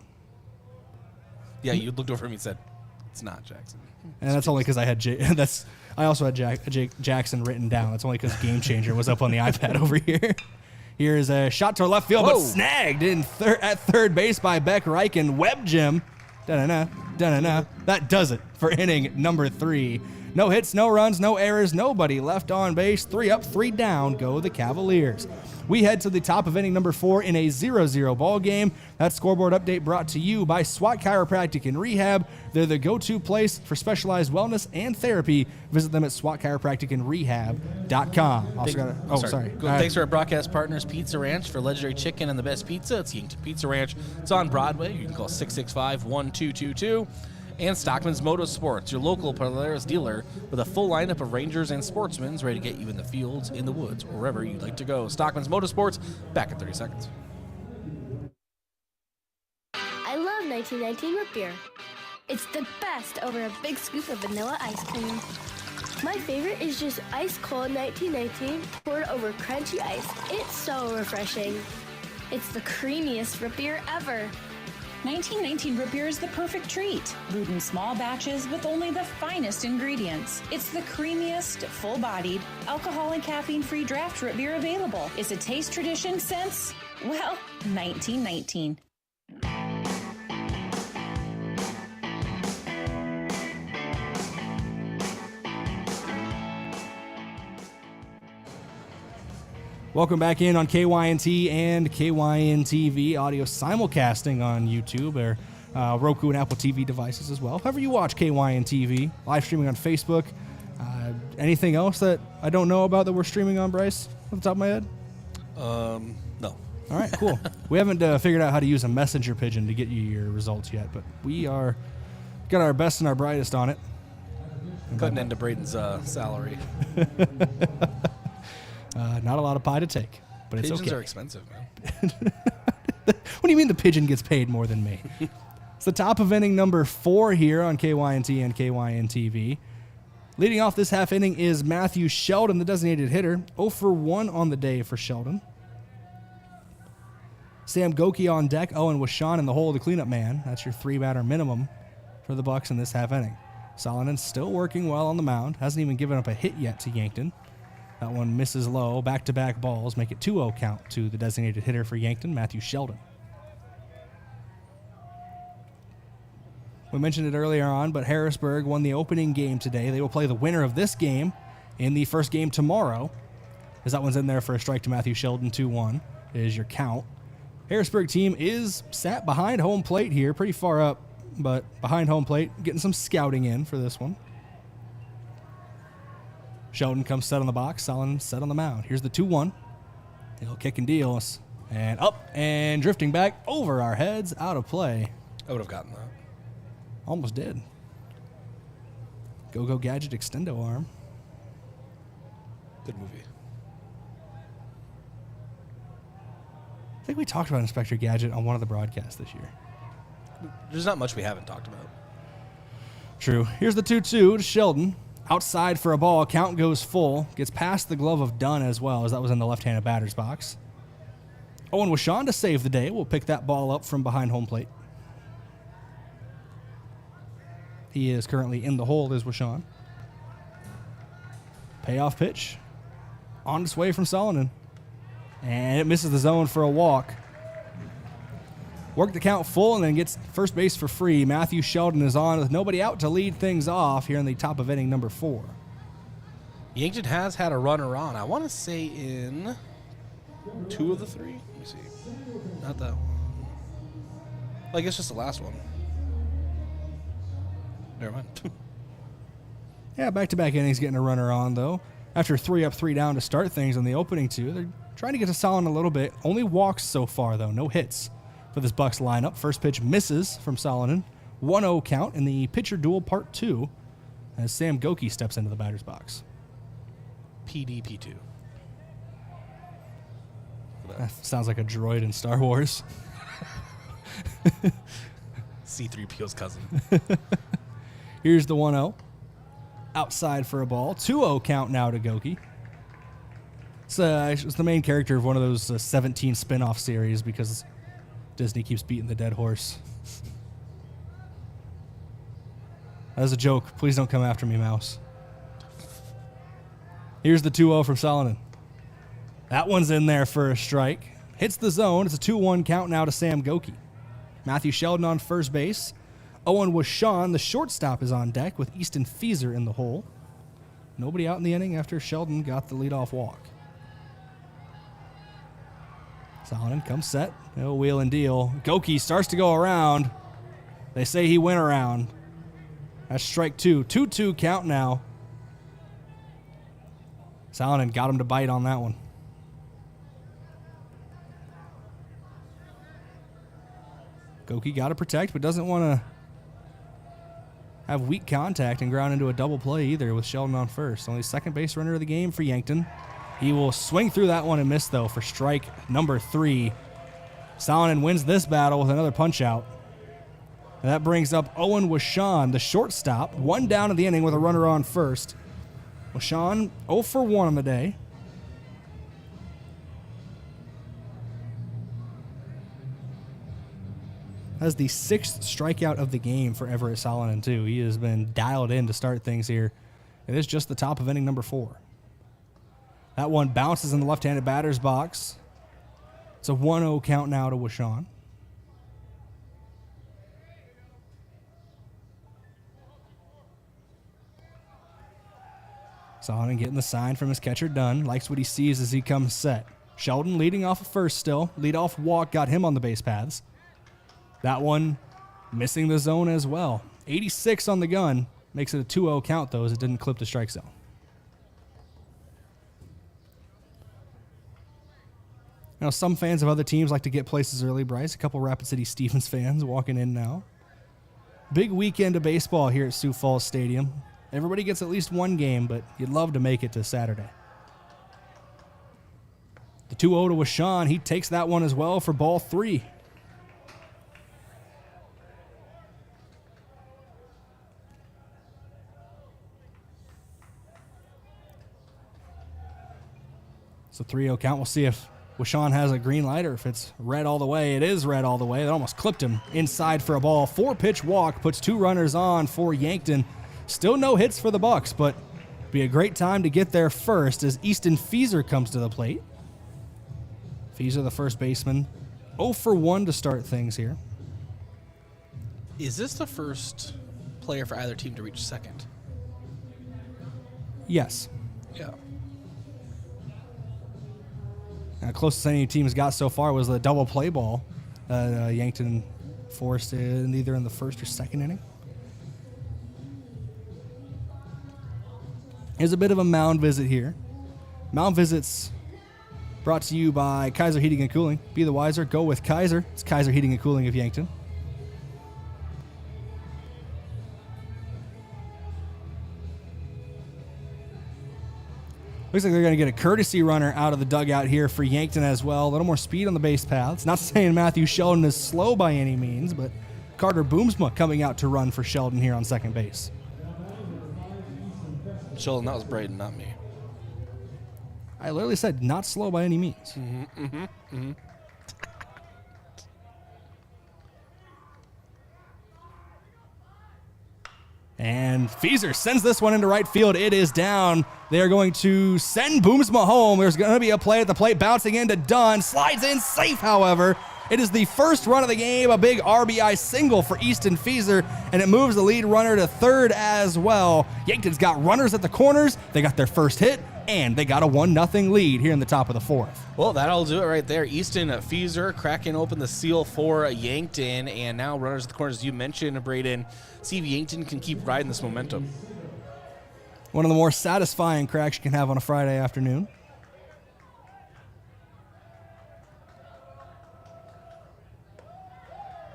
Yeah, you looked over at me and said, it's not Jackson. And that's only because I had I also had Jackson written down. That's only because Game Changer was up on the iPad over here. Here's a shot to left field, but snagged at third base by Beck Reichen. Web Jim. Da-na-na, da-na-na. That does it for inning number 3. No hits, no runs, no errors, nobody left on base. 3 up, 3 down, go the Cavaliers. We head to the top of inning number 4 in a 0-0 ball game. That scoreboard update brought to you by SWAT Chiropractic and Rehab. They're the go-to place for specialized wellness and therapy. Visit them at swatchiropracticandrehab.com. Thanks to our broadcast partners, Pizza Ranch, for legendary chicken and the best pizza. It's Yankton Pizza Ranch. It's on Broadway. You can call 665-1222. And Stockman's Motorsports, your local Polaris dealer with a full lineup of Rangers and Sportsmans ready to get you in the fields, in the woods, or wherever you'd like to go. Stockman's Motorsports, back in 30 seconds. I love 1919 root beer. It's the best over a big scoop of vanilla ice cream. My favorite is just ice cold 1919 poured over crunchy ice. It's so refreshing. It's the creamiest root beer ever. 1919 root beer is the perfect treat, brewed in small batches with only the finest ingredients. It's the creamiest, full-bodied, alcohol and caffeine-free draft root beer available. It's a taste tradition since, well, 1919. Welcome back in on KYNT and KYN-TV audio simulcasting on YouTube or Roku and Apple TV devices as well. However you watch KYN-TV, live streaming on Facebook. Anything else that I don't know about that we're streaming on, Bryce, off the top of my head? No. All right, cool. We haven't figured out how to use a messenger pigeon to get you your results yet, but we got our best and our brightest on it. Cutting into Brayden's salary. Not a lot of pie to take, but it's okay. Pigeons are expensive, man. What do you mean the pigeon gets paid more than me? It's the top of inning number 4 here on KYNT and KYN-TV. Leading off this half inning is Matthew Sheldon, the designated hitter. 0 for 1 on the day for Sheldon. Sam Goki on deck. Oh, and Washawn in the hole, the cleanup man. That's your 3-batter minimum for the Bucks in this half inning. Solonen still working well on the mound. Hasn't even given up a hit yet to Yankton. That one misses low. Back-to-back balls make it 2-0 count to the designated hitter for Yankton, Matthew Sheldon. We mentioned it earlier on, but Harrisburg won the opening game today. They will play the winner of this game in the first game tomorrow, as that one's in there for a strike to Matthew Sheldon. 2-1 is your count. Harrisburg team is sat behind home plate here, pretty far up, but behind home plate, getting some scouting in for this one. Sheldon comes set on the box. Solonin set on the mound. Here's the 2-1. He'll kick and deal. And up and drifting back over our heads. Out of play. I would have gotten that. Almost did. Go-Go Gadget extendo arm. Good movie. I think we talked about Inspector Gadget on one of the broadcasts this year. There's not much we haven't talked about. True. Here's the 2-2 to Sheldon. Outside for a ball. Count goes full. Gets past the glove of Dunn as well, as that was in the left-handed batter's box. Owen Washon to save the day. We'll pick that ball up from behind home plate. He is currently in the hole, is Washon. Payoff pitch. On its way from Solonin. And it misses the zone for a walk. Work the count full and then gets first base for free. Matthew Sheldon is on with nobody out to lead things off here in the top of inning number 4. Yankton has had a runner on. I want to say in 2 of the 3. Let me see. Not that one. I guess just the last one. Never mind. Yeah, back-to-back innings getting a runner on, though. After 3 up, 3 down to start things on the opening 2, they're trying to get to Solonin a little bit. Only walks so far, though. No hits for this Bucks lineup. First pitch misses from Solonin. 1-0 count in the pitcher duel part 2 as Sam Goki steps into the batter's box. PDP2. That sounds like a droid in Star Wars. C-3PO's cousin. Here's the 1-0. Outside for a ball. 2-0 count now to Goki. It's the main character of one of those 17 spin-off series because Disney keeps beating the dead horse. That was a joke. Please don't come after me, Mouse. Here's the 2-0 from Solonin. That one's in there for a strike. Hits the zone. It's a 2-1 count now to Sam Goki. Matthew Sheldon on first base. Owen Washon, the shortstop, is on deck with Easton Fieser in the hole. Nobody out in the inning after Sheldon got the leadoff walk. Solonin comes set. No wheel and deal. Goki starts to go around. They say he went around. That's strike 2. 2-2 count now. Solonin got him to bite on that one. Goki got to protect, but doesn't want to have weak contact and ground into a double play either with Sheldon on first. Only second base runner of the game for Yankton. He will swing through that one and miss, though, for strike number 3. Solonin wins this battle with another punch-out. And that brings up Owen Washon, the shortstop. 1 down in the inning with a runner on first. Washon 0 for 1 on the day. That's the 6th strikeout of the game for Everett Solonin, too. He has been dialed in to start things here. It is just the top of inning number 4. That one bounces in the left-handed batter's box. It's a 1-0 count now to Washon. Solonin getting the sign from his catcher Dunn. Likes what he sees as he comes set. Sheldon leading off at first still. Leadoff walk got him on the base paths. That one missing the zone as well. 86 on the gun. Makes it a 2-0 count, though, as it didn't clip the strike zone. Now, some fans of other teams like to get places early, Bryce. A couple Rapid City Stevens fans walking in now. Big weekend of baseball here at Sioux Falls Stadium. Everybody gets at least one game, but you'd love to make it to Saturday. The 2-0 to Washon. He takes that one as well for ball 3. So 3-0 count. We'll see if Washon has a green light or if it's red all the way. It is red all the way. That almost clipped him inside for a ball. 4-pitch walk puts 2 runners on for Yankton. Still no hits for the Bucks, but be a great time to get there first as Easton Fieser comes to the plate. Fieser, the first baseman, 0 for 1 to start things here. Is this the first player for either team to reach second? Yes. Yeah. Closest any team has got so far was the double play ball. Yankton forced in either in the first or second inning. Here's a bit of a mound visit here. Mound visits brought to you by Kaiser Heating and Cooling. Be the wiser. Go with Kaiser. It's Kaiser Heating and Cooling of Yankton. Looks like they're going to get a courtesy runner out of the dugout here for Yankton as well. A little more speed on the base paths. Not saying Matthew Sheldon is slow by any means, but Carter Boomsma coming out to run for Sheldon here on second base. Sheldon, that was Brayden, not me. I literally said not slow by any means. Mm-hmm, mm-hmm, mm-hmm. And Feeser sends this one into right field. It is down. They are going to send Boomsma home. There's going to be a play at the plate, bouncing into Dunn. Slides in safe, however. It is the first run of the game, a big RBI single for Easton Feeser, and it moves the lead runner to third as well. Yankton's got runners at the corners. They got their first hit, and they got a 1-0 lead here in the top of the fourth. Well, that'll do it right there. Easton Feeser cracking open the seal for Yankton, and now runners at the corners, as you mentioned, Brayden. See if Yankton can keep riding this momentum. One of the more satisfying cracks you can have on a Friday afternoon.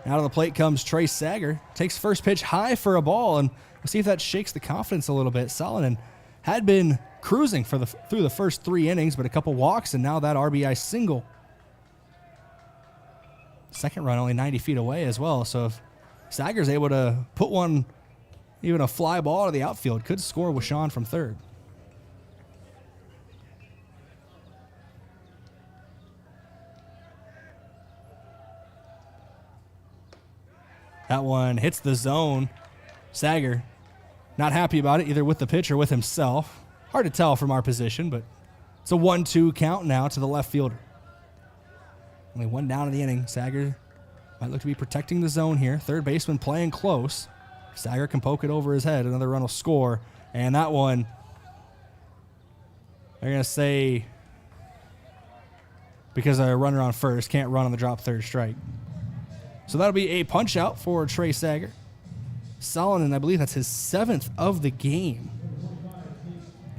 Out of the plate comes Trey Sager. Takes first pitch high for a ball, and we'll see if that shakes the confidence a little bit. Salonen had been cruising through the first 3 innings, but a couple walks, and now that RBI single. Second run only 90 feet away as well, so if Sager's able to put one, even a fly ball to the outfield, could score with Sean from third. That one hits the zone. Sager not happy about it, either with the pitch or with himself. Hard to tell from our position, but it's a 1-2 count now to the left fielder. Only one down in the inning. Sager might look to be protecting the zone here. Third baseman playing close. Sager can poke it over his head. Another run will score. And that one, they're going to say, because a runner on first can't run on the drop third strike. So that'll be a punch out for Trey Sager. Salonen, I believe that's his 7th of the game.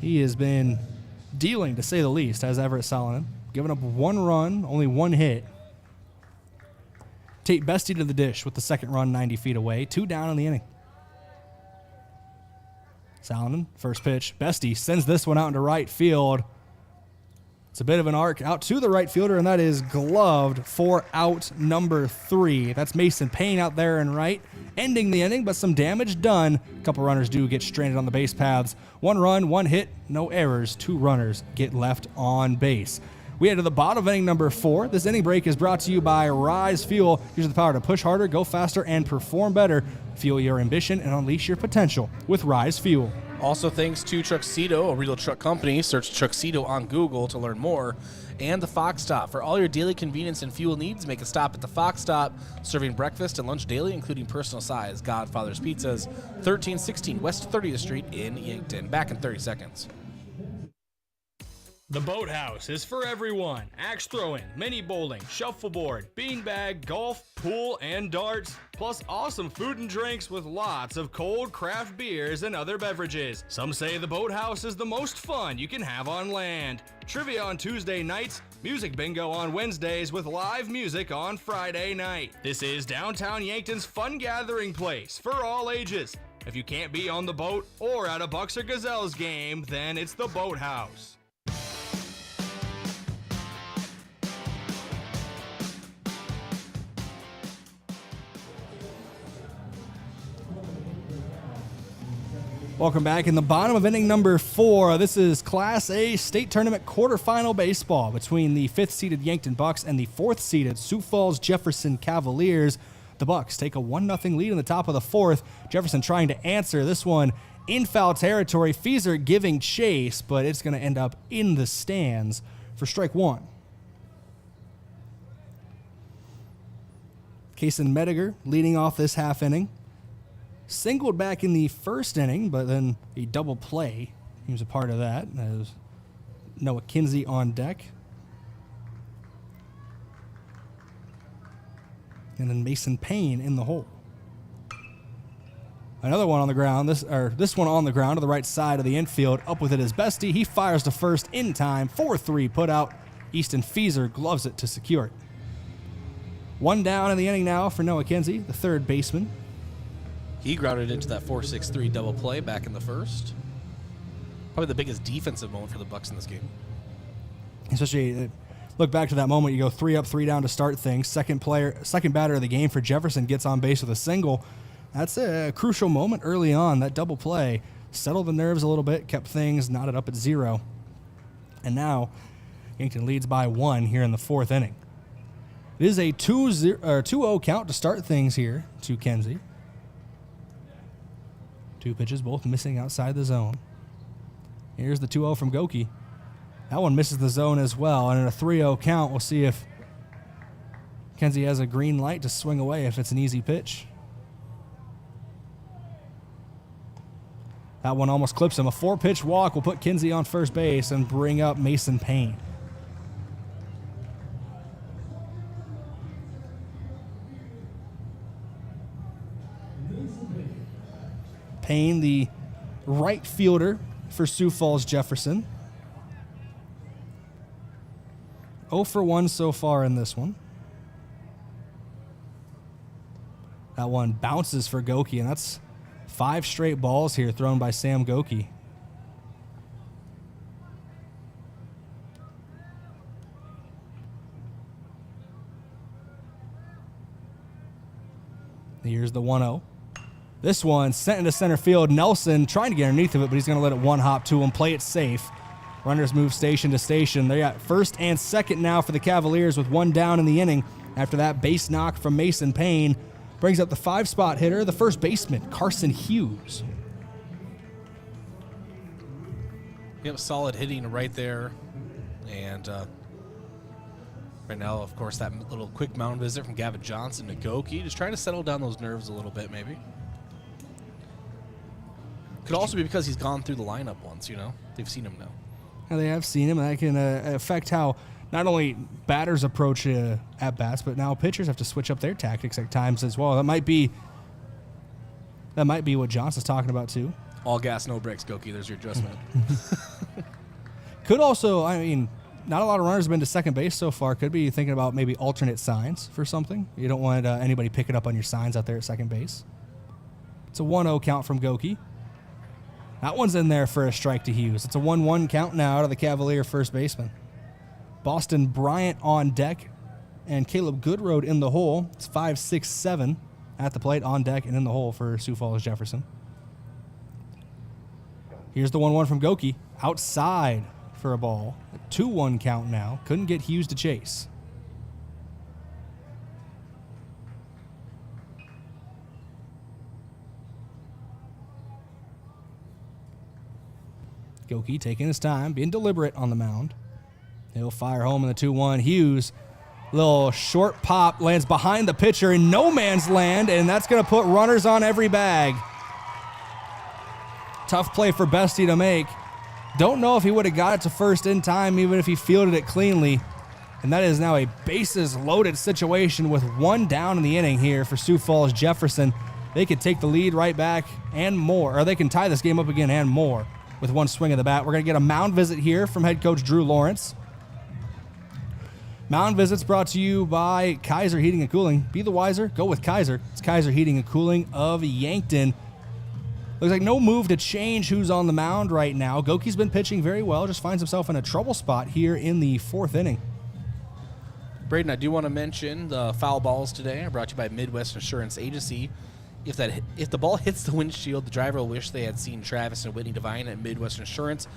He has been dealing, to say the least, as Everett Salonen. Giving up 1 run, only 1 hit. Tate Bestie to the dish with the second run 90 feet away. 2 down in the inning. Salonen, first pitch. Bestie sends this one out into right field. It's a bit of an arc out to the right fielder, and that is gloved for out number 3. That's Mason Payne out there in right, ending the inning, but some damage done. A couple runners do get stranded on the base paths. 1 run, 1 hit, no errors. 2 runners get left on base. We head to the bottom of inning number 4. This inning break is brought to you by Rise Fuel. Use the power to push harder, go faster, and perform better. Fuel your ambition and unleash your potential with Rise Fuel. Also thanks to Truxedo, a real truck company. Search Truxedo on Google to learn more. And the Fox Stop. For all your daily convenience and fuel needs, make a stop at the Fox Stop, serving breakfast and lunch daily, including personal size Godfather's Pizzas, 1316 West 30th Street in Yankton. Back in 30 seconds. The Boathouse is for everyone. Axe throwing, mini bowling, shuffleboard, beanbag, golf, pool, and darts. Plus awesome food and drinks with lots of cold craft beers and other beverages. Some say the Boathouse is the most fun you can have on land. Trivia on Tuesday nights, music bingo on Wednesdays with live music on Friday night. This is downtown Yankton's fun gathering place for all ages. If you can't be on the boat or at a Bucks or Gazelles game, then it's the Boathouse. Welcome back. In the bottom of inning number 4, this is Class A State Tournament quarterfinal baseball between the 5th-seeded Yankton Bucks and the 4th-seeded Sioux Falls Jefferson Cavaliers. The Bucks take a 1-0 lead in the top of the 4th. Jefferson trying to answer this one in foul territory. Feeser giving chase, but it's going to end up in the stands for strike 1. Kason Mediger leading off this half inning. Singled back in the first inning, but then a double play. He was a part of that. As Noah Kinsey on deck. And then Mason Payne in the hole. Another one on the ground. This one on the ground to the right side of the infield. Up with it is Bestie. He fires to first in time. 4-3 put out. Easton Feeser gloves it to secure it. One down in the inning now for Noah Kinsey, the third baseman. He grounded into that 4-6-3 double play back in the first. Probably the biggest defensive moment for the Bucks in this game. Especially, look back to that moment. You go 3 up, 3 down to start things. Second batter of the game for Jefferson gets on base with a single. That's a crucial moment early on. That double play settled the nerves a little bit, kept things knotted up at 0. And now Yankton leads by 1 here in the 4th inning. It is a 2-0 count to start things here to Kinsey. 2 pitches, both missing outside the zone. Here's the 2-0 from Goki. That one misses the zone as well. And in a 3-0 count, we'll see if Kinsey has a green light to swing away if it's an easy pitch. That one almost clips him. A 4-pitch walk will put Kinsey on first base and bring up Mason Payne. Payne, the right fielder for Sioux Falls Jefferson. 0 for 1 so far in this one. That one bounces for Goki, and that's 5 straight balls here thrown by Sam Goki. Here's the 1-0. This one sent into center field. Nelson trying to get underneath of it, but he's going to let it one hop to him, play it safe. Runners move station to station. They got first and second now for the Cavaliers with 1 down in the inning. After that base knock from Mason Payne, brings up the 5-spot hitter, the first baseman, Carson Hughes. Yep, solid hitting right there. And right now, of course, that little quick mound visit from Gavin Johnson to Goki, just trying to settle down those nerves a little bit, maybe. Could also be because he's gone through the lineup once, you know? They've seen him now. Yeah, they have seen him, and that can affect how not only batters approach at-bats, but now pitchers have to switch up their tactics at times as well. That might be what Johnson's talking about, too. All gas, no brakes, Goki. There's your adjustment. Could also, I mean, not a lot of runners have been to second base so far. Could be thinking about maybe alternate signs for something. You don't want anybody picking up on your signs out there at second base. It's a 1-0 count from Goki. That one's in there for a strike to Hughes. It's a 1-1 count now out of the Cavalier first baseman. Boston Bryant on deck and Caleb Goodroad in the hole. It's 5, 6, 7 at the plate, on deck and in the hole for Sioux Falls Jefferson. Here's the 1-1 from Goki. Outside for a ball. A 2-1 count now. Couldn't get Hughes to chase. Goki taking his time, being deliberate on the mound. He'll fire home in the 2-1. Hughes, little short pop, lands behind the pitcher in no man's land, and that's going to put runners on every bag. Tough play for Bestie to make. Don't know if he would have got it to first in time, even if he fielded it cleanly. And that is now a bases-loaded situation with 1 down in the inning here for Sioux Falls Jefferson. They could take the lead right back and more, or they can tie this game up again and more with 1 swing of the bat. We're going to get a mound visit here from head coach Drew Lawrence. Mound visits brought to you by Kaiser Heating and Cooling. Be the wiser, go with Kaiser. It's Kaiser Heating and Cooling of Yankton. Looks like no move to change who's on the mound right now. Goki's been pitching very well, just finds himself in a trouble spot here in the 4th inning. Brayden, I do want to mention the foul balls today are brought to you by Midwest Insurance Agency. If the ball hits the windshield, the driver will wish they had seen Travis and Whitney Devine at Midwest Insurance.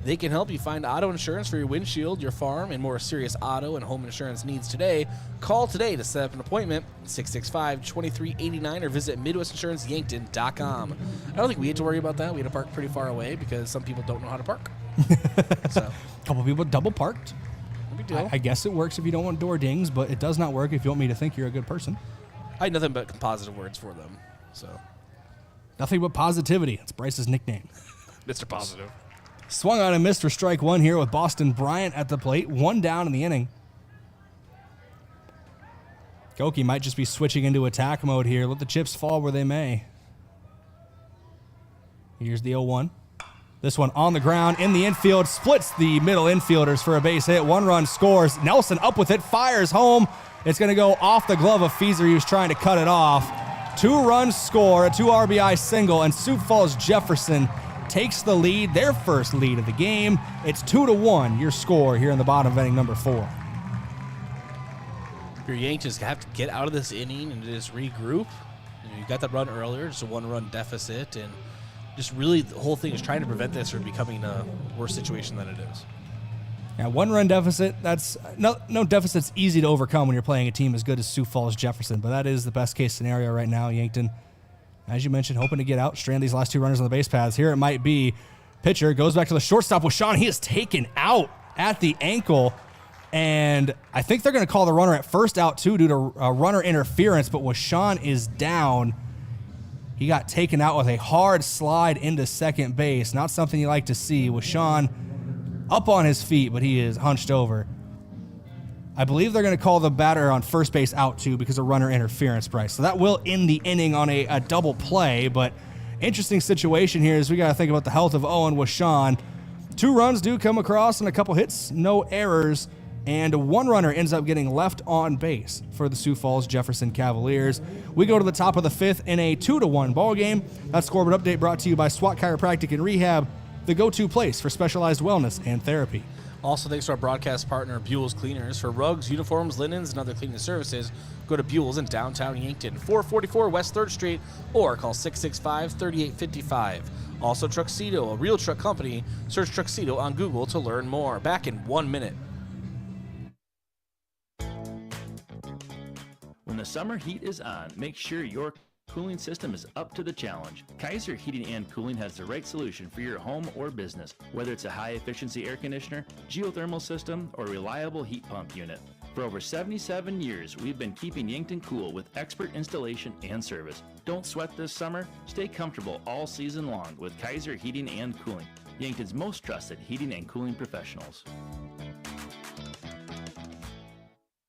They can help you find auto insurance for your windshield, your farm, and more serious auto and home insurance needs today. Call today to set up an appointment, 665-2389, or visit MidwestInsuranceYankton.com. I don't think we had to worry about that. We had to park pretty far away because some people don't know how to park. A couple people double parked. No big deal. I guess it works if you don't want door dings, but it does not work if you want me to think you're a good person. I had nothing but positive words for them. So, nothing but positivity. That's Bryce's nickname. Mr. Positive. Swung on and missed for strike 1 here with Boston Bryant at the plate. 1 down in the inning. Goki might just be switching into attack mode here. Let the chips fall where they may. Here's the 0-1. This one on the ground in the infield, splits the middle infielders for a base hit. 1 run scores. Nelson up with it, fires home. It's going to go off the glove of Feaser. He was trying to cut it off. 2 runs score, a 2 RBI single, and Sioux Falls Jefferson takes the lead, their first lead of the game. It's 2-1, your score here in the bottom of inning number 4. Your Yankees have to get out of this inning and just regroup. You got that run earlier, just a 1-run deficit, and just really the whole thing is trying to prevent this from becoming a worse situation than it is. Yeah, 1-run deficit, that's no deficit's easy to overcome when you're playing a team as good as Sioux Falls Jefferson, but that is the best case scenario right now. Yankton, as you mentioned, hoping to get out, strand these last 2 runners on the base paths. Here it might be. Pitcher goes back to the shortstop with Sean. He is taken out at the ankle, and I think they're going to call the runner at first out too due to runner interference, but Washawn is down. He got taken out with a hard slide into second base. Not something you like to see. Washawn up on his feet, but he is hunched over. I believe they're going to call the batter on first base out too because of runner interference, Bryce. So that will end the inning on a double play, but interesting situation here is we got to think about the health of Owen Washawn. 2 runs do come across and a couple hits, no errors, and 1 runner ends up getting left on base for the Sioux Falls Jefferson Cavaliers. We go to the top of the 5th in a 2-1 ball game. That scoreboard update brought to you by SWAT Chiropractic and Rehab, the go-to place for specialized wellness and therapy. Also, thanks to our broadcast partner, Buell's Cleaners. For rugs, uniforms, linens, and other cleaning services, go to Buell's in downtown Yankton, 444 West 3rd Street, or call 665-3855. Also, Truxedo, a real truck company. Search Truxedo on Google to learn more. Back in 1 minute. When the summer heat is on, make sure your cooling system is up to the challenge. Kaiser Heating and Cooling has the right solution for your home or business, whether it's a high-efficiency air conditioner, geothermal system, or reliable heat pump unit. For over 77 years, we've been keeping Yankton cool with expert installation and service. Don't sweat this summer. Stay comfortable all season long with Kaiser Heating and Cooling, Yankton's most trusted heating and cooling professionals.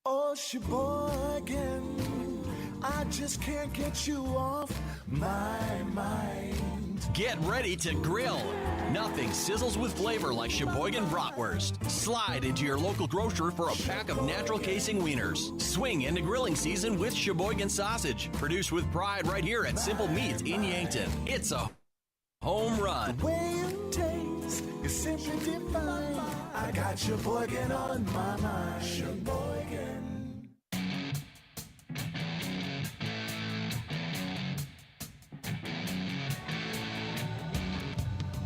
Oh, Sheboygan, I just can't get you off my mind. Get ready to grill. Nothing sizzles with flavor like Sheboygan Bratwurst. Slide into your local grocer for a pack of natural casing wieners. Swing into grilling season with Sheboygan sausage. Produced with pride right here at Simple Meats in Yankton. It's a home run. The way it tastes is simply divine. I got Sheboygan on my mind. Sheboygan.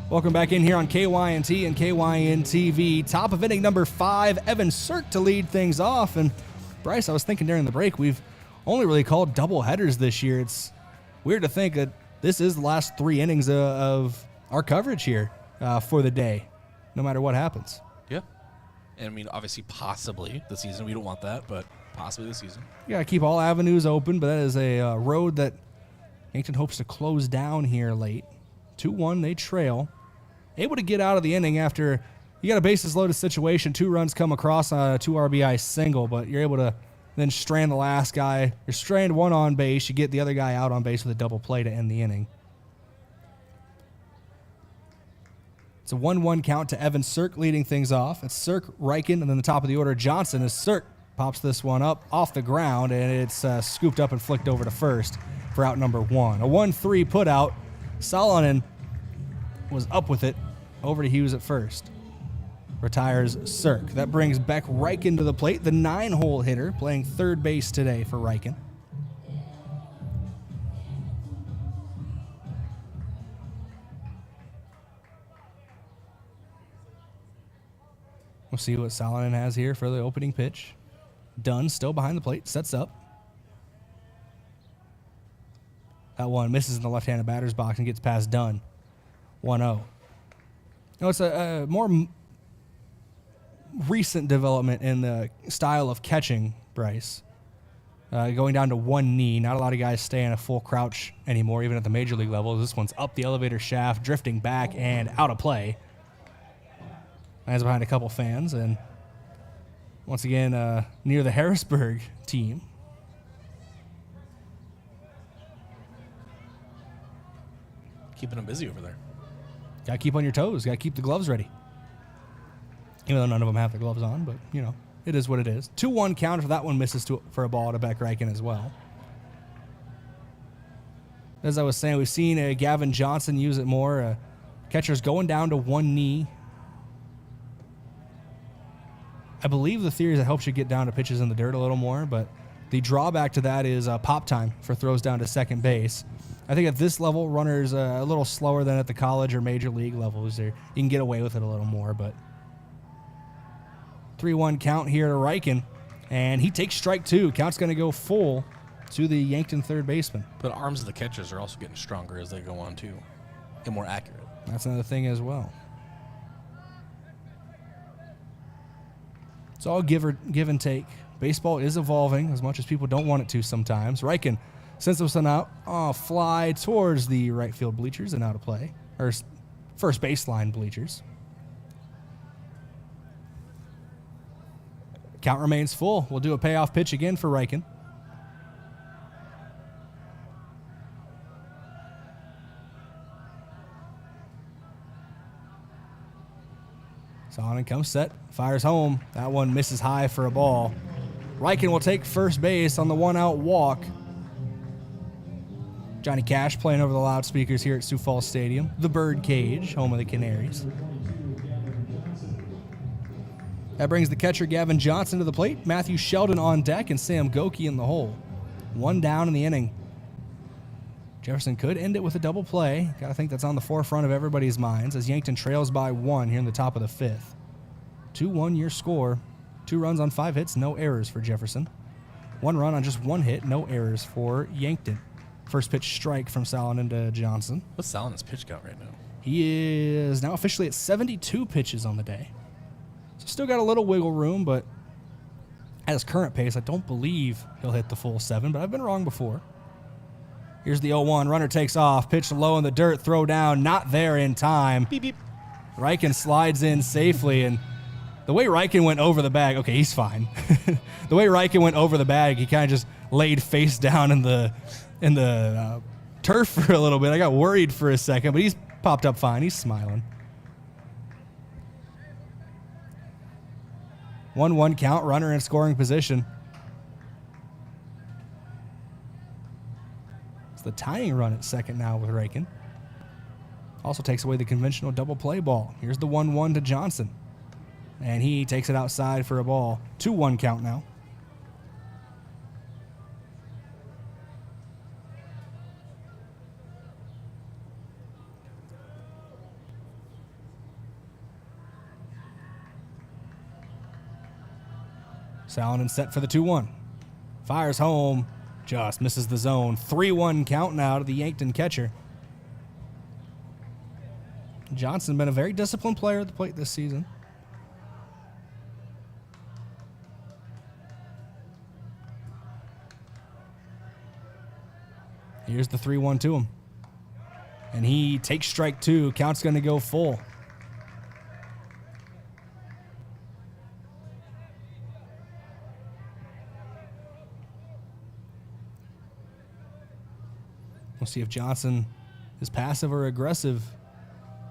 Welcome back in here on KYNT and KYN TV. Top of inning number 5, Evan Sirk to lead things off. And Bryce, I was thinking during the break, we've only really called double headers this year. It's weird to think that this is the last 3 innings of our coverage here for the day, no matter what happens. Yeah. And I mean, obviously, possibly the season. We don't want that, but possibly the season. You got to keep all avenues open, but that is a road that Yankton hopes to close down here late. 2-1, they trail. Able to get out of the inning after you got a bases loaded situation. 2 runs come across on a 2 RBI single, but you're able to then strand the last guy. You're strand 1 on base. You get the other guy out on base with a double play to end the inning. It's a 1-1 count to Evan Sirk leading things off. It's Sirk, Reichen, and then the top of the order, Johnson, as Sirk pops this one up off the ground, and it's scooped up and flicked over to first for out number 1. A 1-3 put out. Salonen was up with it. Over to Hughes at first. Retires Sirk. That brings Beck Reichen to the plate, the 9-hole hitter, playing third base today for Reichen. We'll see what Salonen has here for the opening pitch. Dunn still behind the plate, sets up. That one misses in the left-handed batter's box and gets past Dunn. 1-0. No, it's a more recent development in the style of catching, Bryce. Going down to one knee. Not a lot of guys stay in a full crouch anymore, even at the major league level. This one's up the elevator shaft, drifting back, and out of play. Lands behind a couple fans, and once again, near the Harrisburg team. Keeping them busy over there. Got to keep on your toes. Got to keep the gloves ready. Even though none of them have the gloves on, but, you know, it is what it is. 2-1 counter for that one, misses for a ball to Beck Reichen as well. As I was saying, we've seen Gavin Johnson use it more. Catcher's going down to one knee. I believe the theory is it helps you get down to pitches in the dirt a little more, but the drawback to that is pop time for throws down to second base. I think at this level, runners a little slower than at the college or major league levels. You can get away with it a little more, but 3-1 count here to Reichen, and he takes strike two. Count's going to go full to the Yankton third baseman. But arms of the catchers are also getting stronger as they go on, too, and more accurate. That's another thing as well. It's all give and take. Baseball is evolving as much as people don't want it to sometimes. Reichen sends this one out, fly towards the right field bleachers and out of play, or first baseline bleachers. Count remains full. We'll do a payoff pitch again for Reichen. Sonnen comes set, fires home. That one misses high for a ball. Reichen will take first base on the one-out walk. Johnny Cash playing over the loudspeakers here at Sioux Falls Stadium. The Birdcage, home of the Canaries. That brings the catcher Gavin Johnson to the plate. Matthew Sheldon on deck and Sam Goki in the hole. One down in the inning. Jefferson could end it with a double play. Got to think that's on the forefront of everybody's minds as Yankton trails by one here in the top of the fifth. 2-1 your score. 2 runs on 5 hits, no errors for Jefferson. 1 run on just 1 hit, no errors for Yankton. First pitch strike from Salonen to Johnson. What's Salonen's pitch count right now? He is now officially at 72 pitches on the day. So still got a little wiggle room, but at his current pace, I don't believe he'll hit the full 7, but I've been wrong before. Here's the 0-1. Runner takes off. Pitch low in the dirt. Throw down. Not there in time. Beep, beep. Reichen slides in safely, and the way Reichen went over the bag, okay, he's fine. The way Reichen went over the bag, he kind of just laid face down in the turf for a little bit. I got worried for a second, but he's popped up fine. He's smiling. 1-1 count. Runner in scoring position. It's the tying run at second now with Reichen. Also takes away the conventional double play ball. Here's the 1-1 to Johnson. And he takes it outside for a ball. 2-1 count now. Salonen set for the 2-1. Fires home. Just misses the zone. 3-1 count now to the Yankton catcher. Johnson been a very disciplined player at the plate this season. Here's the 3-1 to him. And he takes strike 2. Count's going to go full. We'll see if Johnson is passive or aggressive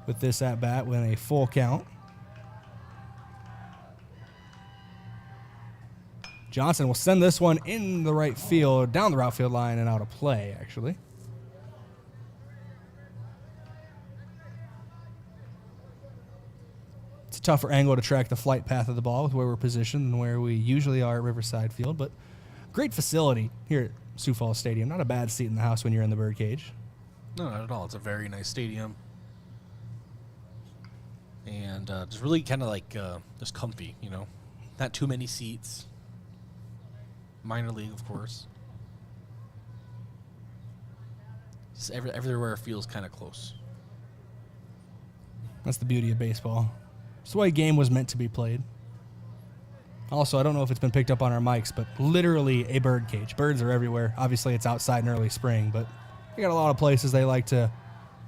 with this at-bat with a full count. Johnson will send this one in the right field, down the outfield line and out of play, actually. It's a tougher angle to track the flight path of the ball with where we're positioned than where we usually are at Riverside Field, but great facility here at Sioux Falls Stadium. Not a bad seat in the house when you're in the Birdcage. No, not at all. It's a very nice stadium. And just really kind of like just comfy, you know. Not too many seats. Minor league, of course. Just everywhere feels kind of close. That's the beauty of baseball. It's the way a game was meant to be played. Also, I don't know if it's been picked up on our mics, but literally a bird cage. Birds are everywhere. Obviously, it's outside in early spring, but we got a lot of places they like to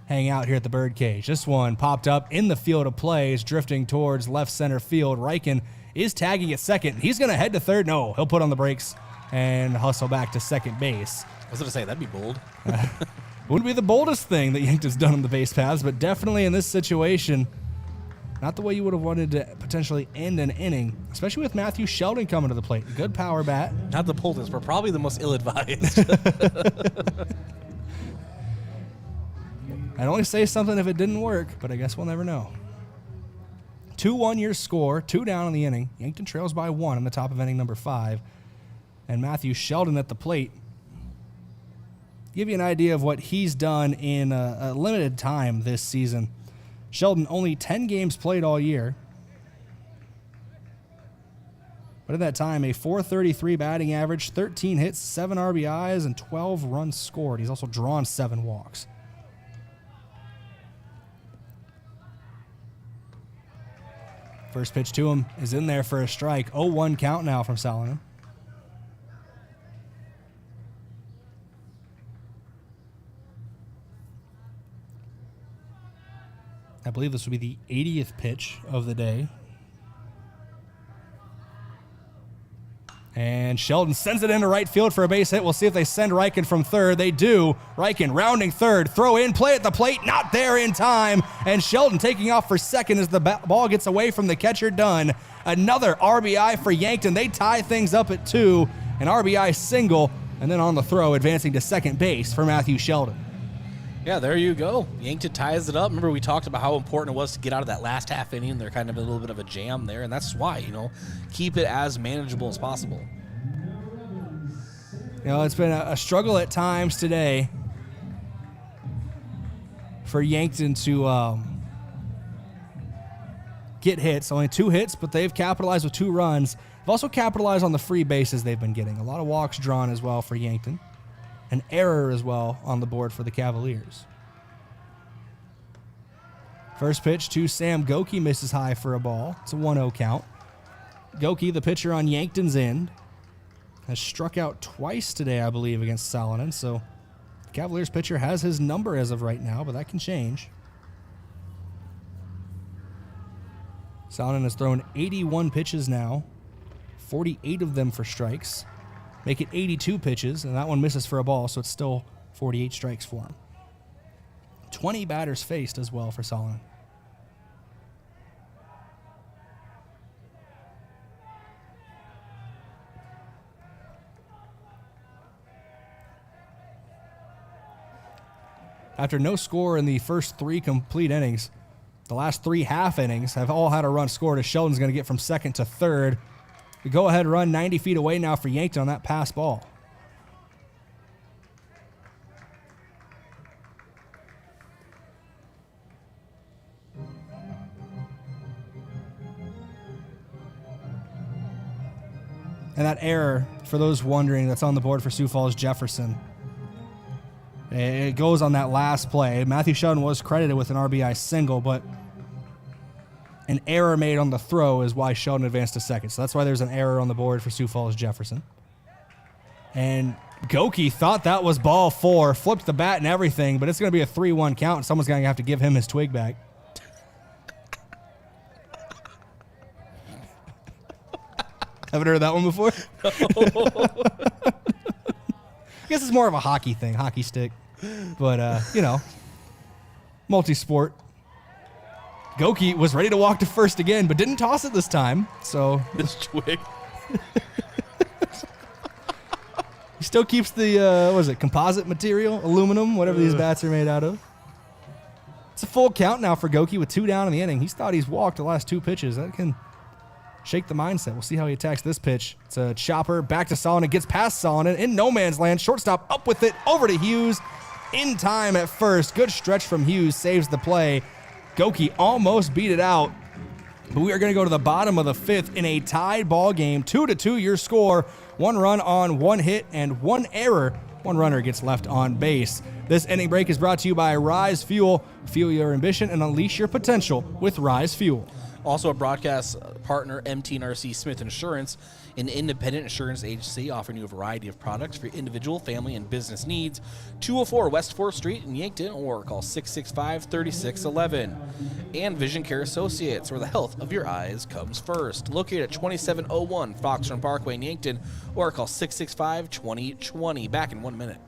hang out here at the bird cage. This one popped up in the field of play, is drifting towards left center field. Reichen is tagging at second. He's going to head to third. No, he'll put on the brakes and hustle back to second base. I was going to say, that'd be bold. Wouldn't be the boldest thing that Yankton's done on the base paths, but definitely in this situation, not the way you would have wanted to potentially end an inning, especially with Matthew Sheldon coming to the plate. Good power bat. Not the boldest, but probably the most ill-advised. I'd only say something if it didn't work, but I guess we'll never know. 2-1 your score, 2 down in the inning. Yankton trails by 1 in the top of inning number 5. And Matthew Sheldon at the plate. Give you an idea of what he's done in a limited time this season. Sheldon only 10 games played all year. But at that time, a .433 batting average, 13 hits, 7 RBIs, and 12 runs scored. He's also drawn 7 walks. First pitch to him is in there for a strike. 0-1 count now from Salonen. I believe this will be the 80th pitch of the day. And Sheldon sends it into right field for a base hit. We'll see if they send Reichen from third. They do. Reichen rounding third. Throw in, play at the plate. Not there in time. And Sheldon taking off for second as the ball gets away from the catcher, Dunn. Another RBI for Yankton. They tie things up at 2. An RBI single. And then on the throw, advancing to second base for Matthew Sheldon. Yeah, there you go. Yankton ties it up. Remember, we talked about how important it was to get out of that last half inning. They're kind of in a little bit of a jam there, and that's why, keep it as manageable as possible. It's been a struggle at times today for Yankton to get hits. Only 2 hits, but they've capitalized with 2 runs. They've also capitalized on the free bases they've been getting. A lot of walks drawn as well for Yankton. An error as well on the board for the Cavaliers. First pitch to Sam Goki misses high for a ball. It's a 1-0 count. Goki, the pitcher on Yankton's end, has struck out twice today, I believe, against Salonen. So the Cavaliers pitcher has his number as of right now, but that can change. Salonen has thrown 81 pitches now, 48 of them for strikes. Make it 82 pitches, and that one misses for a ball, so it's still 48 strikes for him. 20 batters faced as well for Salonen. After no score in the first 3 complete innings, the last 3 half innings have all had a run scored as Sheldon's going to get from second to third. The go-ahead run 90 feet away now for Yankton on that pass ball. And that error, for those wondering, that's on the board for Sioux Falls Jefferson. It goes on that last play. Matthew Sheldon was credited with an RBI single, but an error made on the throw is why Sheldon advanced to second. So that's why there's an error on the board for Sioux Falls Jefferson. And Goki thought that was ball 4, flipped the bat and everything, but it's going to be a 3-1 count, and someone's going to have to give him his twig back. Haven't heard that one before? I guess it's more of a hockey thing, hockey stick. But, multi-sport. Goki was ready to walk to first again, but didn't toss it this time. So this twig. He still keeps the composite material, aluminum, whatever these bats are made out of. It's a full count now for Goki with 2 down in the inning. He's thought he's walked the last 2 pitches. That can shake the mindset. We'll see how he attacks this pitch. It's a chopper back to Salonen. Gets past Salonen in no man's land. Shortstop up with it over to Hughes. In time at first. Good stretch from Hughes. Saves the play. Goki almost beat it out, but we are going to go to the bottom of the 5th in a tied ball game. 2-2 your score. 1 run on 1 hit and 1 error. 1 runner gets left on base. This inning break is brought to you by Rise Fuel. Fuel your ambition and unleash your potential with Rise Fuel. Also a broadcast partner, MT&RC Smith Insurance, an independent insurance agency offering you a variety of products for individual, family, and business needs. 204 West 4th Street in Yankton, or call 665-3611. And Vision Care Associates, where the health of your eyes comes first. Located at 2701 Foxrun Parkway in Yankton, or call 665-2020. Back in 1 minute.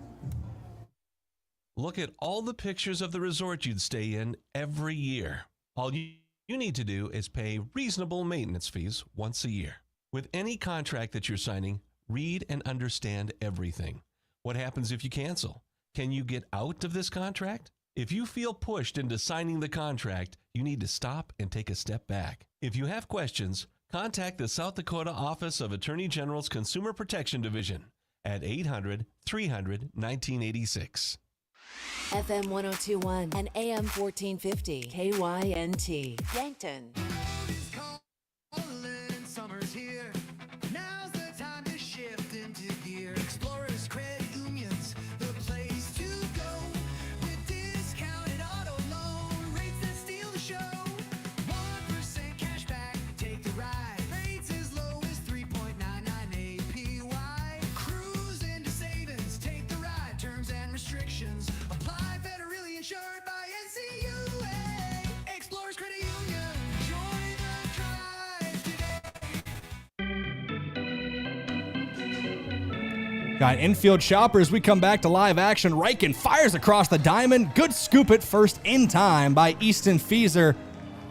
Look at all the pictures of the resort you'd stay in every year. All you need to do is pay reasonable maintenance fees once a year. With any contract that you're signing, read and understand everything. What happens if you cancel? Can you get out of this contract? If you feel pushed into signing the contract, you need to stop and take a step back. If you have questions, contact the South Dakota Office of Attorney General's Consumer Protection Division at 800-300-1986. FM 1021 and AM 1450 KYNT Yankton. Summer's here. Now's the time to shift into gear. Explorers Credit Unions, the place to go. With discounted auto loan rates that steal the show. 1% cash back, take the ride. Rates as low as 3.99 APY. Cruise into savings, take the ride. Terms and restrictions apply. Federally insured by NCUA. Explorers Credit Union, join the drive today. Got infield choppers. We come back to live action. Reichen fires across the diamond. Good scoop at first in time by Easton Fieser.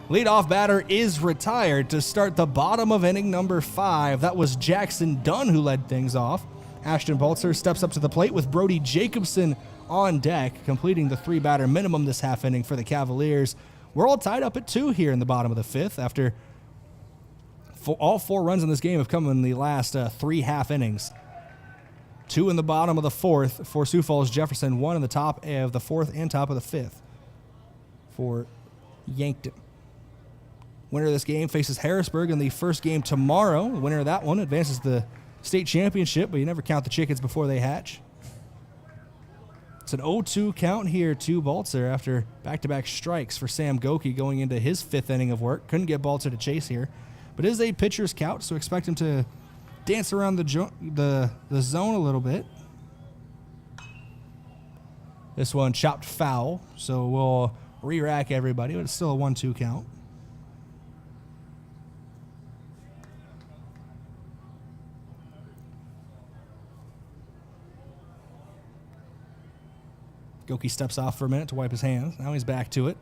Leadoff batter is retired to start the bottom of inning number 5. That was Jackson Dunn who led things off. Ashton Baltzer steps up to the plate with Brody Jacobson on deck, completing the 3-batter minimum this half inning for the Cavaliers. We're all tied up at 2 here in the bottom of the 5th after all 4 runs in this game have come in the last 3 half innings. 2 in the bottom of the 4th for Sioux Falls Jefferson, 1 in the top of the 4th and top of the 5th for Yankton. Winner of this game faces Harrisburg in the first game tomorrow. The winner of that one advances to the state championship, but you never count the chickens before they hatch. It's an 0-2 count here to Baltzer after back-to-back strikes for Sam Goki going into his 5th inning of work. Couldn't get Baltzer to chase here, but it is a pitcher's count, so expect him to dance around the zone a little bit. This one chopped foul, so we'll re-rack everybody, but it's still a 1-2 count. Goki steps off for a minute to wipe his hands. Now he's back to it.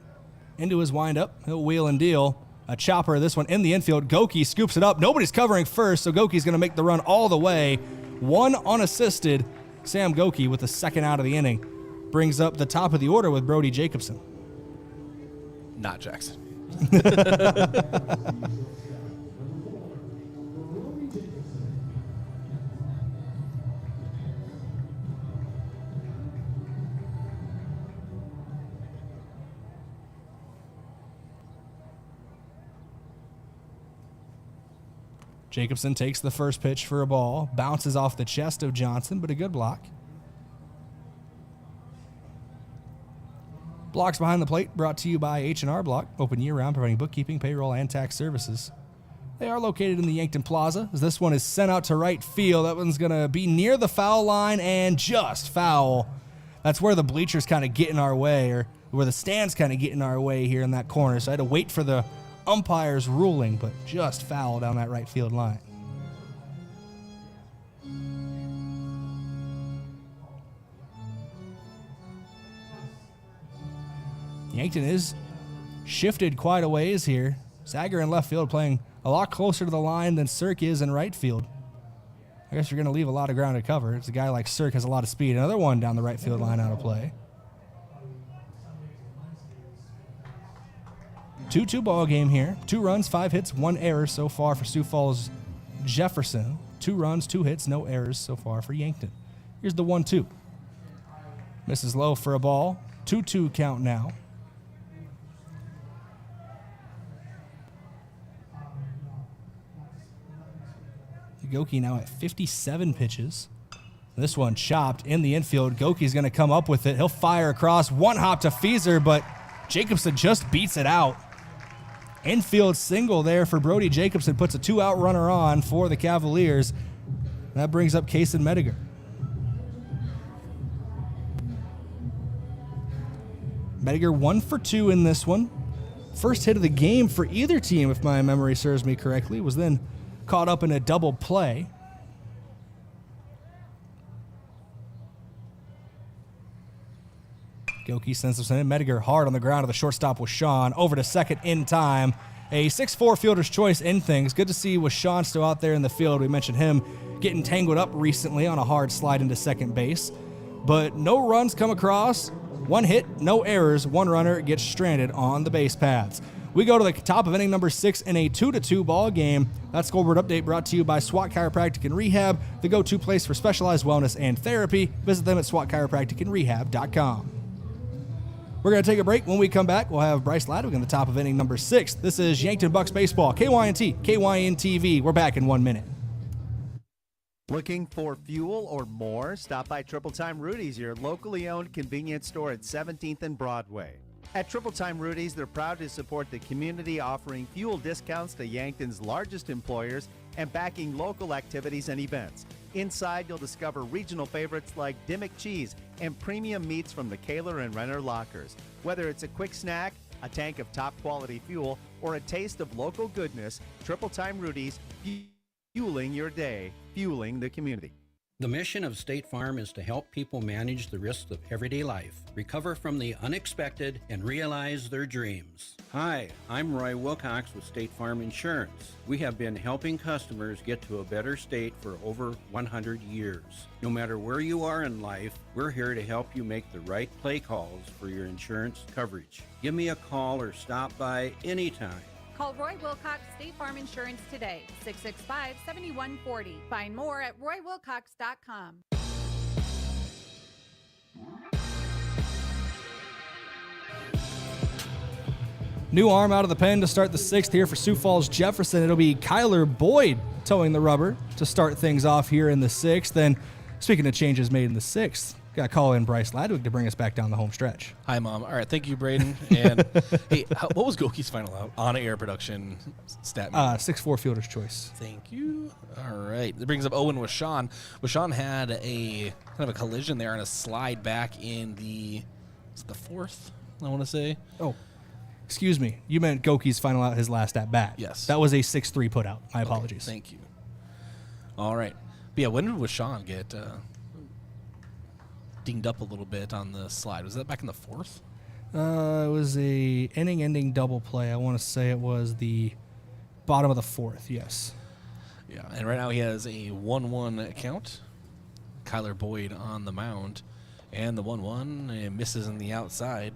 Into his windup. He'll wheel and deal. A chopper, this one in the infield. Goki scoops it up. Nobody's covering first, so Goki's going to make the run all the way. 1 unassisted. Sam Goki with the 2nd out of the inning. Brings up the top of the order with Brody Jacobson. Not Jackson. Jacobson takes the first pitch for a ball, bounces off the chest of Johnson, but a good block. Blocks behind the plate brought to you by H&R Block, open year-round, providing bookkeeping, payroll, and tax services. They are located in the Yankton Plaza. As this one is sent out to right field, that one's going to be near the foul line and just foul. That's where the bleachers kind of get in our way, or where the stands kind of get in our way here in that corner, so I had to wait for the umpire's ruling, but just foul down that right field line. Yankton is shifted quite a ways here. Sager in left field playing a lot closer to the line than Sirk is in right field. I guess you're going to leave a lot of ground to cover. It's a guy like Sirk has a lot of speed. Another one down the right field line out of play. 2-2 ball game here. 2 runs, 5 hits, 1 error so far for Sioux Falls Jefferson. 2 runs, 2 hits, no errors so far for Yankton. Here's the 1-2. Misses low for a ball. 2-2 count now. Goki now at 57 pitches. This one chopped in the infield. Goki's going to come up with it. He'll fire across. 1 hop to Fieser, but Jacobson just beats it out. Infield single there for Brody Jacobson. Puts a 2-out runner on for the Cavaliers. That brings up Kason Mediger. Mediger 1 for 2 in this one. First hit of the game for either team, if my memory serves me correctly, was then caught up in a double play. Goki sends this in. Mediger hard on the ground to the shortstop with Sean. Over to second in time. A 6'4 fielder's choice in things. Good to see with Sean still out there in the field. We mentioned him getting tangled up recently on a hard slide into second base. But no runs come across. 1 hit, no errors. 1 runner gets stranded on the base paths. We go to the top of inning number 6 in a 2-2 ball game. That scoreboard update brought to you by SWAT Chiropractic and Rehab, the go-to place for specialized wellness and therapy. Visit them at swatchiropracticandrehab.com. We're going to take a break. When we come back, we'll have Bryce Ladwig in the top of inning number 6. This is Yankton Bucks Baseball, KYNT, KYN-TV. We're back in 1 minute. Looking for fuel or more? Stop by Triple Time Rudy's, your locally owned convenience store at 17th and Broadway. At Triple Time Rudy's, they're proud to support the community, offering fuel discounts to Yankton's largest employers and backing local activities and events. Inside, you'll discover regional favorites like Dimmick Cheese and premium meats from the Kaler and Renner lockers. Whether it's a quick snack, a tank of top-quality fuel, or a taste of local goodness, Triple Time Rudy's, fueling your day, fueling the community. The mission of State Farm is to help people manage the risks of everyday life, recover from the unexpected, and realize their dreams. Hi, I'm Roy Wilcox with State Farm Insurance. We have been helping customers get to a better state for over 100 years. No matter where you are in life, we're here to help you make the right play calls for your insurance coverage. Give me a call or stop by anytime. Call Roy Wilcox State Farm Insurance today, 665-7140. Find more at roywilcox.com. New arm out of the pen to start the 6th here for Sioux Falls Jefferson. It'll be Kyler Boyd towing the rubber to start things off here in the 6th. Then, speaking of changes made in the 6th, got to call in Bryce Ladwig to bring us back down the home stretch. Hi, Mom. All right, thank you, Brayden. And hey, what was Goki's final on-air production stat? 6'4 fielder's choice. Thank you. All right, that brings up Owen with Sean. Sean had a kind of a collision there on a slide back in the 4th, I want to say. Oh, excuse me. You meant Goki's final out his last at bat. Yes. That was a 6'3 put out. My apologies. Thank you. All right. But yeah, when did Sean get dinged up a little bit on the slide? Was that back in the 4th? It was a inning-ending double play. I want to say it was the bottom of the 4th, yes. Yeah, and right now he has a 1-1 count. Kyler Boyd on the mound. And the 1-1 misses in the outside.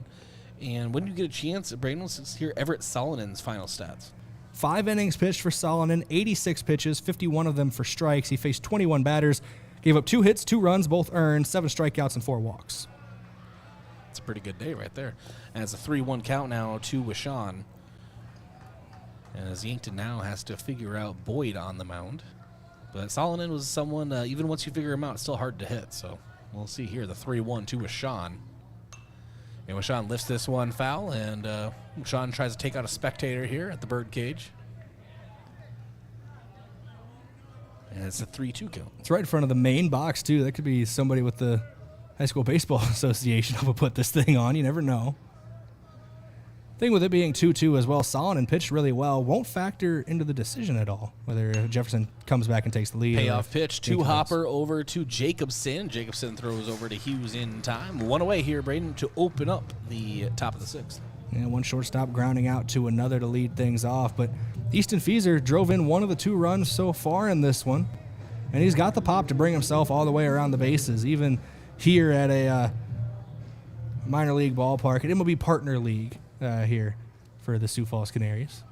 And when you get a chance, Brayden, let's hear Everett Solinen's final stats. 5 innings pitched for Solinen, 86 pitches, 51 of them for strikes. He faced 21 batters. Gave up 2 hits, 2 runs, both earned, 7 strikeouts, and 4 walks. It's a pretty good day right there. And it's a 3-1 count now to Wishon. And as Yankton now has to figure out Boyd on the mound. But Solinen was someone, even once you figure him out, it's still hard to hit. So we'll see here, the 3-1 to Wishon. And Wishon lifts this one foul, and Wishon tries to take out a spectator here at the Birdcage. And it's a 3-2 count. It's right in front of the main box, too. That could be somebody with the High School Baseball Association who will put this thing on. You never know. Thing with it being 2-2 as well, Solinen pitched really well. Won't factor into the decision at all, whether Jefferson comes back and takes the lead. Payoff pitch to Hopper over to Jacobson. Jacobson throws over to Hughes in time. 1 away here, Brayden, to open up the top of the 6th. Yeah, one shortstop grounding out to another to lead things off. But Easton Fieser drove in 1 of the 2 runs so far in this one. And he's got the pop to bring himself all the way around the bases, even here at a minor league ballpark, an MLB partner league here for the Sioux Falls Canaries.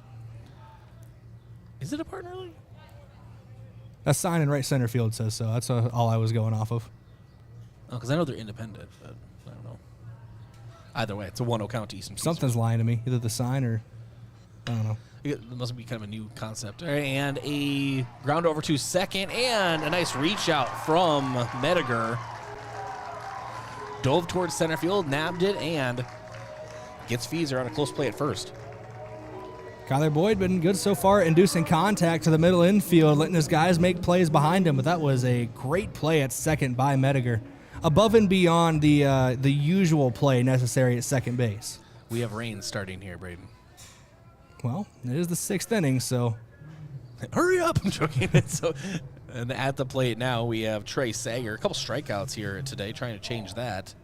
Is it a partner league? A sign in right center field says so. That's all I was going off of. Oh, because I know they're independent, but I don't know. Either way, it's a 1-0 count to Easton Fieser. Something's lying to me. Either the sign or, I don't know. It must be kind of a new concept. And a ground over to second, and a nice reach out from Mediger. Dove towards center field, nabbed it, and gets Fieser on a close play at first. Kyler Boyd been good so far, inducing contact to the middle infield, letting his guys make plays behind him, but that was a great play at second by Mediger. Above and beyond the usual play necessary at second base. We have rain starting here, Brayden. Well, it is the 6th inning, so hurry up! I'm joking. And at the plate now, we have Trey Sager. A couple strikeouts here today, trying to change that.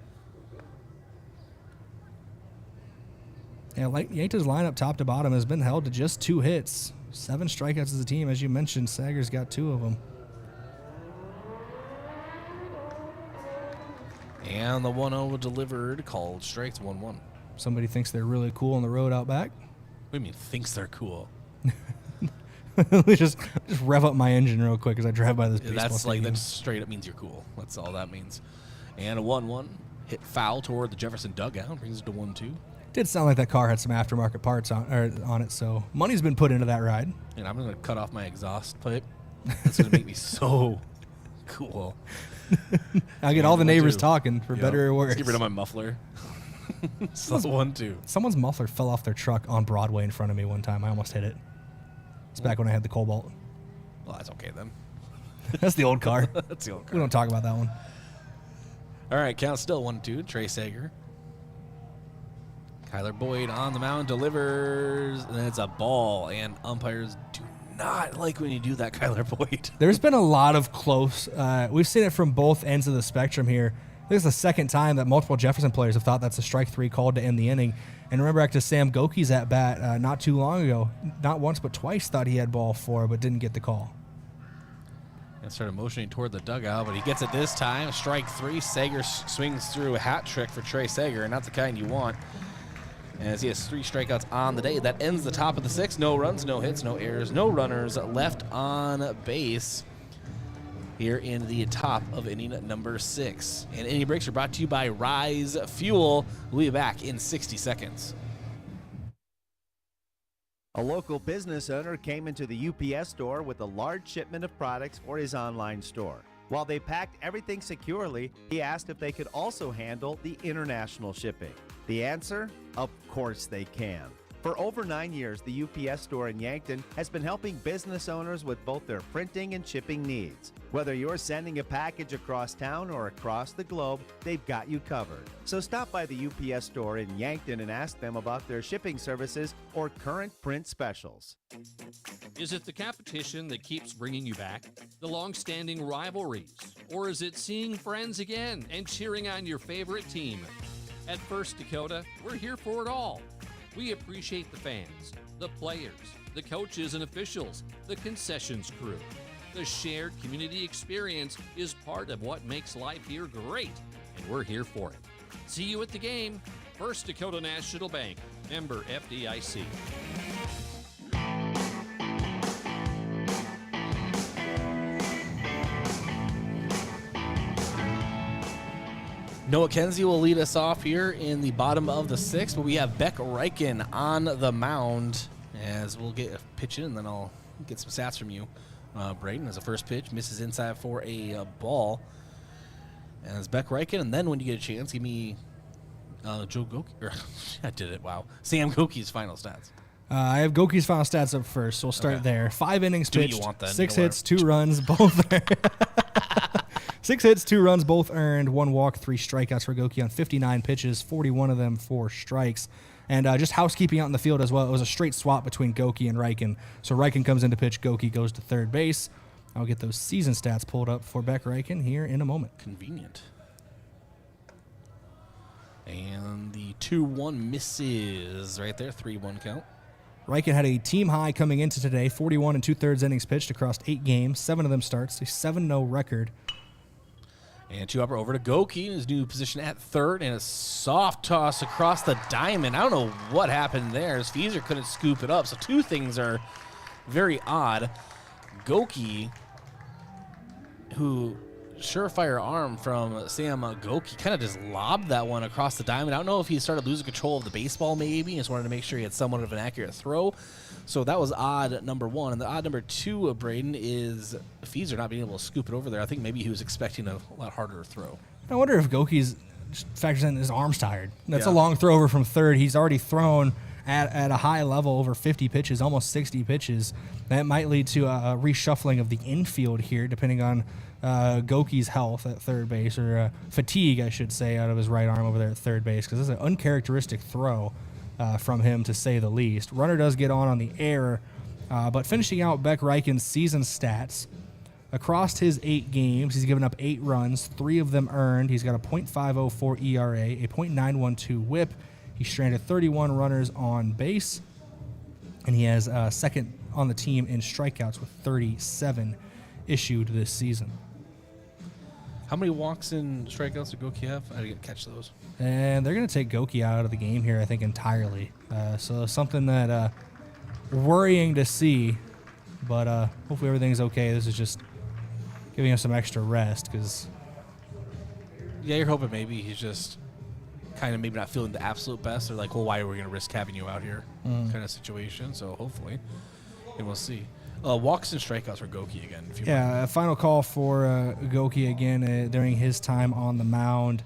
Yeah, like Yankton's lineup top to bottom has been held to just 2 hits. 7 strikeouts as a team. As you mentioned, Sager's got 2 of them. And the 1-0 delivered, called strikes, 1-1. Somebody thinks they're really cool on the road out back. What do you mean thinks they're cool? just rev up my engine real quick as I drive by this baseball stadium. That straight up means you're cool. That's all that means. And a 1-1 hit foul toward the Jefferson dugout, brings it to 1-2. Did sound like that car had some aftermarket parts on it, so money's been put into that ride. And I'm going to cut off my exhaust pipe. That's going to make me so cool. I'll get all the neighbors talking, for better or worse. Let's get rid of my muffler. So 1-2. Someone's muffler fell off their truck on Broadway in front of me one time. I almost hit it. It's back when I had the Cobalt. Well, that's okay then. That's the old car. That's the old car. We don't talk about that one. All right, count still 1-2. Trey Sager. Kyler Boyd on the mound, delivers, and it's a ball. And umpires do not like when you do that, Kyler Boyd. There's been a lot of close. We've seen it from both ends of the spectrum here. This is the second time that multiple Jefferson players have thought that's a strike 3 called to end the inning. And remember back to Sam Goki's at bat not too long ago. Not once but twice thought he had ball 4, but didn't get the call. And started motioning toward the dugout, but he gets it this time. Strike 3. Sager swings through a hat trick for Trey Sager, and not the kind you want. As he has 3 strikeouts on the day. That ends the top of the 6th. No runs, no hits, no errors, no runners left on base here in the top of inning number 6. And inning breaks are brought to you by Rise Fuel. We'll be back in 60 seconds. A local business owner came into the UPS store with a large shipment of products for his online store. While they packed everything securely, he asked if they could also handle the international shipping. The answer? Of course they can. For over 9 years, the UPS store in Yankton has been helping business owners with both their printing and shipping needs. Whether you're sending a package across town or across the globe, they've got you covered. So stop by the UPS store in Yankton and ask them about their shipping services or current print specials. Is it the competition that keeps bringing you back? The long-standing rivalries? Or is it seeing friends again and cheering on your favorite team? At First Dakota, we're here for it all. We appreciate the fans, the players, the coaches and officials, the concessions crew. The shared community experience is part of what makes life here great, and we're here for it. See you at the game. First Dakota National Bank, member FDIC. Noah Kenzie will lead us off here in the bottom of the 6th, but we have Beck Reichen on the mound as we'll get a pitch in, and then I'll get some stats from you. Brayden as a first pitch, misses inside for a ball. As Beck Reichen, and then when you get a chance, give me Joe Goki. I did it, wow. Sam Goki's final stats. I have Goki's final stats up first, so we'll start there. 5 innings Do what pitched, you want then. 6 Don't hits, 2 runs, both earned. 6 hits, 2 runs, both earned, 1 walk, 3 strikeouts for Goki on 59 pitches, 41 of them for strikes. And just housekeeping out in the field as well. It was a straight swap between Goki and Reichen. So Reichen comes in to pitch, Goki goes to third base. I'll get those season stats pulled up for Beck Reichen here in a moment. Convenient. And the 2-1 misses right there, 3-1 count. Reichen had a team high coming into today, 41 2/3 innings pitched across 8 games, 7 of them starts, a 7-0 record. And 2 upper over to Goki in his new position at third, and a soft toss across the diamond. I don't know what happened there. His Feeser couldn't scoop it up, so 2 things are very odd. Goki, who surefire arm from Sam Goki, kind of just lobbed that one across the diamond. I don't know if he started losing control of the baseball maybe. He just wanted to make sure he had somewhat of an accurate throw. So that was odd number 1. And the odd number 2 of Brayden is Feeser not being able to scoop it over there. I think maybe he was expecting a lot harder throw. I wonder if Goki's factors in his arm's tired. That's a long throw over from third. He's already thrown at a high level over 50 pitches, almost 60 pitches. That might lead to a reshuffling of the infield here, depending on Goki's health at third base, or fatigue, I should say, out of his right arm over there at third base, because this is an uncharacteristic throw from him, to say the least. Runner does get on the error, but finishing out Beck Reichen's season stats, across his 8 games, he's given up 8 runs, 3 of them earned. He's got a .504 ERA, a .912 WHIP, He stranded 31 runners on base, and he has second on the team in strikeouts with 37 issued this season. How many walks and strikeouts did Goki have? I didn't catch those. And they're going to take Goki out of the game here, I think, entirely. So something that worrying to see, but hopefully everything's okay. This is just giving him some extra rest because... Yeah, you're hoping maybe he's just kind of maybe not feeling the absolute best. They're like, well, why are we going to risk having you out here kind of situation? So hopefully, and we'll see. Walks and strikeouts for Goki again. If you Yeah, a final call for Goki again during his time on the mound.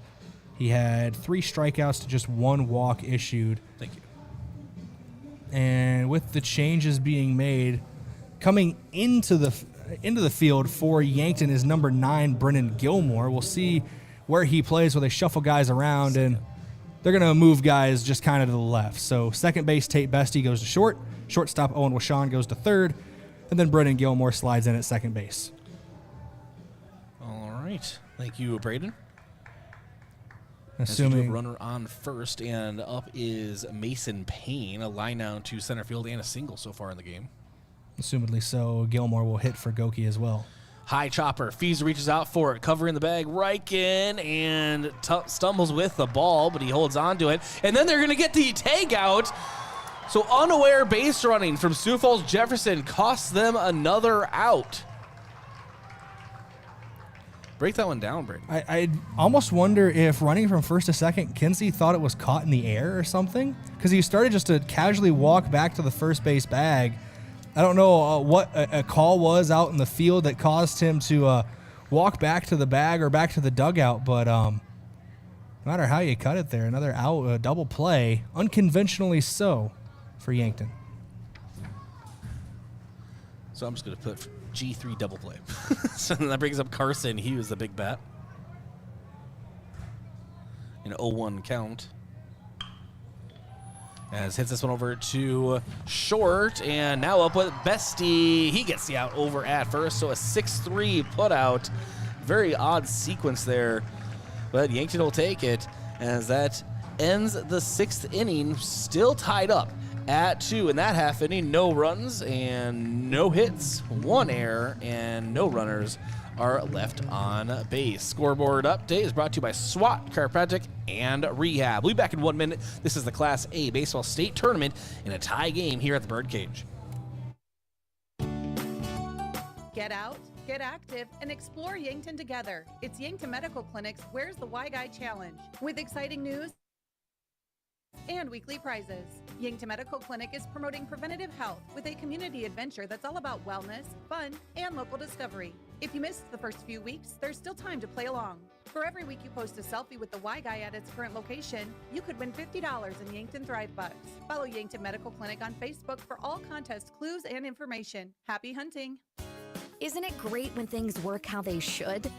He had 3 strikeouts to just 1 walk issued. Thank you. And with the changes being made, coming into the field for Yankton is number 9, Brennan Gilmore. We'll see where he plays, where they shuffle guys around, and they're going to move guys just kind of to the left. So second base, Tate Bestie goes to short. Shortstop, Owen Washon goes to third. And then Brennan Gilmore slides in at second base. All right. Thank you, Brayden. Assuming a runner on first, and up is Mason Payne, a line down to center field and a single so far in the game. Assumedly so, Gilmore will hit for Goki as well. High chopper. Fees reaches out for it, covering the bag. Reichen and stumbles with the ball, but he holds on to it. And then they're going to get the tag out. So unaware base running from Sioux Falls Jefferson costs them another out. Break that one down, Brayden. I almost wonder if running from first to second, Kinsey thought it was caught in the air or something, because he started just to casually walk back to the first base bag. I don't know what a call was out in the field that caused him to walk back to the bag or back to the dugout, but no matter how you cut it there, another out, double play, unconventionally so, for Yankton. So I'm just going to put G3 double play. So that brings up Carson. He was the big bat. An 0-1 count. As hits this one over to short, and now up with Bestie. He gets the out over at first, so a 6-3 put out. Very odd sequence there, but Yankton will take it as that ends the 6th inning, still tied up at 2 in that half inning. No runs and no hits, 1 error, and no runners are left on base. Scoreboard update is brought to you by SWAT, Chiropractic, and Rehab. We'll be back in 1 minute. This is the Class A Baseball State Tournament in a tie game here at the Birdcage. Get out, get active, and explore Yankton together. It's Yankton Medical Clinic's Where's the Y Guy Challenge, with exciting news and weekly prizes. Yankton Medical Clinic is promoting preventative health with a community adventure that's all about wellness, fun, and local discovery. If you missed the first few weeks, there's still time to play along. For every week you post a selfie with the Y Guy at its current location, you could win $50 in Yankton Thrive Bucks. Follow Yankton Medical Clinic on Facebook for all contest clues and information. Happy hunting! Isn't it great when things work how they should?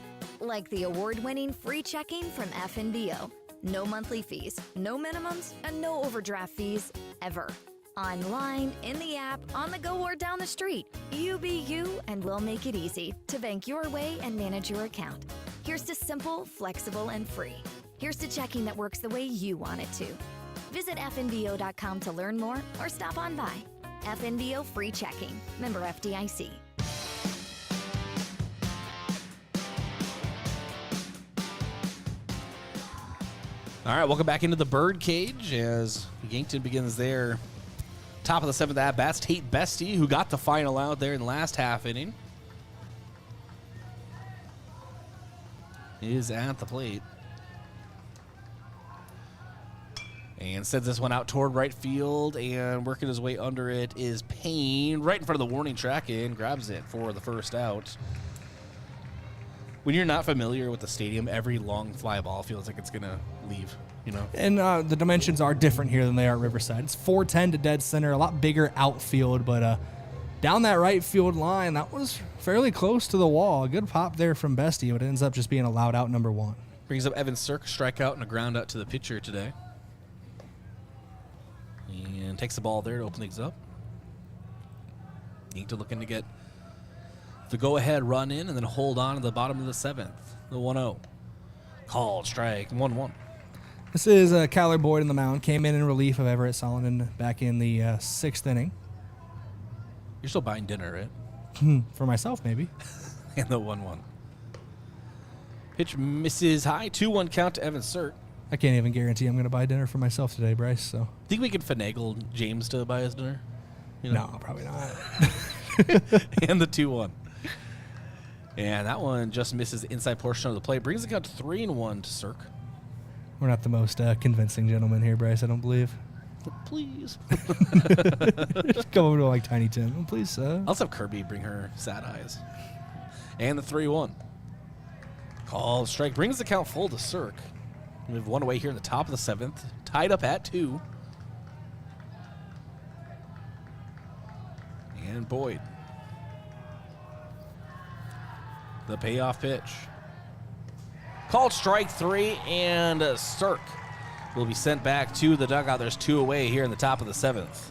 Like the award-winning free checking from FNBO. No monthly fees, no minimums, and no overdraft fees, ever. Online, in the app, on the go, or down the street. You be you, and we'll make it easy to bank your way and manage your account. Here's to simple, flexible, and free. Here's to checking that works the way you want it to. Visit FNBO.com to learn more or stop on by. FNBO Free Checking. Member FDIC. All right, welcome back into the Birdcage as Yankton begins their top of the 7th at-bats. Tate Bestie, who got the final out there in the last half inning, is at the plate. And sends this one out toward right field, and working his way under it is Payne, right in front of the warning track, and grabs it for the first out. When you're not familiar with the stadium, every long fly ball feels like it's going to leave, you know? And the dimensions are different here than they are at Riverside. It's 410 to dead center, a lot bigger outfield, but down that right field line, that was fairly close to the wall. A good pop there from Bestie, but it ends up just being a loud out number 1. Brings up Evan Cirque, strikeout and a ground out to the pitcher today. And takes the ball there to open things up. Yankton looking to get the go-ahead run in and then hold on to the bottom of the 7th. The 1-0. Called strike, 1-1. This is Kyler Boyd in the mound. Came in relief of Everett Solomon back in the 6th inning. You're still buying dinner, right? For myself, maybe. And the 1-1. Pitch misses high. 2-1 count to Evan Surt. I can't even guarantee I'm going to buy dinner for myself today, Bryce. So Think we could finagle James to buy his dinner? No, probably not. And the 2-1. And that one just misses the inside portion of the plate. Brings the count to 3-1 to Surt. We're not the most convincing gentlemen here, Bryce, I don't believe. Please. Just come over to like Tiny Tim. Oh, please, sir. Let's have Kirby bring her sad eyes. And the 3-1. Call strike. Brings the count full to Surt. We have one away here in the top of the 7th. Tied up at 2. And Boyd. The payoff pitch. Called strike 3, and Surt will be sent back to the dugout. There's 2 away here in the top of the 7th.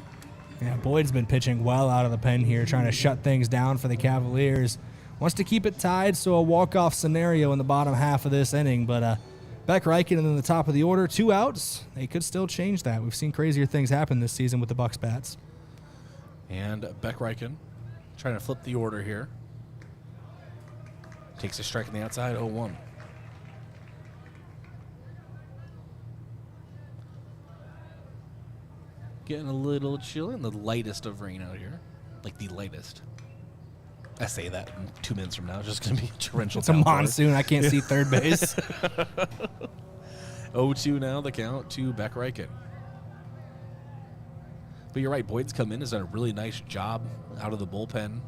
Yeah, Boyd's been pitching well out of the pen here, trying to shut things down for the Cavaliers. Wants to keep it tied, so a walk-off scenario in the bottom half of this inning. But Beck Reichen in the top of the order, 2 outs. They could still change that. We've seen crazier things happen this season with the Bucks bats. And Beck Reichen trying to flip the order here. Takes a strike on the outside, 0-1. Getting a little chilly and the lightest of rain out here. Like the lightest. I say that in 2 minutes from now. It's just going to be a torrential It's a downpour. monsoon. I can't see third base. 0-2 now, the count to Beck Reichen. But you're right, Boyd's come in, has done a really nice job out of the bullpen.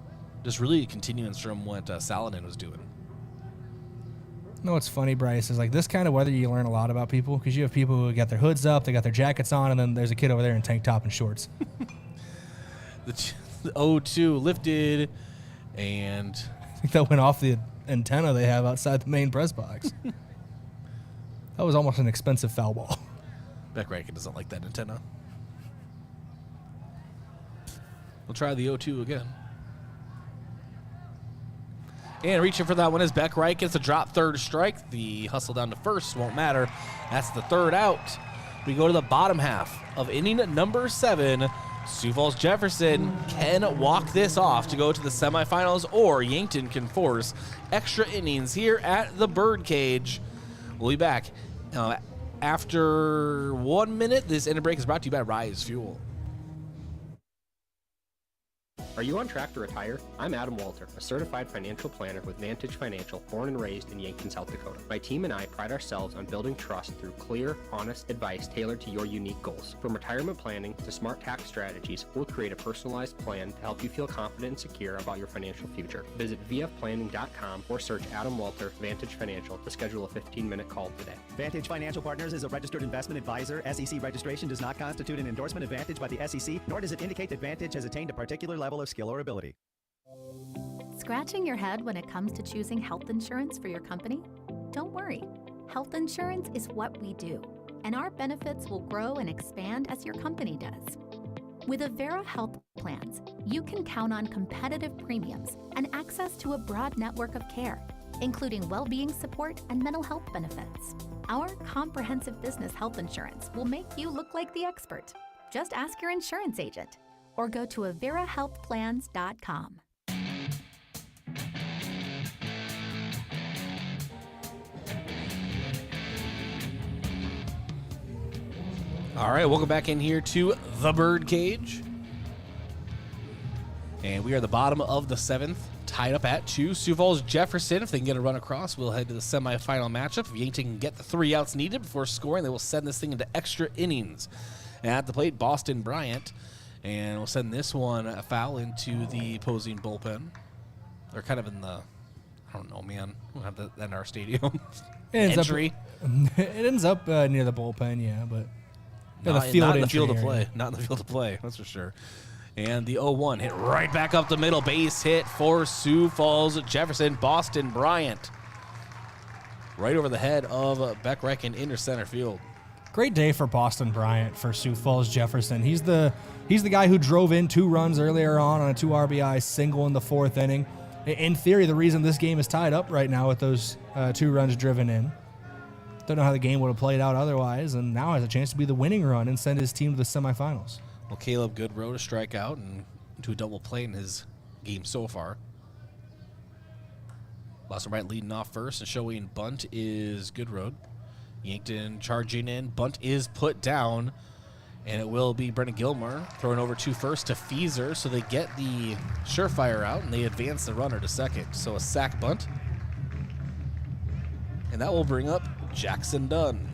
Just really continuing from what Saladin was doing. You know what's funny, Bryce, is like this kind of weather you learn a lot about people because you have people who got their hoods up, they got their jackets on, and then there's a kid over there in tank top and shorts. The 0-2 lifted, and I think that went off the antenna they have outside the main press box. That was almost an expensive foul ball. Beck Reichen doesn't like that antenna. We'll try the 0-2 again. And reaching for that one is Beck Reichen. It's a drop third strike. The hustle down to first won't matter. That's the 3rd out. We go to the bottom half of inning number 7. Sioux Falls Jefferson can walk this off to go to the semifinals, or Yankton can force extra innings here at the Birdcage. We'll be back after 1 minute. This inning break is brought to you by Rise Fuel. Are you on track to retire? I'm Adam Walter, a certified financial planner with Vantage Financial, born and raised in Yankton, South Dakota. My team and I pride ourselves on building trust through clear, honest advice tailored to your unique goals. From retirement planning to smart tax strategies, we'll create a personalized plan to help you feel confident and secure about your financial future. Visit vfplanning.com or search Adam Walter Vantage Financial to schedule a 15-minute call today. Vantage Financial Partners is a registered investment advisor. SEC registration does not constitute an endorsement of Vantage by the SEC, nor does it indicate that Vantage has attained a particular level of skill or ability. Scratching your head when it comes to choosing health insurance for your company? Don't worry. Health insurance is what we do, and our benefits will grow and expand as your company does. With Avera Health Plans, you can count on competitive premiums and access to a broad network of care, including well-being support and mental health benefits. Our comprehensive business health insurance will make you look like the expert. Just ask your insurance agent or go to averahealthplans.com. All right, welcome back in here to the Birdcage. And we are at the bottom of the 7th, tied up at 2. Sioux Falls Jefferson, if they can get a run across, will head to the semifinal matchup. If Yankton can get the 3 outs needed before scoring, they will send this thing into extra innings. And at the plate, Boston Bryant. And we'll send this one a foul into the opposing bullpen. They're kind of in the, I don't know, man. We'll have that in our stadium. Entry. It ends up near the bullpen, yeah, but Not in the field of play. Not in the field of play, that's for sure. And the 0-1 hit right back up the middle. Base hit for Sioux Falls Jefferson. Boston Bryant. Right over the head of Beck Reichen into center field. Great day for Boston Bryant for Sioux Falls Jefferson. He's the guy who drove in 2 runs earlier on a 2 RBI single in the 4th inning. In theory, the reason this game is tied up right now with those 2 runs driven in. Don't know how the game would have played out otherwise, and now has a chance to be the winning run and send his team to the semifinals. Well, Caleb Goodrow to strike out and to a double play in his game so far. Boston Bryant leading off first, and showing bunt is Goodrow. Yankton charging in. Bunt is put down, and it will be Brendan Gilmore throwing over to first to Feezer, so they get the surefire out, and they advance the runner to second. So a sack bunt. And that will bring up Jackson Dunn.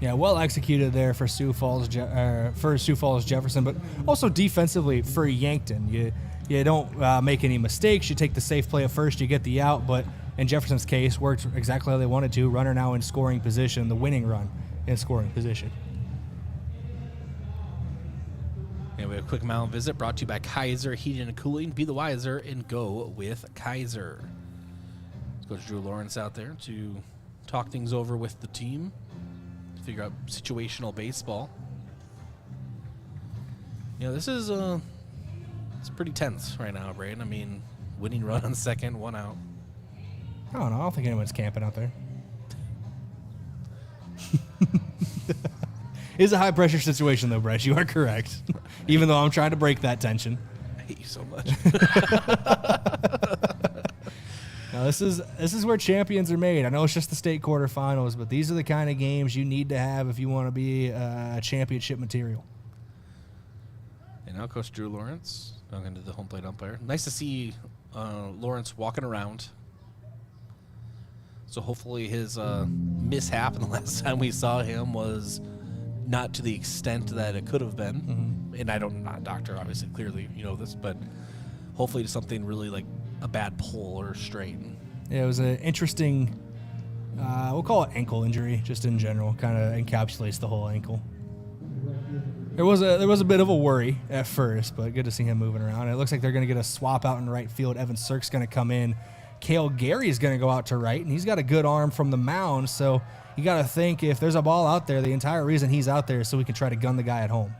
Yeah, well executed there for Sioux Falls Jefferson, but also defensively for Yankton. You don't make any mistakes. You take the safe play at first, you get the out, but in Jefferson's case, worked exactly how they wanted to. Runner now in scoring position, the winning run in scoring position. And we have a quick mound visit brought to you by Kaiser Heating and Cooling. Be the wiser and go with Kaiser. Coach Drew Lawrence out there to talk things over with the team, to figure out situational baseball. You know, this is it's pretty tense right now, Brayden. I mean, winning run on second, one out. I don't know. I don't think anyone's camping out there. It's a high-pressure situation, though, Bryce. You are correct. Even though I'm trying to break that tension. I hate you so much. Now, this is where champions are made. I know it's just the state quarterfinals, but these are the kind of games you need to have if you want to be a championship material. And now Coach Drew Lawrence talking to the home plate umpire. Nice to see Lawrence walking around. So hopefully his mishap in the last time we saw him was not to the extent that it could have been. Mm-hmm. And I'm not a doctor, obviously, clearly you know this, but hopefully to something really like a bad pull or strain. Yeah, it was an interesting, we'll call it ankle injury, just in general. Kind of encapsulates the whole ankle. There was a bit of a worry at first, but good to see him moving around. It looks like they're going to get a swap out in right field. Evan Sirk's going to come in. Cale Gary is going to go out to right, and he's got a good arm from the mound, so you got to think if there's a ball out there, the entire reason he's out there is so we can try to gun the guy at home.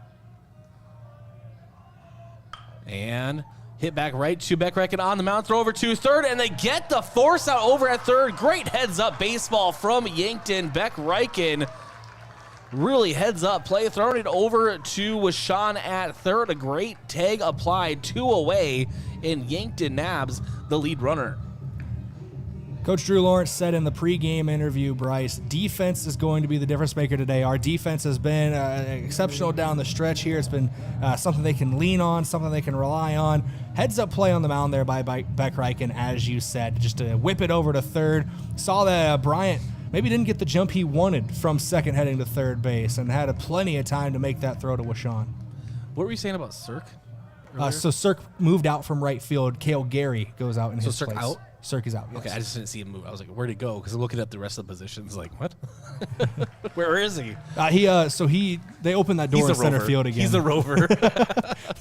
And hit back right to Beck-Reichen on the mound, throw over to third, and they get the force out over at third. Great heads-up baseball from Yankton. Beck-Reichen really heads-up play, throwing it over to Washawn at third. A great tag applied, 2 away, and Yankton nabs the lead runner. Coach Drew Lawrence said in the pregame interview, Bryce, defense is going to be the difference maker today. Our defense has been exceptional down the stretch here. It's been something they can lean on, something they can rely on. Heads-up play on the mound there by Beck-Reichen, as you said, just to whip it over to third. Saw that Bryant maybe didn't get the jump he wanted from second heading to third base and had plenty of time to make that throw to Washawn. What were you saying about Sirk? So Sirk moved out from right field. Cale Gary goes out in his Sirk place. out? Sirk is out, yes. Okay, I just didn't see him move. I was like, where'd he go? Because I'm looking at the rest of the positions like, what? Where is he? They opened that door in center field again. He's a rover.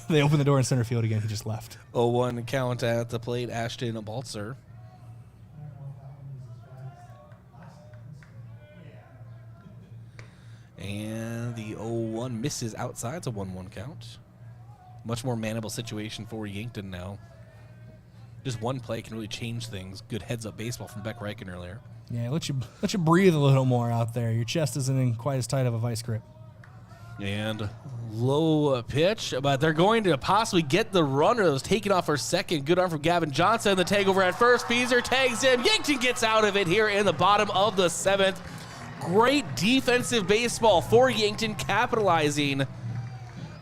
They opened the door in center field again. He just left. 0-1 count at the plate, Ashton Baltzer. And the 0-1 misses outside. It's a 1-1 count. Much more manageable situation for Yankton now. Just one play can really change things. Good heads-up baseball from Beck-Reichen earlier. Yeah, let you breathe a little more out there. Your chest isn't in quite as tight of a vice grip. And low pitch, but they're going to possibly get the runner that was taken off for second. Good arm from Gavin Johnson. The tag over at first. Feezer tags him. Yankton gets out of it here in the bottom of the 7th. Great defensive baseball for Yankton, capitalizing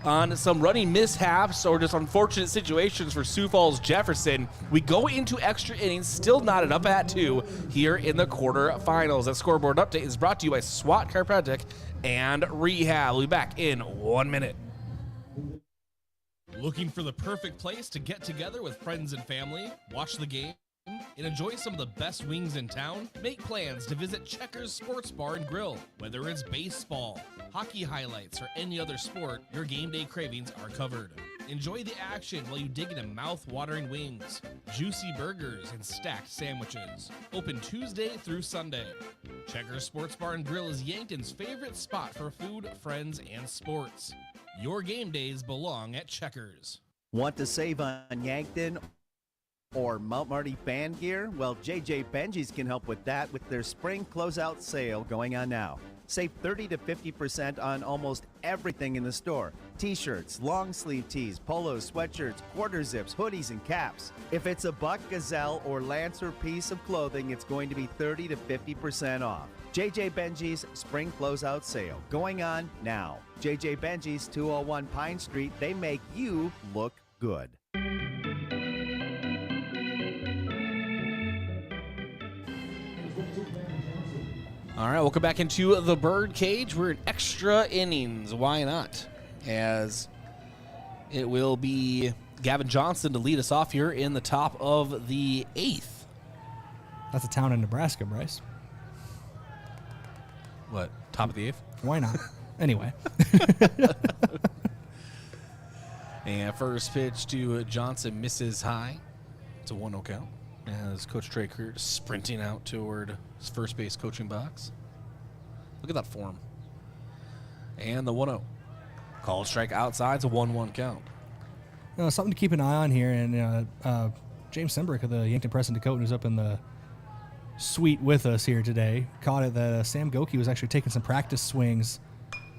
on some running mishaps or just unfortunate situations for Sioux Falls Jefferson. We go into extra innings, still knotted up at 2 here in the quarterfinals. That scoreboard update is brought to you by SWAT Chiropractic and Rehab. We'll be back in 1 minute. Looking for the perfect place to get together with friends and family, watch the game, and enjoy some of the best wings in town? Make plans to visit Checkers Sports Bar and Grill. Whether it's baseball, hockey highlights, or any other sport, your game day cravings are covered. Enjoy the action while you dig into mouth-watering wings, juicy burgers, and stacked sandwiches. Open Tuesday through Sunday. Checkers Sports Bar and Grill is Yankton's favorite spot for food, friends, and sports. Your game days belong at Checkers. Want to save on Yankton Or Mount Marty fan gear? Well, JJ Benji's can help with that with their spring closeout sale going on now. Save 30 to 50% on almost everything in the store. T-shirts, long sleeve tees, polos, sweatshirts, quarter zips, hoodies, and caps. If it's a Buck, Gazelle, or Lancer piece of clothing, it's going to be 30 to 50% off. JJ Benji's spring closeout sale going on now. JJ Benji's 201 Pine Street. They make you look good. All right, welcome back into the Birdcage. We're in extra innings. Why not? As it will be Gavin Johnson to lead us off here in the top of the 8th. That's a town in Nebraska, Bryce. What? Top of the 8th? Why not? Anyway. And first pitch to Johnson misses high. It's a 1-0 count. As Coach Trey Creer sprinting out toward his first base coaching box. Look at that form. And the 1-0. Call strike outside. It's a 1-1 count. Something to keep an eye on here. And James Simbrick of the Yankton Press and Dakota, who's up in the suite with us here today, caught it that Sam Goki was actually taking some practice swings.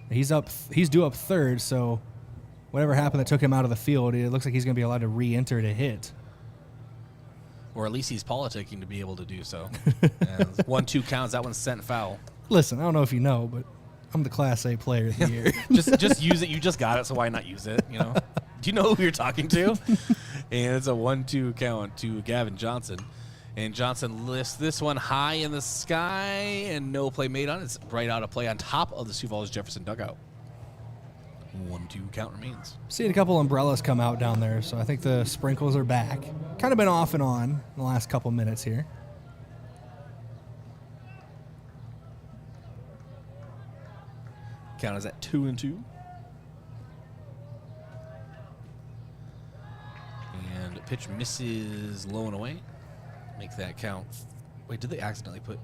He's due up third, so whatever happened that took him out of the field, it looks like he's going to be allowed to re-enter to hit. Or at least he's politicking to be able to do so. 1-2 counts. That one's sent foul. Listen, I don't know if you know, but I'm the Class A player of the year. just use it. You just got it, so why not use it? You know. Do you know who you're talking to? And it's a 1-2 count to Gavin Johnson. And Johnson lifts this one high in the sky, and no play made on it. It's right out of play on top of the Sioux Falls Jefferson dugout. 1-2 count remains. Seeing a couple umbrellas come out down there, so I think the sprinkles are back. Kind of been off and on in the last couple minutes here. Count is at 2-2. And pitch misses low and away. Make that count. Wait, did they accidentally put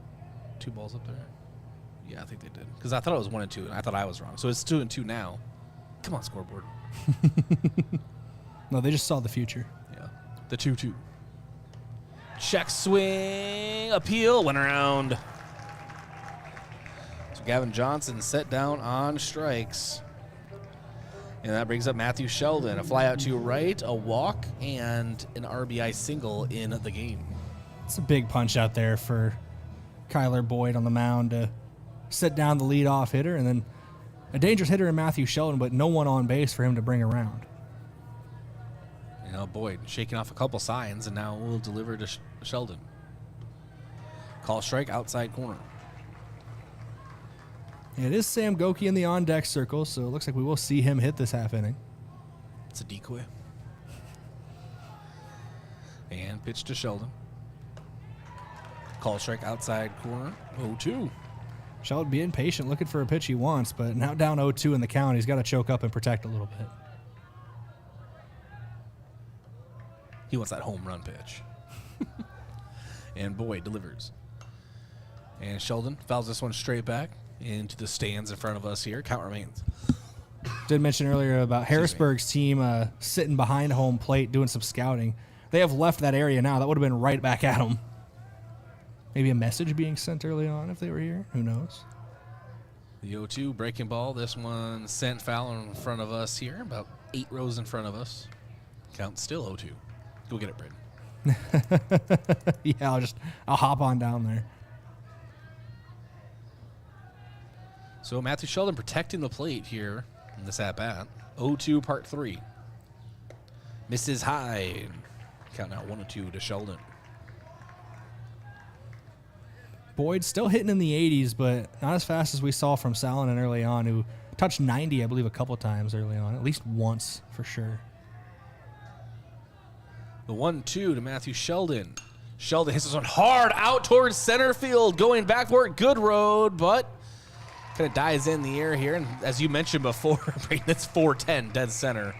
2 balls up there? Yeah, I think they did. Because I thought it was 1-2, and I thought I was wrong. So it's 2-2 now. Come on, scoreboard. No, they just saw the future. Yeah. The 2-2. Check swing. Appeal. Went around. So Gavin Johnson set down on strikes. And that brings up Matthew Sheldon. A fly out to right, a walk, and an RBI single in the game. It's a big punch out there for Kyler Boyd on the mound to set down the leadoff hitter, and then a dangerous hitter in Matthew Sheldon, but no one on base for him to bring around. You know, Boyd shaking off a couple signs, and now we'll deliver to Sheldon. Call strike outside corner. It is Sam Goki in the on-deck circle, so it looks like we will see him hit this half inning. It's a decoy. And pitch to Sheldon. Call strike outside corner. 0-2. Sheldon being patient, looking for a pitch he wants, but now down 0-2 in the count. He's got to choke up and protect a little bit. He wants that home run pitch. And Boyd delivers. And Sheldon fouls this one straight back into the stands in front of us here. Count remains. Did mention earlier about Harrisburg's team sitting behind home plate doing some scouting. They have left that area now. That would have been right back at them. Maybe a message being sent early on if they were here. Who knows? The 0-2 breaking ball. This one sent foul in front of us here. About 8 rows in front of us. Count still 0-2. Go get it, Brayden. Yeah, I'll hop on down there. So Matthew Sheldon protecting the plate here in this at-bat. 0-2 part 3. Misses high. Count now 1-2 to Sheldon. Boyd still hitting in the 80s, but not as fast as we saw from Salonen early on, who touched 90, I believe, a couple times early on. At least once, for sure. The 1-2 to Matthew Sheldon. Sheldon hits this one hard out towards center field, going back for it. Good road, but kind of dies in the air here. And as you mentioned before, it's 4-10 dead center,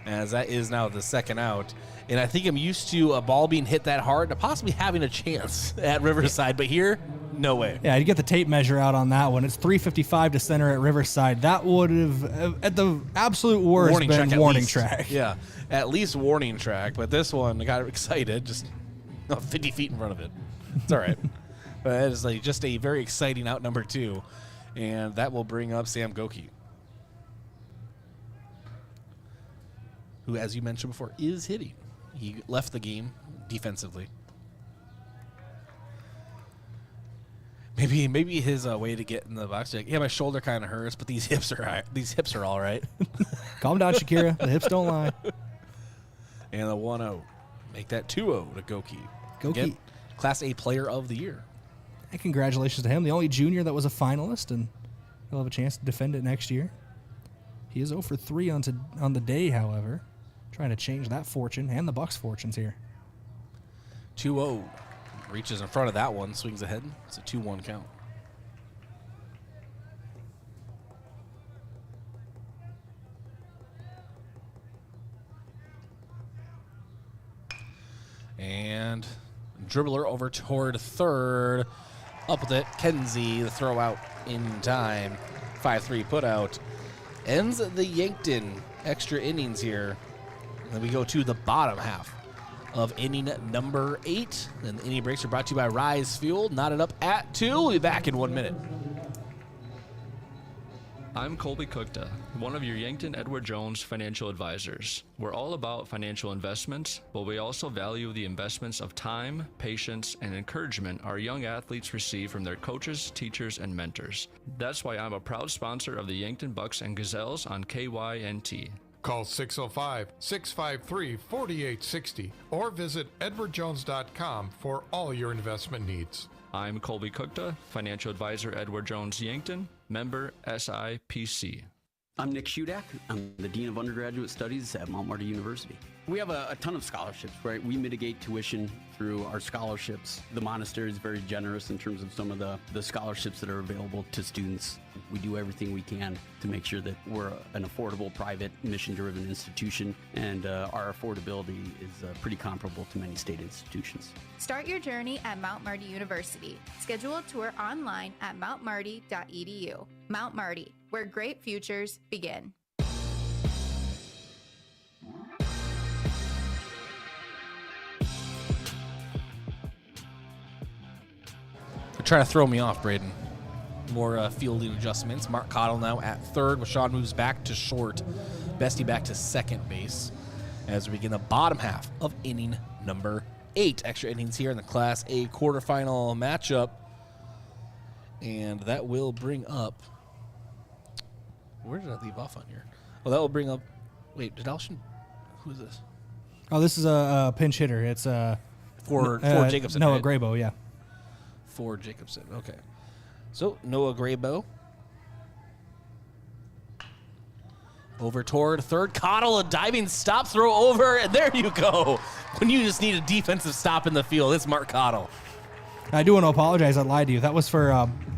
as that is now the second out. And I think I'm used to a ball being hit that hard to possibly having a chance at Riverside. But here, No way. Yeah, you get the tape measure out on that one. It's 355 to center at Riverside. That would have, at the absolute worst, been warning track. Yeah, at least warning track. But this one, I got excited, just 50 feet in front of it. It's all right. But it is like just a very exciting out number 2. And that will bring up Sam Goki, who, as you mentioned before, is hitting. He left the game defensively. Maybe his way to get in the box. Like, yeah, my shoulder kind of hurts, but these hips are all right. Calm down, Shakira. The hips don't lie. And the 1-0. Make that 2-0 to Goki. Goki, Class A Player of the Year. And congratulations to him. The only junior that was a finalist, and he'll have a chance to defend it next year. He is 0 for 3 on the day, however. Trying to change that fortune and the Bucks' fortunes here. 2-0. Reaches in front of that one, swings ahead. It's a 2-1 count. And dribbler over toward third. Up with it. Kenzie, the throw out in time. 5-3 put out. Ends the Yankton extra innings here. And then we go to the bottom half of inning number 8. And the inning breaks are brought to you by Rise Fuel. Knotted up at 2. We'll be back in 1 minute. I'm Colby Cookta, one of your Yankton Edward Jones financial advisors. We're all about financial investments, but we also value the investments of time, patience, and encouragement our young athletes receive from their coaches, teachers, and mentors. That's why I'm a proud sponsor of the Yankton Bucks and Gazelles on KYNT. Call 605-653-4860 or visit edwardjones.com for all your investment needs. I'm Colby Cookta, financial advisor Edward Jones Yankton, member SIPC. I'm Nick Shudak. I'm the Dean of Undergraduate Studies at Mount Marty University. We have a ton of scholarships, right? We mitigate tuition through our scholarships. The monastery is very generous in terms of some of the scholarships that are available to students. We do everything we can to make sure that we're an affordable, private, mission-driven institution, and our affordability is pretty comparable to many state institutions. Start your journey at Mount Marty University. Schedule a tour online at mountmarty.edu. Mount Marty, where great futures begin. Try to throw me off, Brayden. More fielding adjustments. Mark Cottle now at third. Rashad moves back to short. Bestie back to second base as we begin the bottom half of inning number 8. Extra innings here in the Class A quarterfinal matchup. And that will bring up... Where did I leave off on here? Well, that will bring up... Wait, did Alshin... Who is this? Oh, this is a pinch hitter. It's for Jacobson. Noah right? Graybo, yeah. For Jacobson. Okay. So, Noah Graybo. Over toward third. Cottle, a diving stop, throw over, and there you go. When you just need a defensive stop in the field, it's Mark Cottle. I do want to apologize. I lied to you. That was for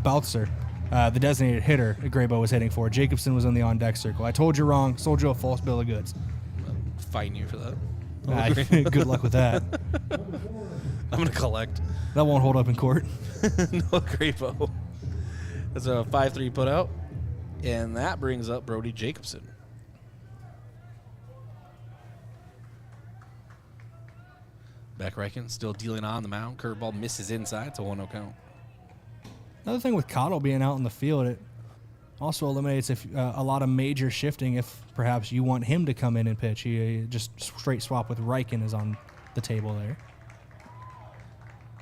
Boutzer, the designated hitter Graybo was hitting for. Jacobson was in the on-deck circle. I told you wrong. Sold you a false bill of goods. I'll fine you for that. Good luck with that. I'm going to collect. That won't hold up in court. No Graybo. That's a 5-3 put out. And that brings up Brody Jacobson. Beck Reichen still dealing on the mound. Curveball misses inside. It's a 1-0 count. Another thing with Cottle being out in the field, it also eliminates a lot of major shifting if perhaps you want him to come in and pitch. He just straight swap with Reichen is on the table there.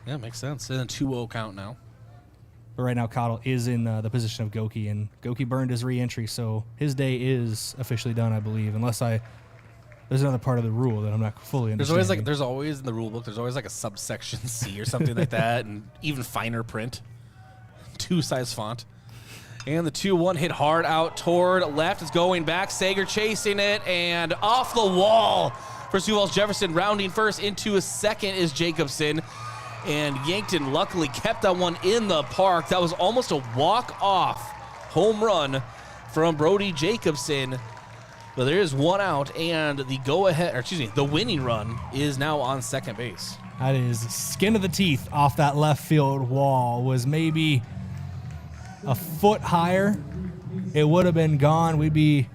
Yeah, makes sense. And a 2-0 count now. But right now, Cottle is in the position of Goki, and Goki burned his re-entry, so his day is officially done, I believe, unless there's another part of the rule that I'm not fully understanding. There's always in the rule book, there's always like a subsection C or something like that, and even finer print. 2-size font. And the 2-1 hit hard out toward left. It's going back. Sager chasing it, and off the wall for Sioux Falls Jefferson. Rounding first into a second is Jacobson. And Yankton luckily kept that one in the park. That was almost a walk-off home run from Brody Jacobson. But there is one out, and the winning run is now on second base. That is skin of the teeth off that left field wall. Was maybe a foot higher, it would have been gone. We'd be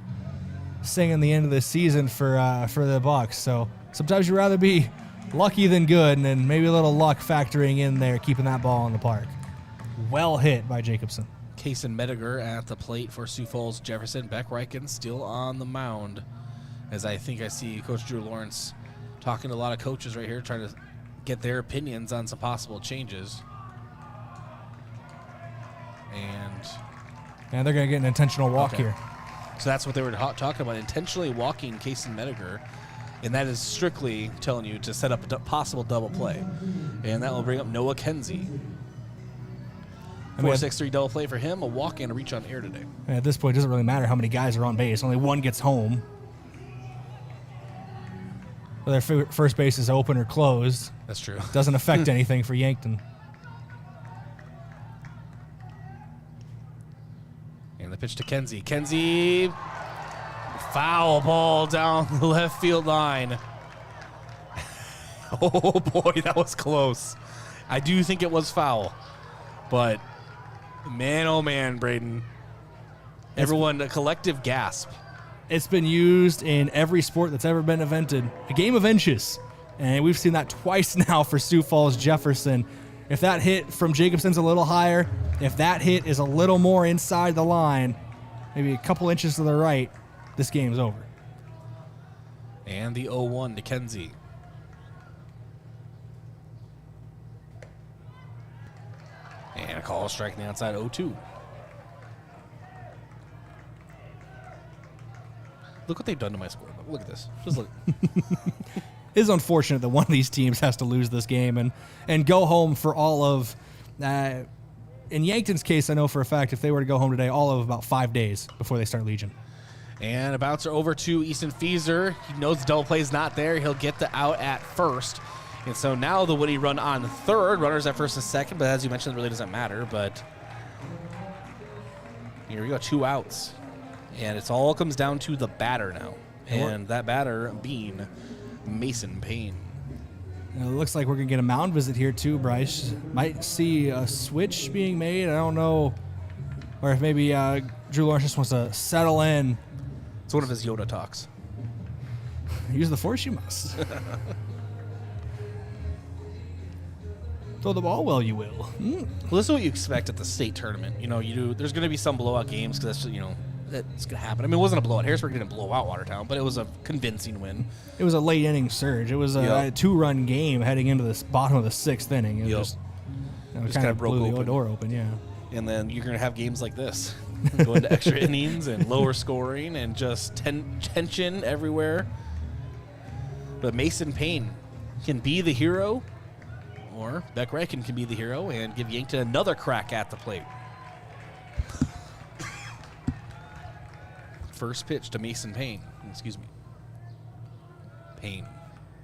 singing the end of the season for the Bucks. So sometimes you'd rather be lucky than good, and then maybe a little luck factoring in there, keeping that ball in the park. Well hit by Jacobson. Kason Mediger at the plate for Sioux Falls Jefferson. Beck Reichen still on the mound, as I think I see Coach Drew Lawrence talking to a lot of coaches right here, trying to get their opinions on some possible changes. And they're going to get an intentional walk here. So that's what they were talking about, intentionally walking Kason Mediger, and that is strictly telling you to set up a possible double play. And that will bring up Noah Kenzie. 4-6-3 double play for him, a walk and a reach on air today. At this point, it doesn't really matter how many guys are on base. Only one gets home. Whether first base is open or closed. That's true. Doesn't affect anything for Yankton. And the pitch to Kenzie. Kenzie, foul ball down the left field line. Oh boy, that was close. I do think it was foul, but man, oh man, Brayden. Everyone, a collective gasp. It's been used in every sport that's ever been invented. A game of inches. And we've seen that twice now for Sioux Falls Jefferson. If that hit from Jacobson's a little higher, if that hit is a little more inside the line, maybe a couple inches to the right, this game's over. And the 0-1 to Kenzie. And a call striking the outside 0-2. Look what they've done to my scorebook. Look at this. Just look. It is unfortunate that one of these teams has to lose this game and go home for all of, in Yankton's case, I know for a fact if they were to go home today, all of about 5 days before they start Legion. And a bouncer over to Easton Fieser. He knows the double play is not there. He'll get the out at first. And so now the Woody run on third. Runners at first and second, but as you mentioned, it really doesn't matter. But here we go, 2 outs. And it all comes down to the batter now. And that batter being Mason Payne. It looks like we're going to get a mound visit here too, Bryce. Might see a switch being made. I don't know. Or if maybe Drew Lawrence just wants to settle in. It's one of his Yoda talks. Use the force you must. Throw the ball well, you will. Well, this is what you expect at the state tournament. You know, there's going to be some blowout games because that's, that's going to happen. I mean, it wasn't a blowout. Harrisburg didn't blow out Watertown, but it was a convincing win. It was a late inning surge. It was a 2-run game heading into the bottom of the 6th inning. It just kind of blew the door open, yeah. And then you're going to have games like this, going to extra innings and lower scoring and just tension everywhere. But Mason Payne can be the hero, or Beck Reichen can be the hero and give Yankton another crack at the plate. First pitch to Mason Payne. Excuse me. Payne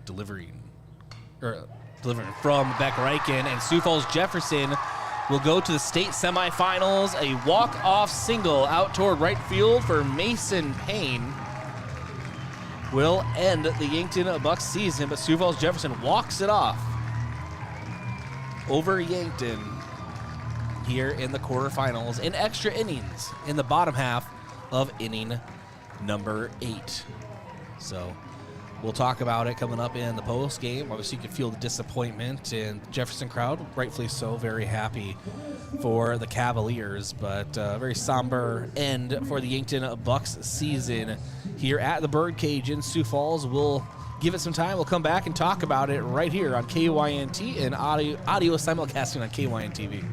delivering from Beck Reichen, and Sioux Falls Jefferson will go to the state semifinals. A walk-off single out toward right field for Mason Payne will end the Yankton Bucks season, but Sioux Falls Jefferson walks it off over Yankton here in the quarterfinals in extra innings in the bottom half of inning number 8. So we'll talk about it coming up in the post game. Obviously, you can feel the disappointment in the Jefferson crowd, rightfully so, very happy for the Cavaliers, but a very somber end for the Yankton Bucks season here at the Birdcage in Sioux Falls. We'll give it some time. We'll come back and talk about it right here on KYNT and audio simulcasting on KYN-TV.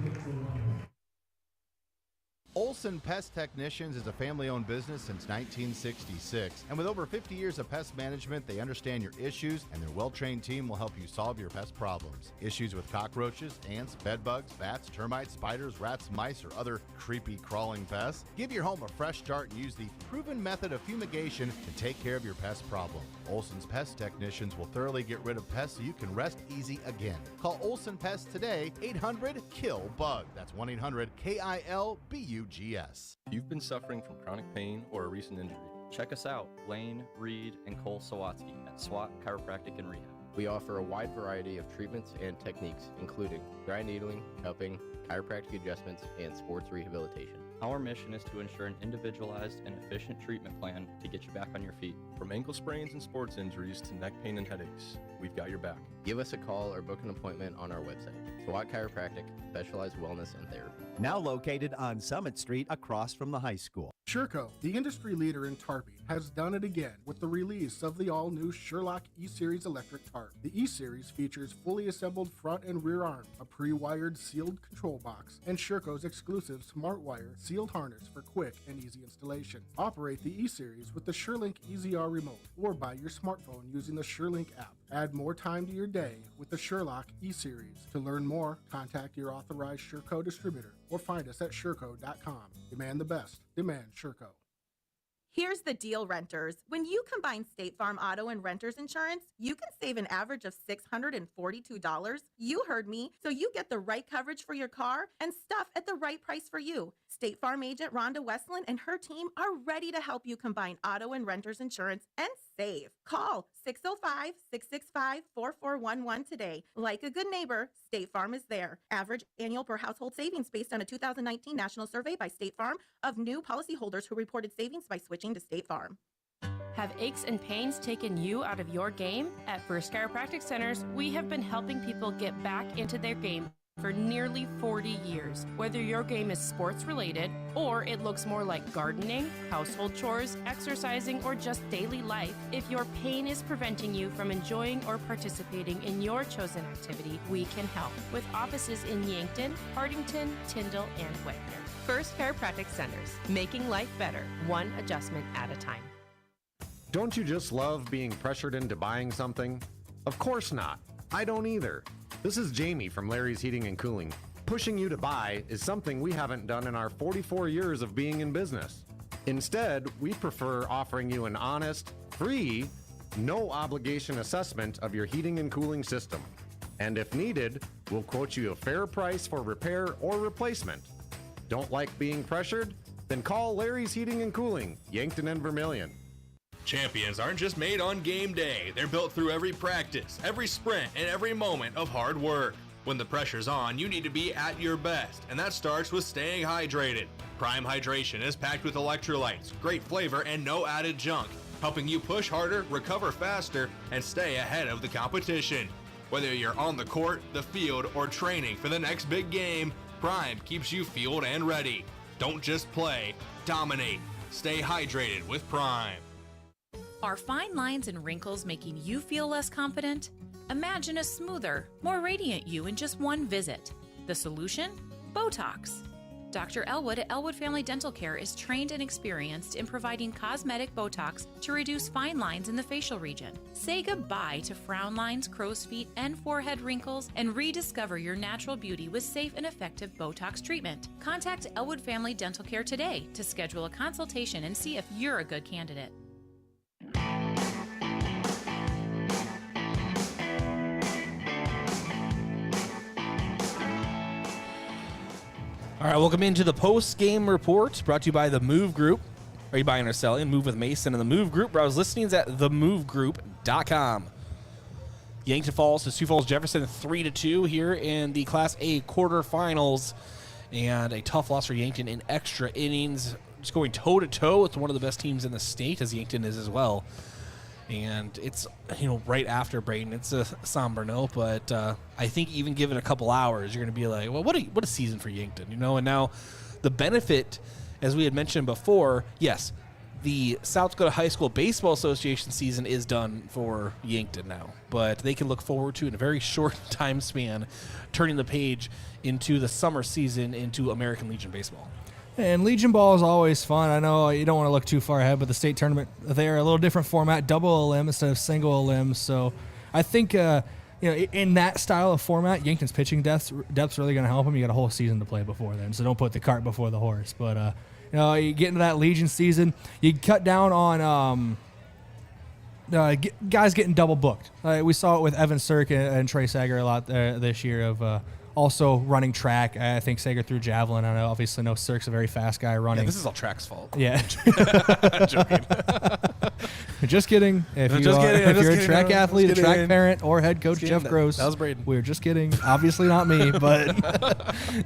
Olson Pest Technicians is a family-owned business since 1966. And with over 50 years of pest management, they understand your issues, and their well-trained team will help you solve your pest problems. Issues with cockroaches, ants, bedbugs, bats, termites, spiders, rats, mice, or other creepy crawling pests? Give your home a fresh start and use the proven method of fumigation to take care of your pest problem. Olson's Pest Technicians will thoroughly get rid of pests so you can rest easy again. Call Olson Pest today, 800-KILL-BUG. That's 1-800-KILBUGS. You've been suffering from chronic pain or a recent injury. Check us out, Lane, Reed, and Cole Sawatsky at SWAT Chiropractic and Rehab. We offer a wide variety of treatments and techniques, including dry needling, cupping, chiropractic adjustments, and sports rehabilitation. Our mission is to ensure an individualized and efficient treatment plan to get you back on your feet. From ankle sprains and sports injuries to neck pain and headaches, we've got your back. Give us a call or book an appointment on our website. SWAT Chiropractic, specialized wellness and therapy. Now located on Summit Street across from the high school. Sherco, the industry leader in tarping, has done it again with the release of the all-new Sherlock E-Series electric tarp. The E-Series features fully assembled front and rear arms, a pre-wired sealed control box, and Sherco's exclusive SmartWire sealed harness for quick and easy installation. Operate the E-Series with the SureLink EZR remote or by your smartphone using the SureLink app. Add more time to your day with the Sherlock E-Series. To learn more, contact your authorized Sherco distributor or find us at Sherco.com. Demand the best. Demand Sherco. Here's the deal, renters. When you combine State Farm auto and renters insurance, you can save an average of $642. You heard me. So you get the right coverage for your car and stuff at the right price for you. State Farm agent Rhonda Westland and her team are ready to help you combine auto and renters insurance and save. Call 605-665-4411 today. Like a good neighbor, State Farm is there. Average annual per household savings based on a 2019 national survey by State Farm of new policyholders who reported savings by switching to State Farm. Have aches and pains taken you out of your game? At First Chiropractic Centers, we have been helping people get back into their game for nearly 40 years. Whether your game is sports related or it looks more like gardening, household chores, exercising, or just daily life, if your pain is preventing you from enjoying or participating in your chosen activity, we can help. With offices in Yankton, Hardington, Tyndall, and Wagner. First Chiropractic Centers, making life better, one adjustment at a time. Don't you just love being pressured into buying something? Of course not. I don't either. This is Jamie from Larry's Heating and Cooling. Pushing you to buy is something we haven't done in our 44 years of being in business. Instead, we prefer offering you an honest, free, no obligation assessment of your heating and cooling system. And if needed, we'll quote you a fair price for repair or replacement. Don't like being pressured? Then call Larry's Heating and Cooling, Yankton and Vermilion. Champions aren't just made on game day. They're built through every practice, every sprint, and every moment of hard work. When the pressure's on, you need to be at your best, and that starts with staying hydrated. Prime Hydration is packed with electrolytes, great flavor, and no added junk, helping you push harder, recover faster, and stay ahead of the competition. Whether you're on the court, the field, or training for the next big game, Prime keeps you fueled and ready. Don't just play, dominate. Stay hydrated with Prime. Are fine lines and wrinkles making you feel less confident? Imagine a smoother, more radiant you in just one visit. The solution? Botox. Dr. Elwood at Elwood Family Dental Care is trained and experienced in providing cosmetic Botox to reduce fine lines in the facial region. Say goodbye to frown lines, crow's feet, and forehead wrinkles, and rediscover your natural beauty with safe and effective Botox treatment. Contact Elwood Family Dental Care today to schedule a consultation and see if you're a good candidate. All right, welcome into the post-game report brought to you by the Move Group. Are you buying or selling? Move with Mason and the Move Group. Browse listings at themovegroup.com. Yankton falls to Sioux Falls Jefferson 3-2 here in the Class A quarterfinals. And a tough loss for Yankton in extra innings. Just going toe-to-toe with one of the best teams in the state, as Yankton is as well. And it's, right after Brayden. It's a somber note, but I think even given a couple hours, you're going to be like, well, what a season for Yankton, And now the benefit, as we had mentioned before, yes, the South Dakota High School Baseball Association season is done for Yankton now, but they can look forward to, in a very short time span, turning the page into the summer season into American Legion Baseball. And Legion Ball is always fun. I know you don't want to look too far ahead, but the state tournament, they're a little different format, double a limb instead of single a limb. So I think, in that style of format, Yankton's pitching depth's really going to help them. You got a whole season to play before then, so don't put the cart before the horse. But, you get into that Legion season, you cut down on guys getting double booked. We saw it with Evan Sirk and Trey Sager a lot this year of also running track. I think Sager threw javelin. I obviously know Sirk's a very fast guy running. Yeah, this is all track's fault. Yeah. Joking. Just kidding. If you're a track athlete, a track parent, or head coach Jeff Gross, that was Brayden. We're just kidding. Obviously not me, but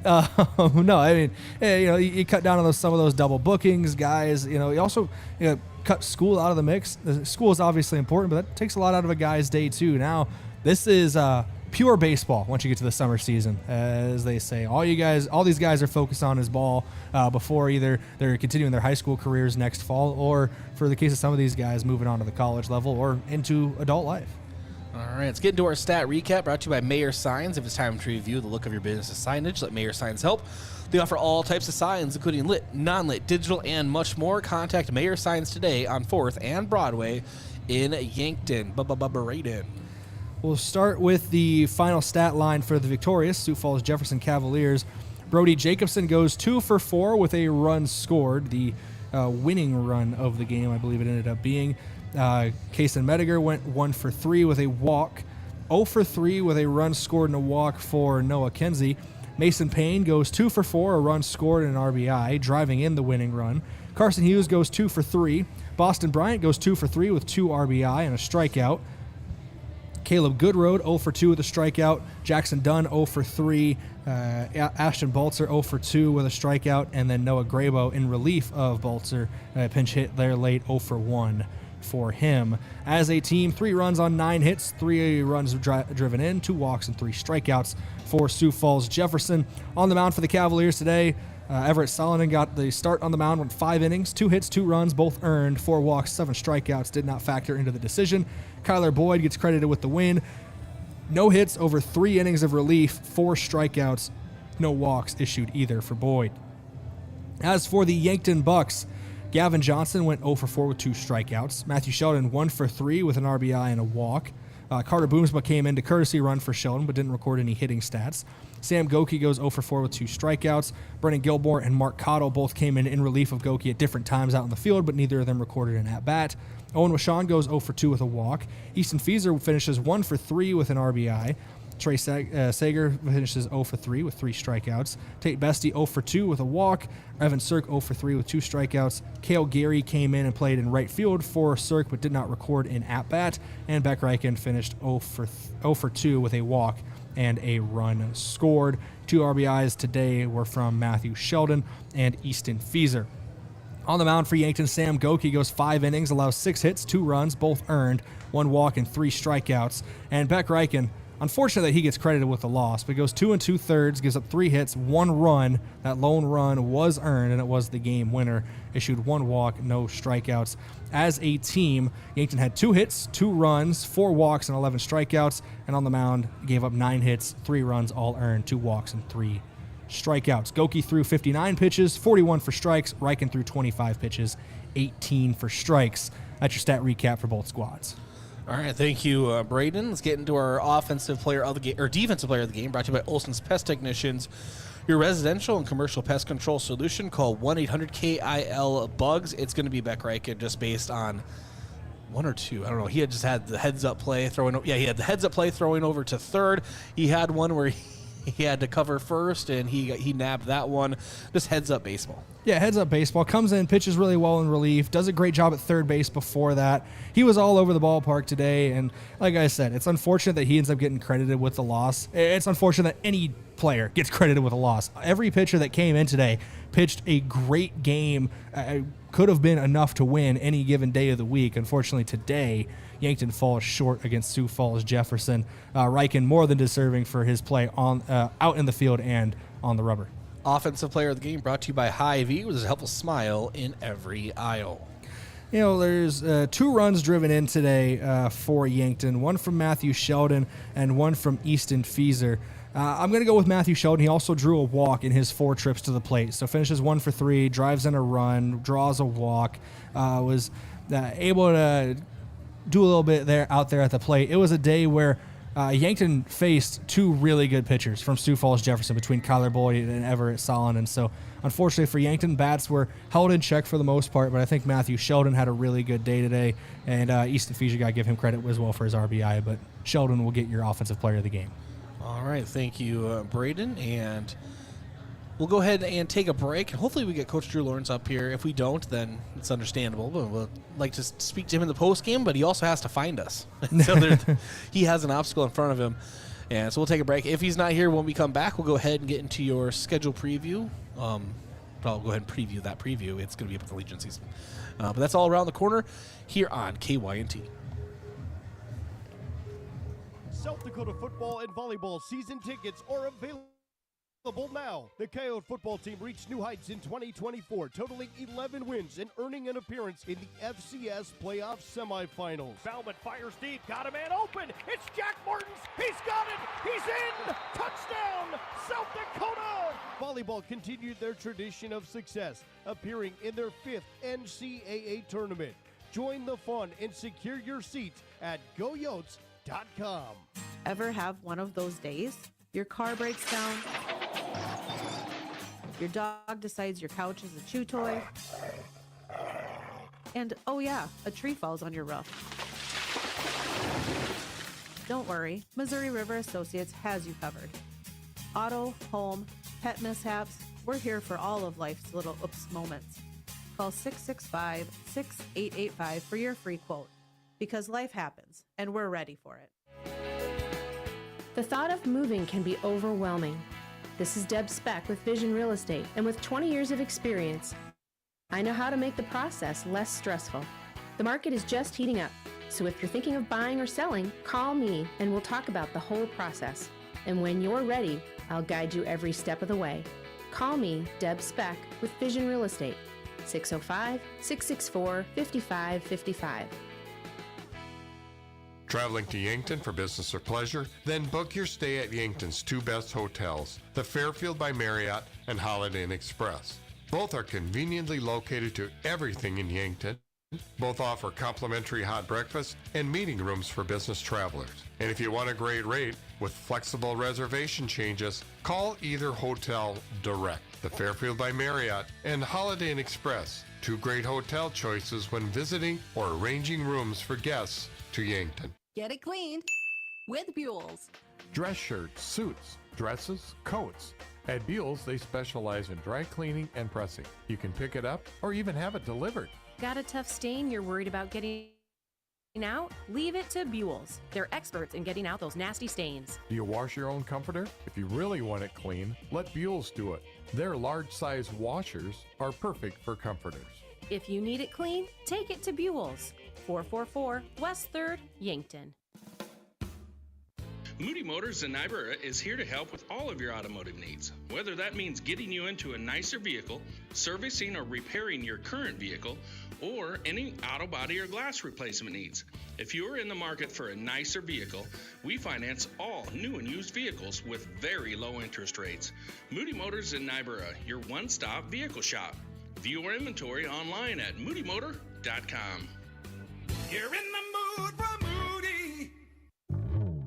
no. I mean, hey, you cut down on some of those double bookings, guys. You also cut school out of the mix. School is obviously important, but that takes a lot out of a guy's day too. Now, this is pure baseball once you get to the summer season, as they say. All these guys are focused on is ball before either they're continuing their high school careers next fall, or for the case of some of these guys, moving on to the college level or into adult life. All right, let's get into our stat recap brought to you by Mayer Signs. If it's time to review the look of your business signage, let Mayer Signs help. They offer all types of signs, including lit, non-lit, digital, and much more. Contact Mayer Signs today on 4th and Broadway in Yankton. Brayden. We'll start with the final stat line for the victorious Sioux Falls Jefferson Cavaliers. Brody Jacobson goes 2 for 4 with a run scored. The winning run of the game, I believe it ended up being. Kason Mediger went 1 for 3 with a walk. 0 for 3 with a run scored and a walk for Noah Kenzie. Mason Payne goes 2 for 4, a run scored and an RBI, driving in the winning run. Carson Hughes goes 2 for 3. Boston Bryant goes 2 for 3 with 2 RBI and a strikeout. Caleb Goodroad 0 for 2 with a strikeout. Jackson Dunn 0 for 3. Ashton Baltzer 0 for 2 with a strikeout. And then Noah Grabo in relief of Baltzer. Pinch hit there late 0 for 1 for him. As a team, 3 runs on 9 hits, 3 runs driven in, 2 walks, and 3 strikeouts for Sioux Falls Jefferson. On the mound for the Cavaliers today, Everett Salonen got the start on the mound, went 5 innings, 2 hits, 2 runs, both earned, 4 walks, 7 strikeouts, did not factor into the decision. Kyler Boyd gets credited with the win. No hits over 3 innings of relief, 4 strikeouts, no walks issued either for Boyd. As for the Yankton Bucks, Gavin Johnson went 0 for 4 with 2 strikeouts. Matthew Sheldon 1 for 3 with an RBI and a walk. Carter Boomsma came in to courtesy run for Sheldon, but didn't record any hitting stats. Sam Goki goes 0 for 4 with 2 strikeouts. Brennan Gilmore and Mark Cottle both came in relief of Goki at different times out in the field, but neither of them recorded an at-bat. Owen Washon goes 0 for 2 with a walk. Easton Fieser finishes 1 for 3 with an RBI. Trey Sager finishes 0 for 3 with 3 strikeouts. Tate Bestie 0 for 2 with a walk. Evan Cirk 0 for 3 with 2 strikeouts. Cale Gary came in and played in right field for Cirk but did not record an at-bat. And Beck Reichen finished 0 for 2 with a walk and a run scored. 2 RBIs today were from Matthew Sheldon and Easton Fieser. On the mound for Yankton, Sam Goki goes 5 innings, allows 6 hits, 2 runs, both earned, 1 walk and 3 strikeouts. And Beck Reichen, unfortunately, he gets credited with the loss, but goes 2 2/3, gives up 3 hits, 1 run. That lone run was earned, and it was the game winner. Issued 1 walk, no strikeouts. As a team, Yankton had 2 hits, 2 runs, 4 walks, and 11 strikeouts. And on the mound, gave up 9 hits, 3 runs, all earned, 2 walks, and 3 strikeouts. Goki threw 59 pitches, 41 for strikes. Reichen threw 25 pitches, 18 for strikes. That's your stat recap for both squads. All right, thank you, Brayden. Let's get into our offensive player of the game, or defensive player of the game, brought to you by Olson's Pest Technicians. Your residential and commercial pest control solution. Call 1-800-KIL-BUGS. It's going to be Beck Reichen just based on 1 or 2. I don't know. He had just had the heads-up play throwing. Yeah, he had the heads-up play throwing over to third. He had one where he had to cover first, and he nabbed that one. Just heads-up baseball. Yeah, heads-up baseball. Comes in, pitches really well in relief, does a great job at third base before that. He was all over the ballpark today, and like I said, it's unfortunate that he ends up getting credited with the loss. It's unfortunate that any player gets credited with a loss. Every pitcher that came in today pitched a great game. Could have been enough to win any given day of the week. Unfortunately, today, Yankton falls short against Sioux Falls Jefferson. Reichen more than deserving for his play on out in the field and on the rubber. Offensive player of the game brought to you by Hy-Vee, with a helpful smile in every aisle. You know, there's 2 runs driven in today for Yankton, 1 from Matthew Sheldon and 1 from Easton Fieser. I'm going to go with Matthew Sheldon. He also drew a walk in his 4 trips to the plate. So finishes 1 for 3, drives in a run, draws a walk, was able to do a little bit there out there at the plate. It was a day where Yankton faced 2 really good pitchers from Sioux Falls Jefferson between Kyler Boyd and Everett Salonen. And so unfortunately for Yankton, bats were held in check for the most part, but I think Matthew Sheldon had a really good day today, and Easton Fieser, got to give him credit as well for his RBI, but Sheldon will get your offensive player of the game. All right, thank you, Brayden. And we'll go ahead and take a break. Hopefully we get Coach Drew Lawrence up here. If we don't, then it's understandable. But we'll like to speak to him in the post game, but he also has to find us. So he has an obstacle in front of him. And so we'll take a break. If he's not here when we come back, we'll go ahead and get into your schedule preview. I'll go ahead and preview that preview. It's going to be up with the Legion season. But that's all around the corner here on KYNT. South Dakota football and volleyball season tickets are available now. The Coyote football team reached new heights in 2024, totaling 11 wins and earning an appearance in the FCS playoff semifinals. Bauman fires deep, got a man open. It's Jack Martins. He's got it. He's in. Touchdown, South Dakota. Volleyball continued their tradition of success, appearing in their 5th NCAA tournament. Join the fun and secure your seats at goyotes.com. Ever have one of those days? Your car breaks down. Your dog decides your couch is a chew toy. And, oh yeah, a tree falls on your roof. Don't worry, Missouri River Associates has you covered. Auto, home, pet mishaps, we're here for all of life's little oops moments. Call 665-6885 for your free quote. Because life happens, and we're ready for it. The thought of moving can be overwhelming. This is Deb Speck with Vision Real Estate, and with 20 years of experience, I know how to make the process less stressful. The market is just heating up, so if you're thinking of buying or selling, call me and we'll talk about the whole process. And when you're ready, I'll guide you every step of the way. Call me, Deb Speck, with Vision Real Estate, 605-664-5555. Traveling to Yankton for business or pleasure? Then book your stay at Yankton's 2 best hotels, the Fairfield by Marriott and Holiday Inn Express. Both are conveniently located to everything in Yankton. Both offer complimentary hot breakfast and meeting rooms for business travelers. And if you want a great rate with flexible reservation changes, call either hotel direct. The Fairfield by Marriott and Holiday Inn Express, 2 great hotel choices when visiting or arranging rooms for guests to Yankton. Get it cleaned with Buell's. Dress shirts, suits, dresses, coats. At Buell's, they specialize in dry cleaning and pressing. You can pick it up or even have it delivered. Got a tough stain you're worried about getting out? Leave it to Buell's. They're experts in getting out those nasty stains. Do you wash your own comforter? If you really want it clean, let Buell's do it. Their large size washers are perfect for comforters. If you need it clean, take it to Buell's. 444 West 3rd, Yankton. Moody Motors in Niobrara is here to help with all of your automotive needs. Whether that means getting you into a nicer vehicle, servicing or repairing your current vehicle, or any auto body or glass replacement needs. If you are in the market for a nicer vehicle, we finance all new and used vehicles with very low interest rates. Moody Motors in Niobrara, your one-stop vehicle shop. View our inventory online at moodymotor.com. You're in the mood for Moody.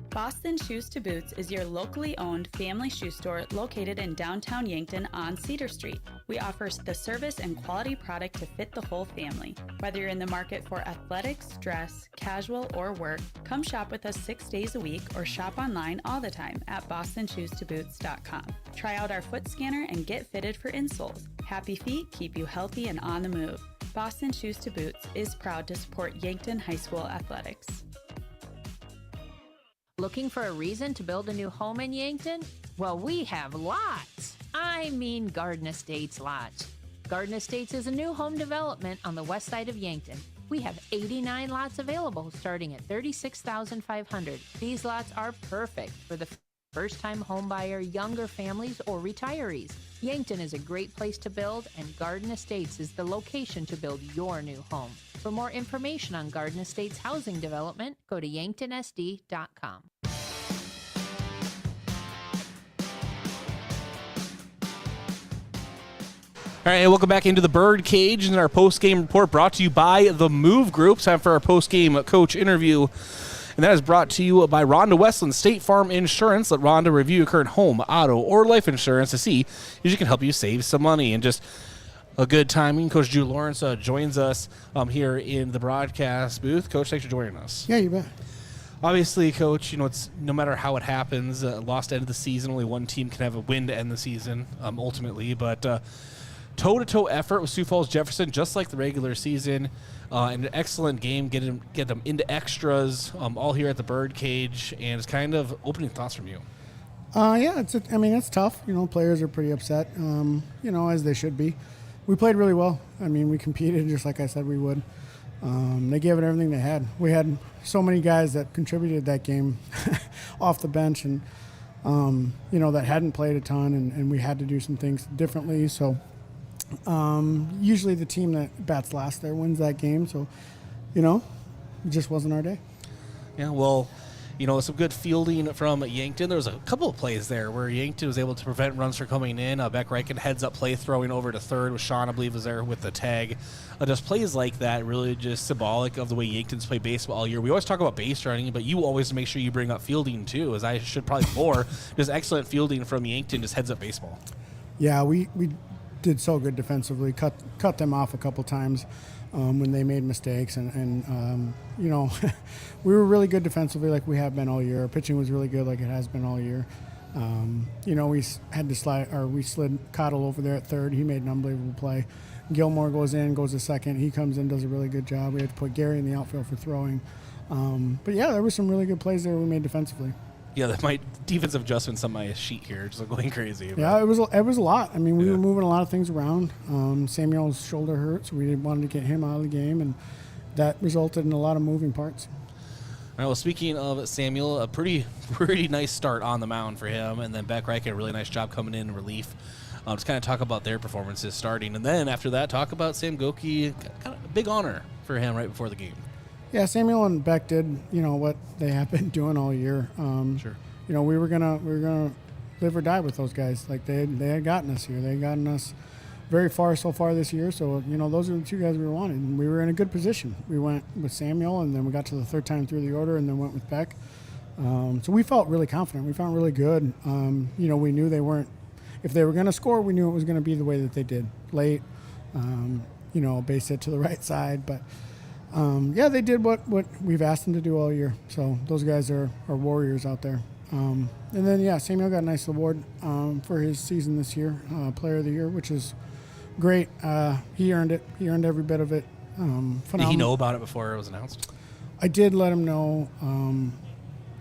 Boston Shoes to Boots is your locally owned family shoe store located in downtown Yankton on Cedar Street. We offer the service and quality product to fit the whole family. Whether you're in the market for athletics, dress, casual, or work, come shop with us 6 days a week or shop online all the time at bostonshoestoboots.com. Try out our foot scanner and get fitted for insoles. Happy feet keep you healthy and on the move. Boston Shoes to Boots is proud to support Yankton High School athletics. Looking for a reason to build a new home in Yankton? Well, we have lots. I mean Garden Estates lots. Garden Estates is a new home development on the west side of Yankton. We have 89 lots available starting at $36,500. These lots are perfect for the first-time home buyer, younger families, or retirees. Yankton is a great place to build, and Garden Estates is the location to build your new home. For more information on Garden Estates housing development, go to yanktonsd.com. All right, welcome back into the Birdcage and our post-game report brought to you by The Move Group. Time for our post-game coach interview. And that is brought to you by Rhonda Westland, State Farm Insurance. Let Rhonda review your current home, auto, or life insurance to see if she can help you save some money. And just a good timing. Coach Drew Lawrence joins us here in the broadcast booth. Coach, thanks for joining us. Yeah, you bet. Obviously, Coach, it's no matter how it happens, lost end of the season, only one team can have a win to end the season, ultimately. But toe-to-toe effort with Sioux Falls Jefferson, just like the regular season. An excellent game, get them into extras, all here at the Birdcage, and it's kind of opening thoughts from you. Yeah, it's tough. Players are pretty upset, as they should be. We played really well. We competed just like I said we would. They gave it everything they had. We had so many guys that contributed that game off the bench and, that hadn't played a ton, and we had to do some things differently. So usually the team that bats last there wins that game. So, it just wasn't our day. Yeah, well, some good fielding from Yankton. There was a couple of plays there where Yankton was able to prevent runs from coming in. Beck Reichen heads up play throwing over to third with Sean, I believe, was there with the tag. Just plays like that really just symbolic of the way Yankton's play baseball all year. We always talk about base running, but you always make sure you bring up fielding too, as I should probably more. Just excellent fielding from Yankton, just heads up baseball. Yeah, we did so good defensively, cut them off a couple times. When they made mistakes, and we were really good defensively like we have been all year. Our pitching was really good like it has been all year. We had to we slid Cottle over there at third. He made an unbelievable play. Gilmore goes to second. He comes in, does a really good job. We had to put Gary in the outfield for throwing. But yeah, there were some really good plays there we made defensively. Yeah, my defensive adjustments on my sheet here just going crazy. But. Yeah, it was a lot. We were moving a lot of things around. Samuel's shoulder hurt, so we wanted to get him out of the game, and that resulted in a lot of moving parts. All right, well, speaking of Samuel, a pretty nice start on the mound for him, and then Beck Reich had a really nice job coming in relief. Just kind of talk about their performances starting, and then after that, talk about Sam Goki. Kind of a big honor for him right before the game. Yeah, Samuel and Beck did, what they have been doing all year. Sure. We were gonna live or die with those guys. Like they had gotten us here. They had gotten us very far so far this year. So those are the two guys we wanted. And we were in a good position. We went with Samuel, and then we got to the third time through the order, and then went with Beck. So we felt really confident. We felt really good. We knew they weren't. If they were going to score, we knew it was going to be the way that they did, late. Base hit to the right side, but. They did what we've asked them to do all year. So those guys are warriors out there. And then, Samuel got a nice award for his season this year, Player of the Year, which is great. He earned it. He earned every bit of it. Phenomenal. Did he know about it before it was announced? I did let him know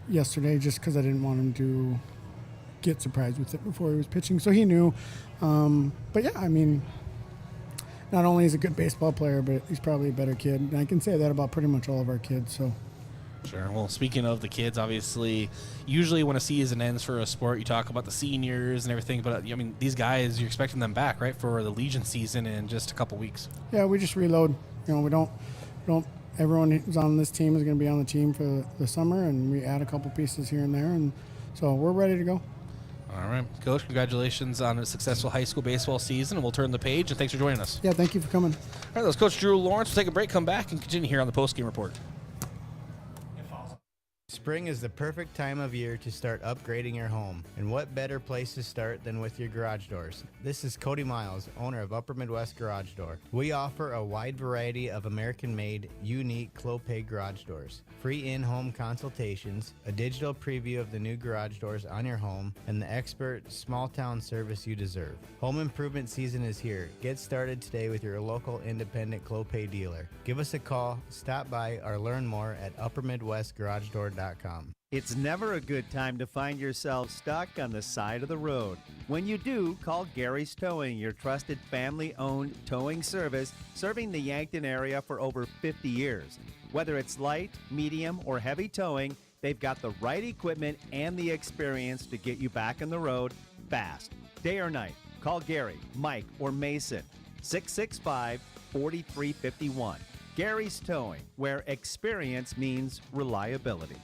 yesterday just because I didn't want him to get surprised with it before he was pitching. So he knew. Not only is he a good baseball player, but he's probably a better kid. And I can say that about pretty much all of our kids. So, sure. Well, speaking of the kids, obviously, usually when a season ends for a sport, you talk about the seniors and everything. But, these guys, you're expecting them back, right, for the Legion season in just a couple weeks. Yeah, we just reload. We don't everyone who's on this team is going to be on the team for the summer, and we add a couple pieces here and there. And so we're ready to go. All right. Coach, congratulations on a successful high school baseball season, and we'll turn the page, and thanks for joining us. Yeah, thank you for coming. All right, that was Coach Drew Lawrence. We'll take a break, come back, and continue here on the post-game report. Spring is the perfect time of year to start upgrading your home. And what better place to start than with your garage doors? This is Cody Miles, owner of Upper Midwest Garage Door. We offer a wide variety of American-made, unique Clopay garage doors. Free in-home consultations, a digital preview of the new garage doors on your home, and the expert small-town service you deserve. Home improvement season is here. Get started today with your local independent Clopay dealer. Give us a call, stop by, or learn more at uppermidwestgaragedoor.com. It's never a good time to find yourself stuck on the side of the road. When you do, call Gary's Towing, your trusted family-owned towing service, serving the Yankton area for over 50 years. Whether it's light, medium, or heavy towing, they've got the right equipment and the experience to get you back on the road fast. Day or night, call Gary, Mike, or Mason, 665-4351. Gary's Towing, where experience means reliability.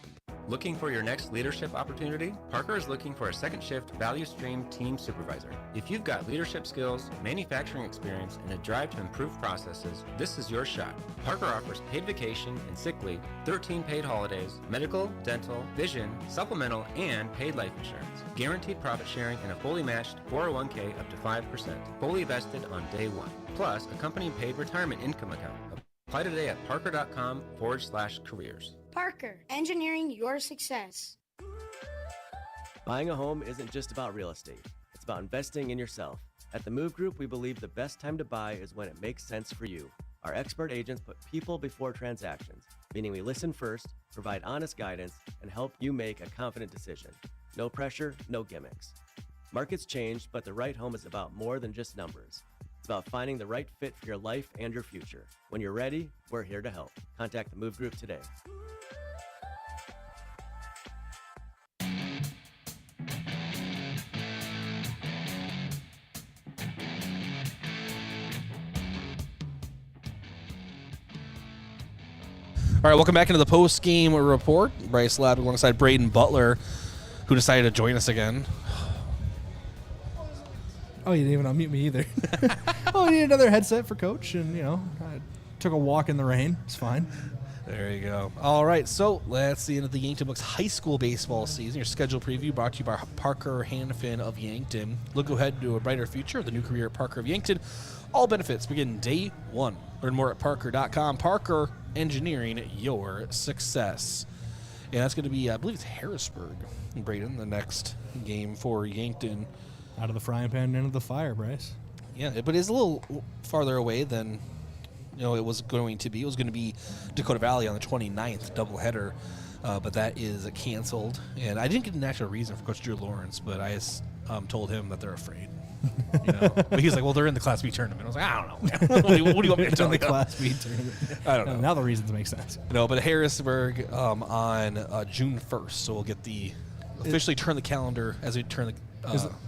Looking for your next leadership opportunity? Parker is looking for a second shift value stream team supervisor. If you've got leadership skills, manufacturing experience, and a drive to improve processes, this is your shot. Parker offers paid vacation and sick leave, 13 paid holidays, medical, dental, vision, supplemental, and paid life insurance. Guaranteed profit sharing and a fully matched 401k up to 5%, fully vested on day one. Plus, a company paid retirement income account. Apply today at parker.com/careers. Parker, engineering your success. Buying a home isn't just about real estate. It's about investing in yourself. At the Move Group, we believe the best time to buy is when it makes sense for you. Our expert agents put people before transactions, meaning we listen first, provide honest guidance, and help you make a confident decision. No pressure, no gimmicks. Markets change, but the right home is about more than just numbers. It's about finding the right fit for your life and your future. When you're ready, we're here to help. Contact the Move Group today. All right, welcome back into the post-game report. Bryce Ladwig alongside Brayden Butler, who decided to join us again. Oh, you didn't even unmute me either. Oh, you need another headset for Coach, and, I took a walk in the rain. It's fine. There you go. All right, so let's see into the Yankton Bucks high school baseball season. Your schedule preview brought to you by Parker Hanfin of Yankton. Look ahead to a brighter future with a new career at Parker of Yankton. All benefits begin day one. Learn more at parker.com. Parker, engineering your success. And that's going to be, I believe it's Harrisburg, Brayden, the next game for Yankton. Out of the frying pan and into the fire, Bryce. Yeah, but it's a little farther away than it was going to be. It was going to be Dakota Valley on the 29th, doubleheader, but that is canceled. And I didn't get an actual reason for Coach Drew Lawrence, but I told him that they're afraid. But he's like, well, they're in the Class B tournament. I was like, I don't know. What do you want me to tell you? The Class B tournament. I don't know. Now the reasons make sense. But Harrisburg on June 1st, so we'll get officially turn the calendar as we turn the.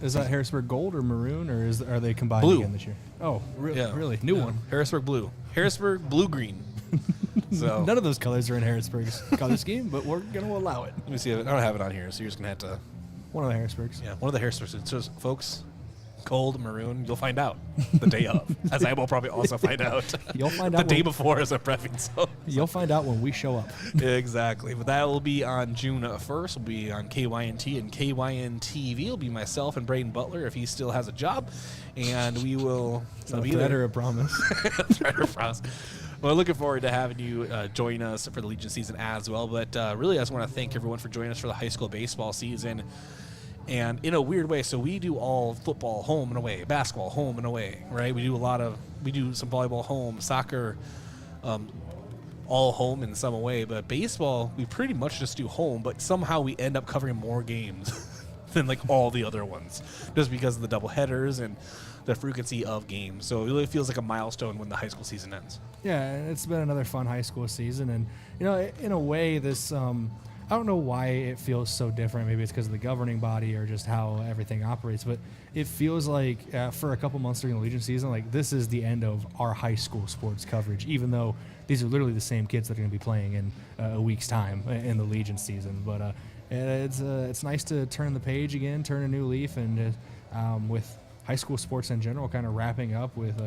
Is that Harrisburg gold or maroon, or are they combined blue again this year? Oh, yeah. Really? New one. Harrisburg blue. Harrisburg blue-green. So none of those colors are in Harrisburg's color scheme, but we're going to allow it. Let me see. I don't have it on here, so you're just going to have to. One of the Harrisburgs. Yeah, one of the Harrisburgs. So, folks, gold, maroon, you'll find out the day of, as I will probably also find out. You'll find out the day before as I'm prepping. So you'll find out when we show up. Exactly. But that will be on June 1st. We'll be on KYNT and KYN-TV. It'll be myself and Brayden Butler if he still has a job. And we will be there. A promise. Threat or promise. Well, looking forward to having you join us for the Legion season as well. But really, I just want to thank everyone for joining us for the high school baseball season. And in a weird way, so we do all football home and away, basketball home and away, right? We do some volleyball home, soccer, all home and some away. But baseball, we pretty much just do home, but somehow we end up covering more games than like all the other ones, just because of the double headers and the frequency of games. So it really feels like a milestone when the high school season ends. Yeah, it's been another fun high school season, and in a way, this. I don't know why it feels so different. Maybe it's because of the governing body or just how everything operates, but it feels like for a couple months during the Legion season, like this is the end of our high school sports coverage, even though these are literally the same kids that are going to be playing in a week's time in the Legion season. But it's nice to turn the page again, turn a new leaf, and with high school sports in general kind of wrapping up, with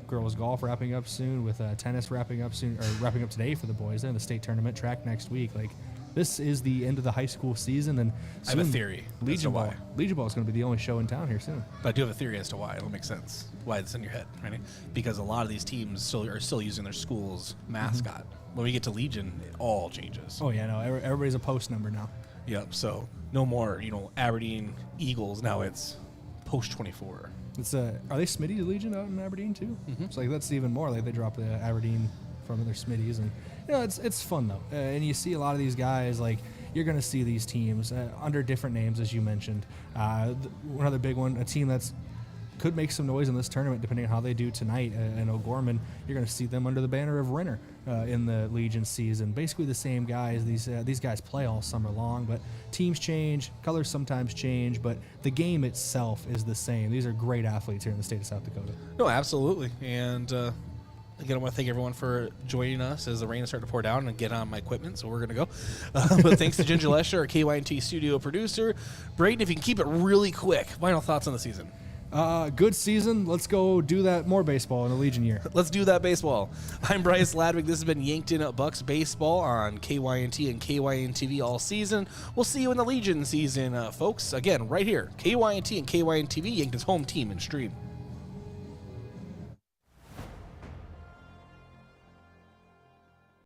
girls golf wrapping up soon, with tennis wrapping up soon, or wrapping up today for the boys, and the state tournament track next week. Like, this is the end of the high school season, and I have a theory. Legion Ball is going to be the only show in town here soon. But I do have a theory as to why. It'll make sense why it's in your head, right? Because a lot of these teams are still using their school's mascot. Mm-hmm. When we get to Legion, it all changes. Oh yeah, no, everybody's a post number now. Yep. So no more, Aberdeen Eagles. Now it's post 24. It's are they Smitty's Legion out in Aberdeen too? Mm-hmm. So that's even more. Like they drop the Aberdeen from their Smitty's, and it's fun though, and you see a lot of these guys. Like you're going to see these teams under different names, as you mentioned. Another big one, a team that's could make some noise in this tournament, depending on how they do tonight. In O'Gorman, you're going to see them under the banner of Renner in the Legion season. Basically the same guys. These guys play all summer long, but teams change, colors sometimes change, but the game itself is the same. These are great athletes here in the state of South Dakota. No, absolutely, and. Again, I want to thank everyone for joining us as the rain is starting to pour down and get on my equipment, so we're going to go. But thanks to Ginger Lesher, our KYNT studio producer. Brayden, if you can keep it really quick, final thoughts on the season. Good season. Let's go do that more baseball in the Legion year. Let's do that baseball. I'm Bryce Ladwig. This has been Yankton Bucks baseball on KYNT and KYN-TV all season. We'll see you in the Legion season, folks. Again, right here, KYNT and KYN-TV, Yankton's home team and stream.